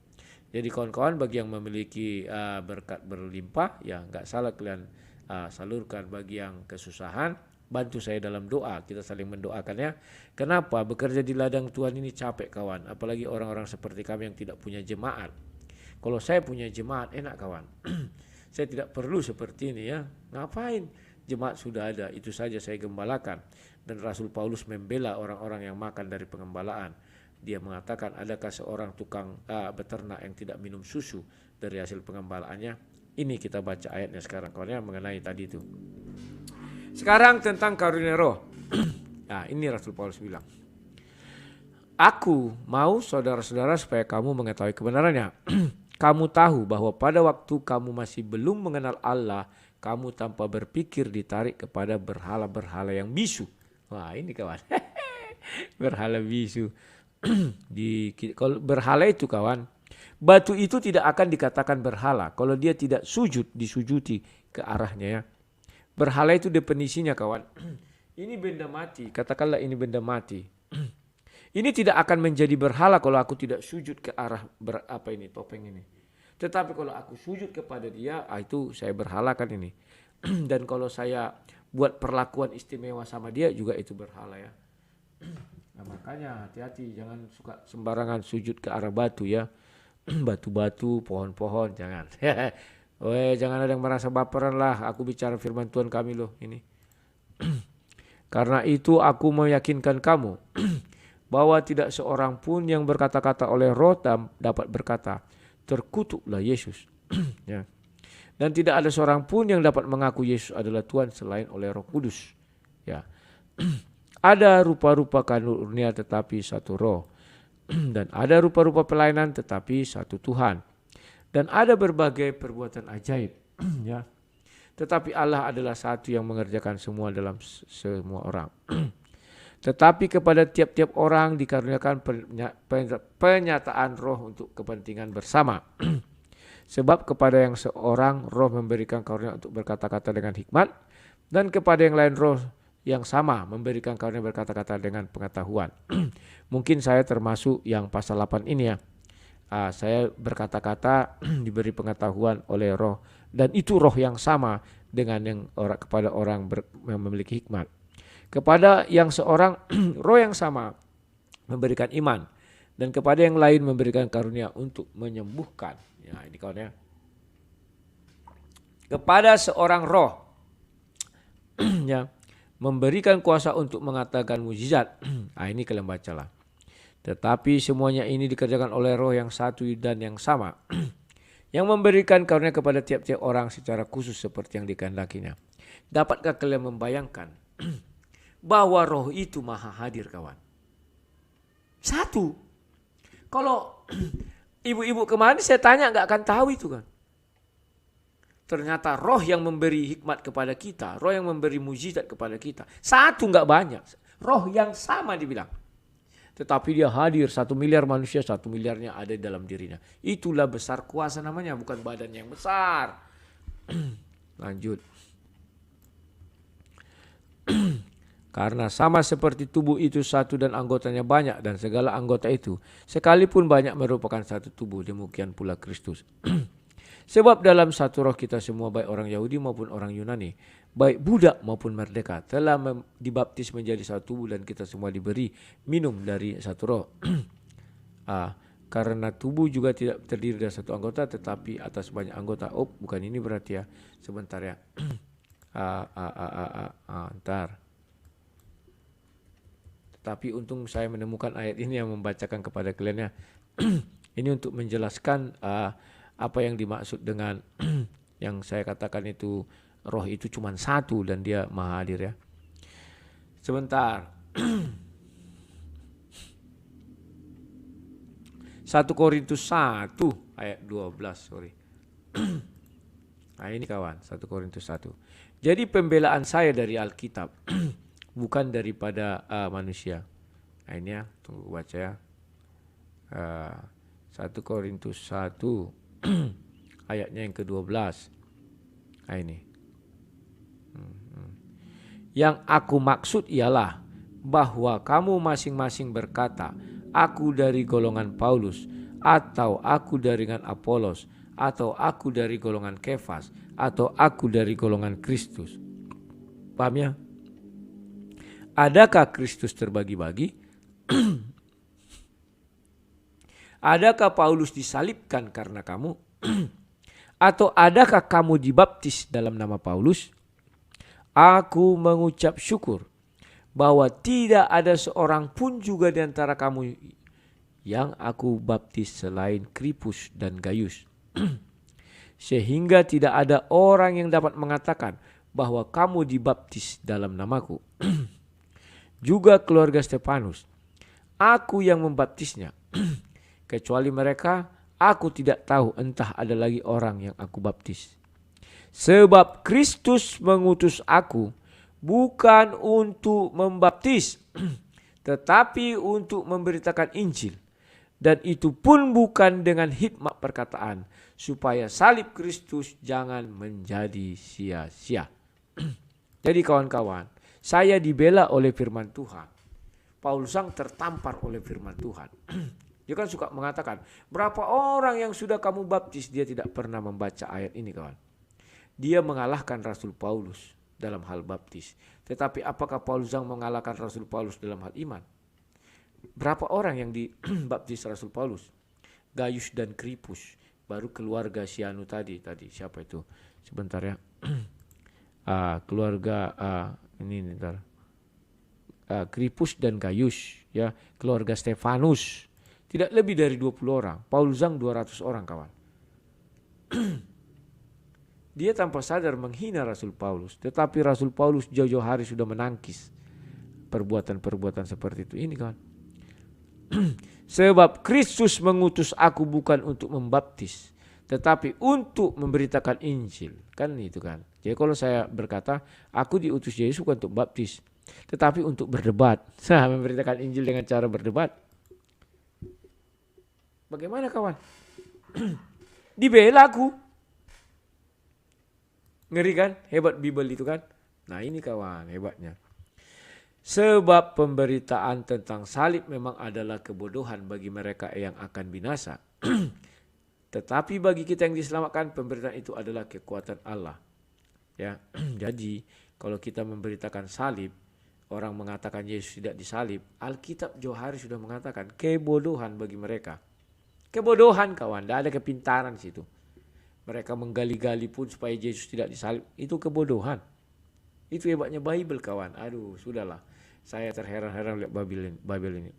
Jadi kawan-kawan, bagi yang memiliki berkat berlimpah, ya nggak salah kalian salurkan. Bagi yang kesusahan, bantu saya dalam doa, kita saling mendoakan ya. Kenapa? Bekerja di ladang Tuhan ini capek kawan, apalagi orang-orang seperti kami yang tidak punya jemaat. Kalau saya punya jemaat enak kawan. Saya tidak perlu seperti ini ya. Ngapain? Jemaat sudah ada, itu saja saya gembalakan. Dan Rasul Paulus membela orang-orang yang makan dari pengembalaan. Dia mengatakan, adakah seorang tukang beternak yang tidak minum susu dari hasil pengembalaannya? Ini kita baca ayatnya sekarang kawan ya, mengenai tadi itu. Sekarang tentang karunia roh. Nah, ini Rasul Paulus bilang, aku mau saudara-saudara supaya kamu mengetahui kebenarannya. Kamu tahu bahwa pada waktu kamu masih belum mengenal Allah, kamu tanpa berpikir ditarik kepada berhala-berhala yang bisu. Wah ini kawan, berhala bisu. Kalau berhala itu kawan, batu itu tidak akan dikatakan berhala kalau dia tidak disujuti ke arahnya ya. Berhala itu definisinya kawan, ini benda mati, katakanlah ini benda mati. Ini tidak akan menjadi berhala kalau aku tidak sujud ke arah topeng ini. Tetapi kalau aku sujud kepada dia, itu saya berhalakan ini. Dan kalau saya buat perlakuan istimewa sama dia, juga itu berhala ya. Nah, makanya hati-hati, jangan suka sembarangan sujud ke arah batu ya. Batu-batu, pohon-pohon, jangan. Jangan ada yang merasa baperan lah. Aku bicara firman Tuhan kami loh ini. Karena itu aku meyakinkan kamu bahwa tidak seorang pun yang berkata-kata oleh roh dapat berkata, terkutuklah Yesus. Ya. Dan tidak ada seorang pun yang dapat mengaku Yesus adalah Tuhan selain oleh Roh Kudus. Ya. Ada rupa-rupa karunia tetapi satu roh. Dan ada rupa-rupa pelayanan tetapi satu Tuhan. Dan ada berbagai perbuatan ajaib. Ya. Tetapi Allah adalah satu yang mengerjakan semua dalam semua orang. Tetapi kepada tiap-tiap orang dikaruniakan penyataan roh untuk kepentingan bersama. Sebab kepada yang seorang roh memberikan karunia untuk berkata-kata dengan hikmat. Dan kepada yang lain roh yang sama memberikan karunia berkata-kata dengan pengetahuan. Mungkin saya termasuk yang pasal 8 ini ya. Saya berkata-kata diberi pengetahuan oleh roh. Dan itu roh yang sama dengan yang kepada orang yang memiliki hikmat. Kepada yang seorang roh yang sama memberikan iman. Dan kepada yang lain memberikan karunia untuk menyembuhkan. Ya, ini kawannya. Kepada seorang roh ya, memberikan kuasa untuk mengatakan mukjizat. Ini kalian bacalah. Tetapi semuanya ini dikerjakan oleh roh yang satu dan yang sama. Yang memberikan karunia kepada tiap-tiap orang secara khusus seperti yang dikehendakinya. Dapatkah kalian membayangkan bahwa roh itu maha hadir kawan? Satu. Kalau ibu-ibu kemarin saya tanya nggak akan tahu itu kan. Ternyata roh yang memberi hikmat kepada kita, roh yang memberi mukjizat kepada kita. Satu nggak banyak. Roh yang sama dibilang. Tetapi dia hadir 1 miliar manusia, 1 miliarnya ada dalam dirinya. Itulah besar kuasa namanya, bukan badan yang besar. Lanjut. Karena sama seperti tubuh itu satu dan anggotanya banyak dan segala anggota itu sekalipun banyak merupakan satu tubuh, demikian pula Kristus. Sebab dalam satu roh kita semua baik orang Yahudi maupun orang Yunani, baik budak maupun merdeka telah dibaptis menjadi satu tubuh dan kita semua diberi minum dari satu roh. Karena tubuh juga tidak terdiri dari satu anggota tetapi atas banyak anggota. Oh, bukan ini berarti ya. Sebentar ya. Ntar. Tetapi untung saya menemukan ayat ini yang membacakan kepada kalian ya. Ini untuk menjelaskan apa yang dimaksud dengan yang saya katakan itu roh itu cuma satu dan dia maha hadir ya. Sebentar. 1 Korintus 1 ayat 12 sorry. Nah ini kawan 1 Korintus 1. Jadi pembelaan saya dari Alkitab bukan daripada manusia. Nah ini ya tunggu baca ya. 1 Korintus 1 ayatnya yang ke-12. Nah ini. Yang aku maksud ialah bahwa kamu masing-masing berkata, aku dari golongan Paulus, atau aku dari golongan Apolos, atau aku dari golongan Kefas, atau aku dari golongan Kristus. Paham ya? Adakah Kristus terbagi-bagi? Adakah Paulus disalibkan karena kamu? Atau adakah kamu dibaptis dalam nama Paulus? Aku mengucap syukur bahwa tidak ada seorang pun juga di antara kamu yang aku baptis selain Kripus dan Gaius. Sehingga tidak ada orang yang dapat mengatakan bahwa kamu dibaptis dalam namaku. Juga keluarga Stefanus, aku yang membaptisnya. Kecuali mereka, aku tidak tahu entah ada lagi orang yang aku baptis. Sebab Kristus mengutus aku bukan untuk membaptis, tetapi untuk memberitakan Injil. Dan itu pun bukan dengan hikmat perkataan, supaya salib Kristus jangan menjadi sia-sia. Jadi kawan-kawan, saya dibela oleh firman Tuhan. Paulus sang tertampar oleh firman Tuhan. Dia kan suka mengatakan, berapa orang yang sudah kamu baptis? Dia tidak pernah membaca ayat ini kawan. Dia mengalahkan Rasul Paulus dalam hal baptis. Tetapi apakah Paulus sang mengalahkan Rasul Paulus dalam hal iman? Berapa orang yang dibaptis Rasul Paulus? Gaius dan Kripus. Baru keluarga Sianu tadi siapa itu? Sebentar ya. Keluarga ini ntar. Kripus dan Gaius, ya, keluarga Stefanus. Tidak lebih dari 20 orang. Paul Zhang 200 orang, kawan. Dia tanpa sadar menghina Rasul Paulus, tetapi Rasul Paulus jauh-jauh hari sudah menangkis perbuatan-perbuatan seperti itu. Ini kawan. Sebab Kristus mengutus aku bukan untuk membaptis, tetapi untuk memberitakan Injil. Kan itu kan. Jadi kalau saya berkata, aku diutus Yesus bukan untuk baptis, tetapi untuk berdebat. Saya memberitakan Injil dengan cara berdebat. Bagaimana kawan? Dibela aku. Ngeri kan? Hebat Bible itu kan? Nah ini kawan hebatnya. Sebab pemberitaan tentang salib memang adalah kebodohan bagi mereka yang akan binasa. Tetapi bagi kita yang diselamatkan, pemberitaan itu adalah kekuatan Allah. Ya, jadi kalau kita memberitakan salib, orang mengatakan Yesus tidak disalib, Alkitab jauh hari sudah mengatakan kebodohan bagi mereka. Kebodohan kawan, tidak ada kepintaran situ. Mereka menggali-gali pun supaya Yesus tidak disalib, itu kebodohan. Itu hebatnya Bible kawan. Aduh, sudahlah. Saya terheran-heran lihat Bible ini.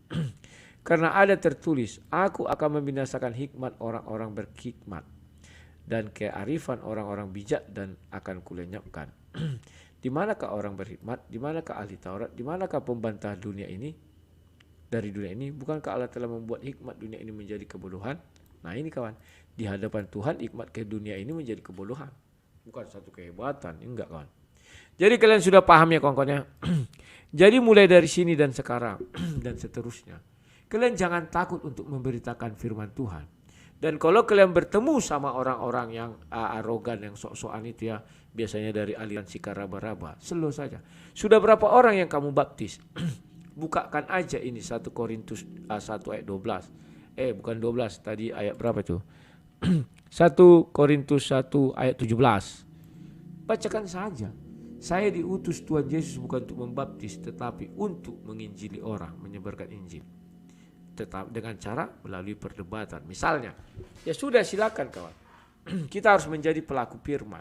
Karena ada tertulis, aku akan membinasakan hikmat orang-orang berhikmat dan kearifan orang-orang bijak dan akan kulenyapkan. Di manakah orang berhikmat? Di manakah ahli Taurat? Di manakah pembantah dunia ini? Dari dunia ini, bukankah Allah telah membuat hikmat dunia ini menjadi kebodohan? Nah ini kawan, di hadapan Tuhan hikmat ke dunia ini menjadi kebodohan. Bukan satu kehebatan, enggak kawan. Jadi kalian sudah paham ya kawan-kawannya. Jadi mulai dari sini dan sekarang dan seterusnya, kalian jangan takut untuk memberitakan firman Tuhan. Dan kalau kalian bertemu sama orang-orang yang arogan, yang sok-sokan itu ya, biasanya dari aliran Sikar Raba-Raba, slow saja. Sudah berapa orang yang kamu baptis? Bukakan aja ini 1 Korintus 1 ayat 12. Bukan 12, tadi ayat berapa itu? 1 Korintus 1 ayat 17. Bacakan saja. Saya diutus Tuhan Yesus bukan untuk membaptis, tetapi untuk menginjili orang, menyebarkan Injil. Tetap dengan cara melalui perdebatan. Misalnya, ya sudah silakan kawan. Kita harus menjadi pelaku firman.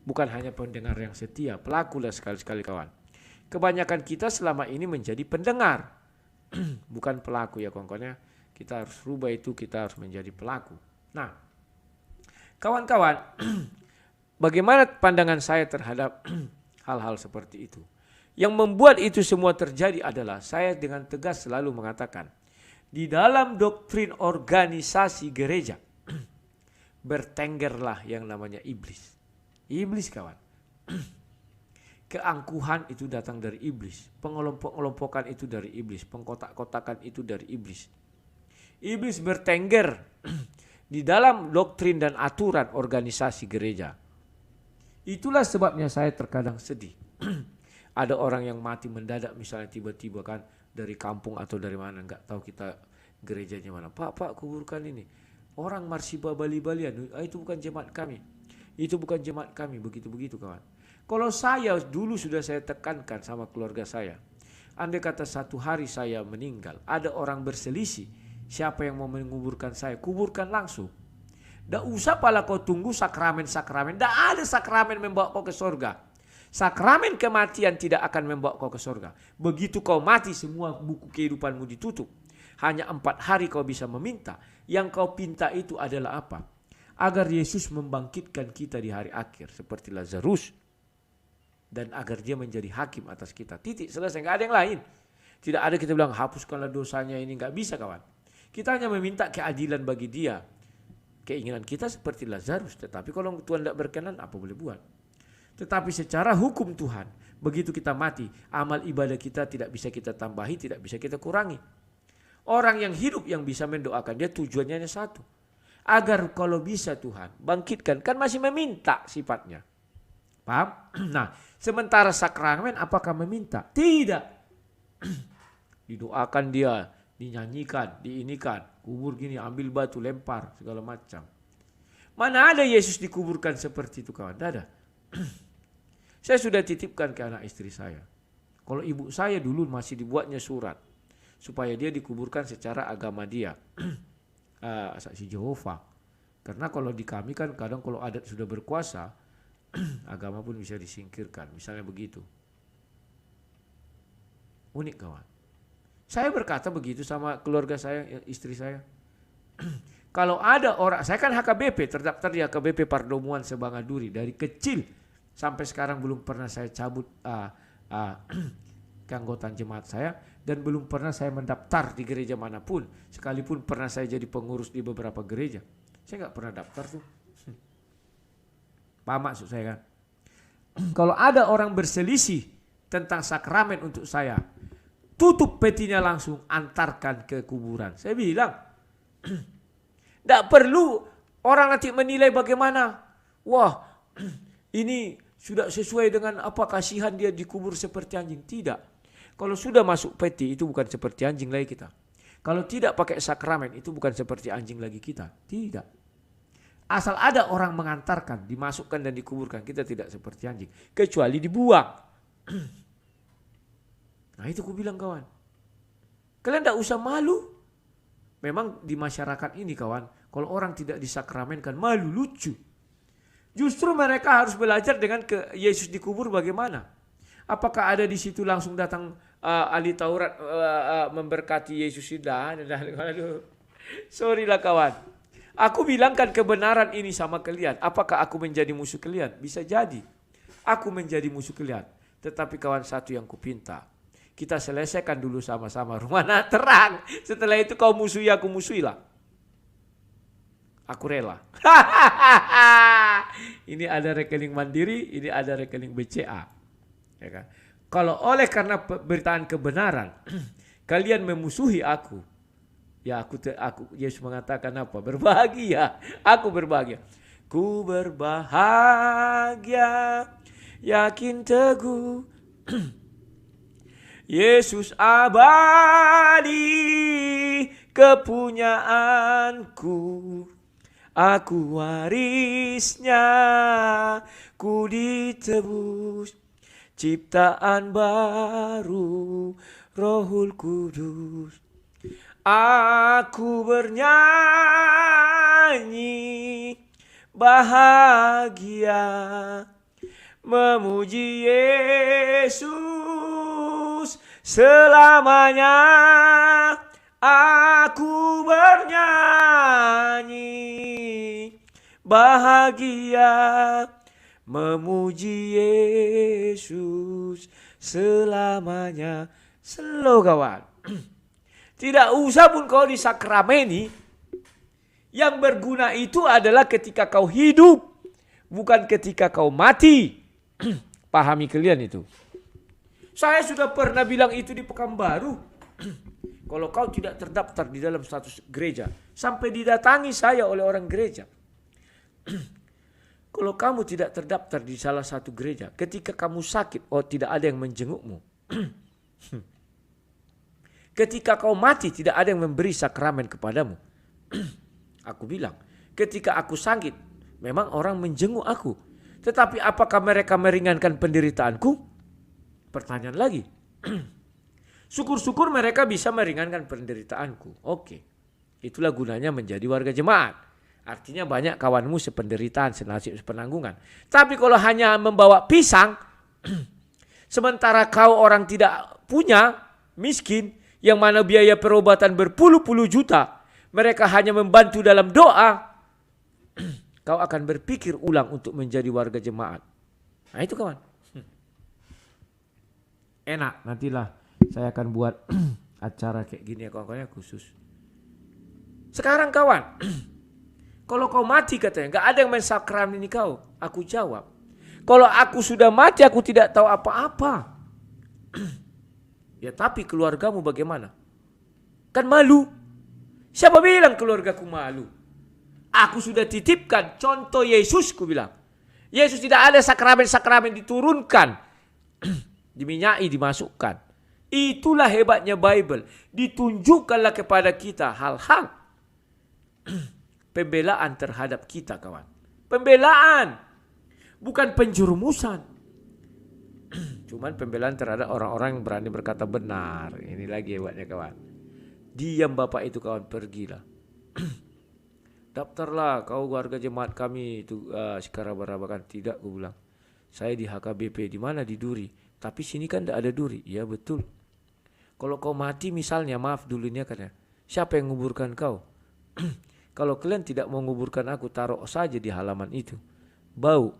Bukan hanya pendengar yang setia, pelakulah sekali-sekali kawan. Kebanyakan kita selama ini menjadi pendengar. Bukan pelaku ya kawan-kawannya. Kita harus rubah itu, kita harus menjadi pelaku. Nah, kawan-kawan, bagaimana pandangan saya terhadap hal-hal seperti itu? Yang membuat itu semua terjadi adalah saya dengan tegas selalu mengatakan, di dalam doktrin organisasi gereja, bertenggerlah yang namanya iblis. Iblis kawan. Keangkuhan itu datang dari iblis. Pengelompok-kelompokan itu dari iblis. Pengkotak-kotakan itu dari iblis. Iblis bertengger di dalam doktrin dan aturan organisasi gereja. Itulah sebabnya saya terkadang sedih. Ada orang yang mati mendadak misalnya tiba-tiba kan dari kampung atau dari mana, nggak tahu kita gerejanya mana. Pak kuburkan ini. Orang Marsiba Bali-Balian, itu bukan jemaat kami. Itu bukan jemaat kami, begitu-begitu kawan. Kalau saya dulu sudah saya tekankan sama keluarga saya. Andai kata satu hari saya meninggal, ada orang berselisih, siapa yang mau menguburkan saya, kuburkan langsung. Tidak usah pala kau tunggu sakramen-sakramen. Tidak ada sakramen membawa kau ke surga. Sakramen kematian tidak akan membawa kau ke surga. Begitu kau mati, semua buku kehidupanmu ditutup. Hanya 4 hari kau bisa meminta. Yang kau pinta itu adalah apa? Agar Yesus membangkitkan kita di hari akhir seperti Lazarus. Dan agar dia menjadi hakim atas kita. Titik, selesai, nggak ada yang lain. Tidak ada kita bilang hapuskanlah dosanya ini, nggak bisa kawan. Kita hanya meminta keadilan bagi dia. Keinginan kita seperti Lazarus. Tetapi kalau Tuhan tidak berkenan, apa boleh buat? Tetapi secara hukum Tuhan, begitu kita mati, amal ibadah kita tidak bisa kita tambahi, tidak bisa kita kurangi. Orang yang hidup yang bisa mendoakan dia tujuannya hanya satu. Agar kalau bisa Tuhan bangkitkan, kan masih meminta sifatnya. Paham? Nah, sementara sakramen apakah meminta? Tidak. Didoakan dia, dinyanyikan, diinikan, kubur gini, ambil batu, lempar, segala macam. Mana ada Yesus dikuburkan seperti itu kawan? Tidak ada. Saya sudah titipkan ke anak istri saya. Kalau ibu saya dulu masih dibuatnya surat supaya dia dikuburkan secara agama dia, saksi Jehovah. Karena kalau di kami kan kadang kalau adat sudah berkuasa, agama pun bisa disingkirkan. Misalnya begitu. Unik kawan. Saya berkata begitu sama keluarga saya, istri saya. Kalau ada orang, saya kan HKBP, terdaftar di HKBP Pardomuan Sebangaduri. Dari kecil sampai sekarang belum pernah saya cabut keanggotaan jemaat saya. Dan belum pernah saya mendaftar di gereja manapun. Sekalipun pernah saya jadi pengurus di beberapa gereja. Saya nggak pernah daftar tuh. Paham maksud saya kan? Kalau ada orang berselisih tentang sakramen untuk saya, tutup petinya langsung, antarkan ke kuburan. Saya bilang, tidak perlu orang nanti menilai bagaimana. Wah, ini sudah sesuai dengan apa, kasihan dia dikubur seperti anjing. Tidak. Kalau sudah masuk peti itu bukan seperti anjing lagi kita. Kalau tidak pakai sakramen itu bukan seperti anjing lagi kita. Tidak. Asal ada orang mengantarkan, dimasukkan dan dikuburkan, kita tidak seperti anjing. Kecuali dibuang. Nah itu ku bilang kawan. Kalian tidak usah malu. Memang di masyarakat ini kawan, kalau orang tidak disakramenkan malu, lucu. Justru mereka harus belajar dengan Yesus dikubur bagaimana. Apakah ada di situ langsung datang ahli Taurat memberkati Yesus? Sorry lah kawan. Aku bilangkan kebenaran ini sama kalian. Apakah aku menjadi musuh kalian? Bisa jadi. Aku menjadi musuh kalian. Tetapi kawan, satu yang kupinta. Kita selesaikan dulu sama-sama rumah terang. Setelah itu kau musuhi, aku musuhilah. Aku rela. Ini ada rekening Mandiri, ini ada rekening BCA. Ya kan? Kalau oleh karena beritaan kebenaran kalian memusuhi aku, ya aku Yesus mengatakan apa? Berbahagia. Aku berbahagia. Ku berbahagia, yakin teguh. Yesus abadi kepunyaanku. Aku warisnya, ku ditebus. Ciptaan baru, Rohul Kudus. Aku bernyanyi bahagia, memuji Yesus selamanya. Aku bernyanyi bahagia, memuji Yesus selamanya. Slow kawan. Tidak usah pun kau disakrameni. Yang berguna itu adalah ketika kau hidup, bukan ketika kau mati. Pahami kalian itu. Saya sudah pernah bilang itu di Pekanbaru. Kalau kau tidak terdaftar di dalam status gereja, sampai didatangi saya oleh orang gereja. Kalau kamu tidak terdaftar di salah satu gereja, ketika kamu sakit, oh tidak ada yang menjengukmu. Ketika kau mati, tidak ada yang memberi sakramen kepadamu. Aku bilang, ketika aku sakit, memang orang menjenguk aku. Tetapi apakah mereka meringankan penderitaanku? Pertanyaan lagi. Syukur-syukur mereka bisa meringankan penderitaanku. Oke, itulah gunanya menjadi warga jemaat. Artinya banyak kawanmu sependeritaan, senasib, sepenanggungan. Tapi kalau hanya membawa pisang, sementara kau orang tidak punya, miskin, yang mana biaya perobatan berpuluh-puluh juta, mereka hanya membantu dalam doa, kau akan berpikir ulang untuk menjadi warga jemaat. Nah itu kawan. Enak, nantilah saya akan buat acara kayak gini ya kawan-kawannya khusus. Sekarang kawan, kalau kau mati katanya, gak ada yang mensakrameni kau. Aku jawab, kalau aku sudah mati aku tidak tahu apa-apa. Ya tapi keluargamu bagaimana? Kan malu. Siapa bilang keluargaku malu? Aku sudah titipkan contoh Yesus, ku bilang. Yesus tidak ada sakramen-sakramen diturunkan. Diminyai, dimasukkan. Itulah hebatnya Bible. Ditunjukkanlah kepada kita hal-hal pembelaan terhadap kita kawan. Pembelaan. Bukan penjerumusan. Cuman pembelaan terhadap orang-orang yang berani berkata benar. Ini lagi hebatnya kawan. Diam bapak itu kawan, pergilah. daftarlah kau warga jemaat kami itu Sekarabarabakan. Tidak, gue bilang. Saya di HKBP. Di mana? Di Duri. Tapi sini kan tidak ada duri. Ya betul. Kalau kau mati misalnya, maaf dulu ini katanya, siapa yang menguburkan kau? Kalau kalian tidak mau menguburkan aku, taruh saja di halaman itu. Bau.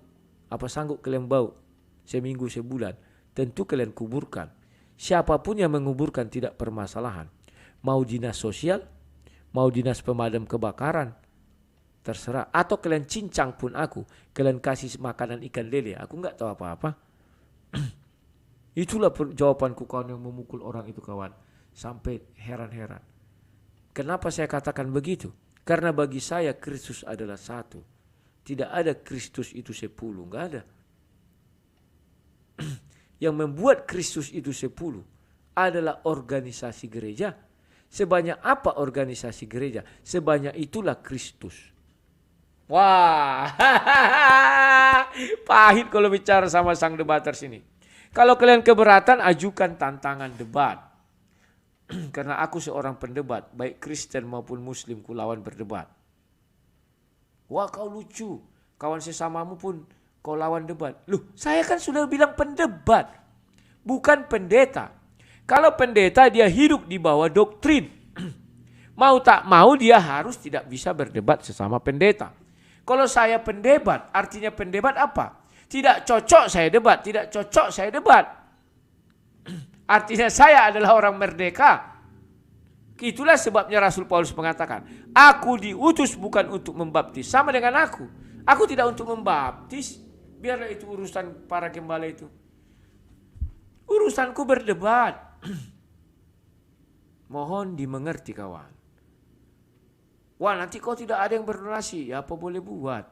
Apa sanggup kalian bau? Seminggu, sebulan. Tentu kalian kuburkan. Siapapun yang menguburkan tidak permasalahan. Mau dinas sosial, mau dinas pemadam kebakaran, terserah. Atau kalian cincang pun aku. Kalian kasih makanan ikan lele. Aku enggak tahu apa-apa. Itulah jawabanku kawan yang memukul orang itu kawan. Sampai heran-heran. Kenapa saya katakan begitu? Karena bagi saya Kristus adalah satu. Tidak ada Kristus itu 10. Enggak ada. Yang membuat Kristus itu 10 adalah organisasi gereja. Sebanyak apa organisasi gereja? Sebanyak itulah Kristus. Wah, pahit kalau bicara sama sang debater sini. Kalau kalian keberatan, ajukan tantangan debat. Karena aku seorang pendebat, baik Kristen maupun Muslim, ku lawan berdebat. Wah, kau lucu. Kawan sesamamu pun kau lawan debat. Loh, saya kan sudah bilang pendebat, bukan pendeta. Kalau pendeta dia hidup di bawah doktrin. Mau tak mau dia harus tidak bisa berdebat sesama pendeta. Kalau saya pendebat, artinya pendebat apa? Tidak cocok saya debat, tidak cocok saya debat. Artinya saya adalah orang merdeka. Itulah sebabnya Rasul Paulus mengatakan, aku diutus bukan untuk membaptis. Sama dengan aku. Aku tidak untuk membaptis. Biarlah itu urusan para gembala itu. Urusanku berdebat. Mohon dimengerti kawan. Wah, nanti kau tidak ada yang berdonasi. Ya apa boleh buat.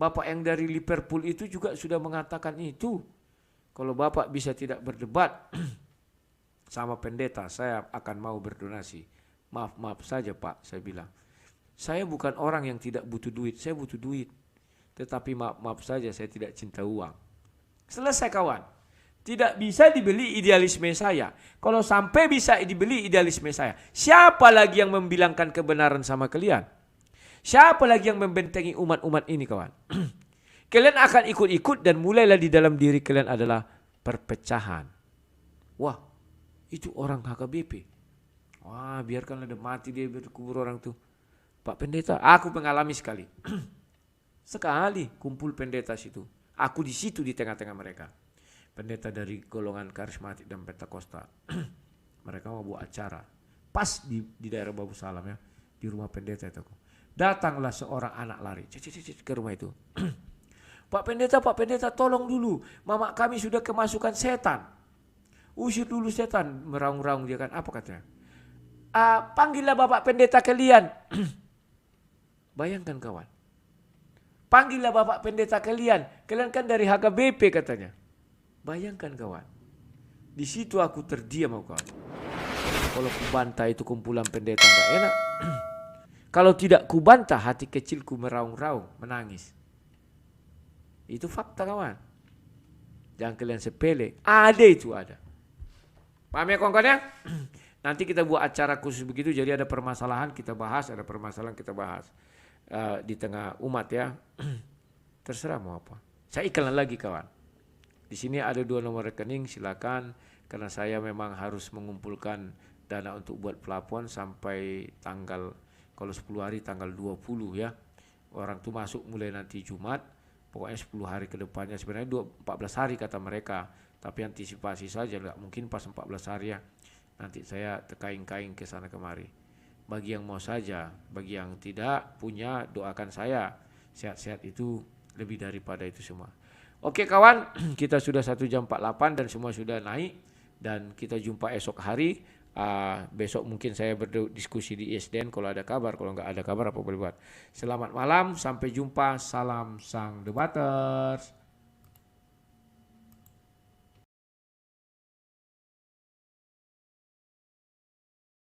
Bapak yang dari Liverpool itu juga sudah mengatakan itu. Kalau Bapak bisa tidak berdebat sama pendeta, saya akan mau berdonasi. Maaf saja Pak, saya bilang. Saya bukan orang yang tidak butuh duit, saya butuh duit. Tetapi maaf saja, saya tidak cinta uang. Selesai kawan. Tidak bisa dibeli idealisme saya. Kalau sampai bisa dibeli idealisme saya, siapa lagi yang membilangkan kebenaran sama kalian? Siapa lagi yang membentengi umat-umat ini kawan? Kalian akan ikut-ikut dan mulailah di dalam diri kalian adalah perpecahan. Wah, itu orang HKBP. Wah, biarkanlah dia mati, dia berkubur orang tuh. Pak Pendeta, aku mengalami sekali. Sekali kumpul pendeta situ. Aku di situ di tengah-tengah mereka. Pendeta dari golongan karismatik dan Pentakosta. Mereka mau buat acara. Pas di daerah Babu Salam ya. Di rumah pendeta itu. Datanglah seorang anak lari ke rumah itu. Pak Pendeta tolong dulu. Mama kami sudah kemasukan setan. Usir dulu setan. Meraung-raung dia kan. Apa katanya? Panggillah Bapak Pendeta kalian. Bayangkan kawan. Panggillah Bapak Pendeta kalian. Kalian kan dari HKBP katanya. Bayangkan kawan. Di situ aku terdiam kawan. Kalau kubantah itu kumpulan pendeta enggak enak. Kalau tidak kubantah, hati kecilku meraung-raung, menangis. Itu fakta kawan. Jangan kalian sepele. Ada itu ada. Paham ya kawan-kawan ya? Nanti kita buat acara khusus begitu. Jadi ada permasalahan kita bahas, ada permasalahan kita bahas. Di tengah umat ya. Terserah mau apa. Saya iklan lagi kawan. Di sini ada 2 nomor rekening, silakan. Karena saya memang harus mengumpulkan dana untuk buat pelabuhan sampai tanggal, kalau 10 hari tanggal 20 ya. Orang tuh masuk mulai nanti Jumat. Pokoknya 10 hari ke depannya. Sebenarnya 14 hari kata mereka. Tapi antisipasi saja, nggak mungkin pas 14 hari ya. Nanti saya kain-kain ke sana kemari. Bagi yang mau saja, bagi yang tidak punya, doakan saya. Sehat-sehat itu lebih daripada itu semua. Oke kawan, kita sudah 1 jam 48 dan semua sudah naik. Dan kita jumpa esok hari. Besok mungkin saya berdiskusi di ISDN kalau ada kabar. Kalau nggak ada kabar apa boleh buat. Selamat malam, sampai jumpa. Salam sang debaters.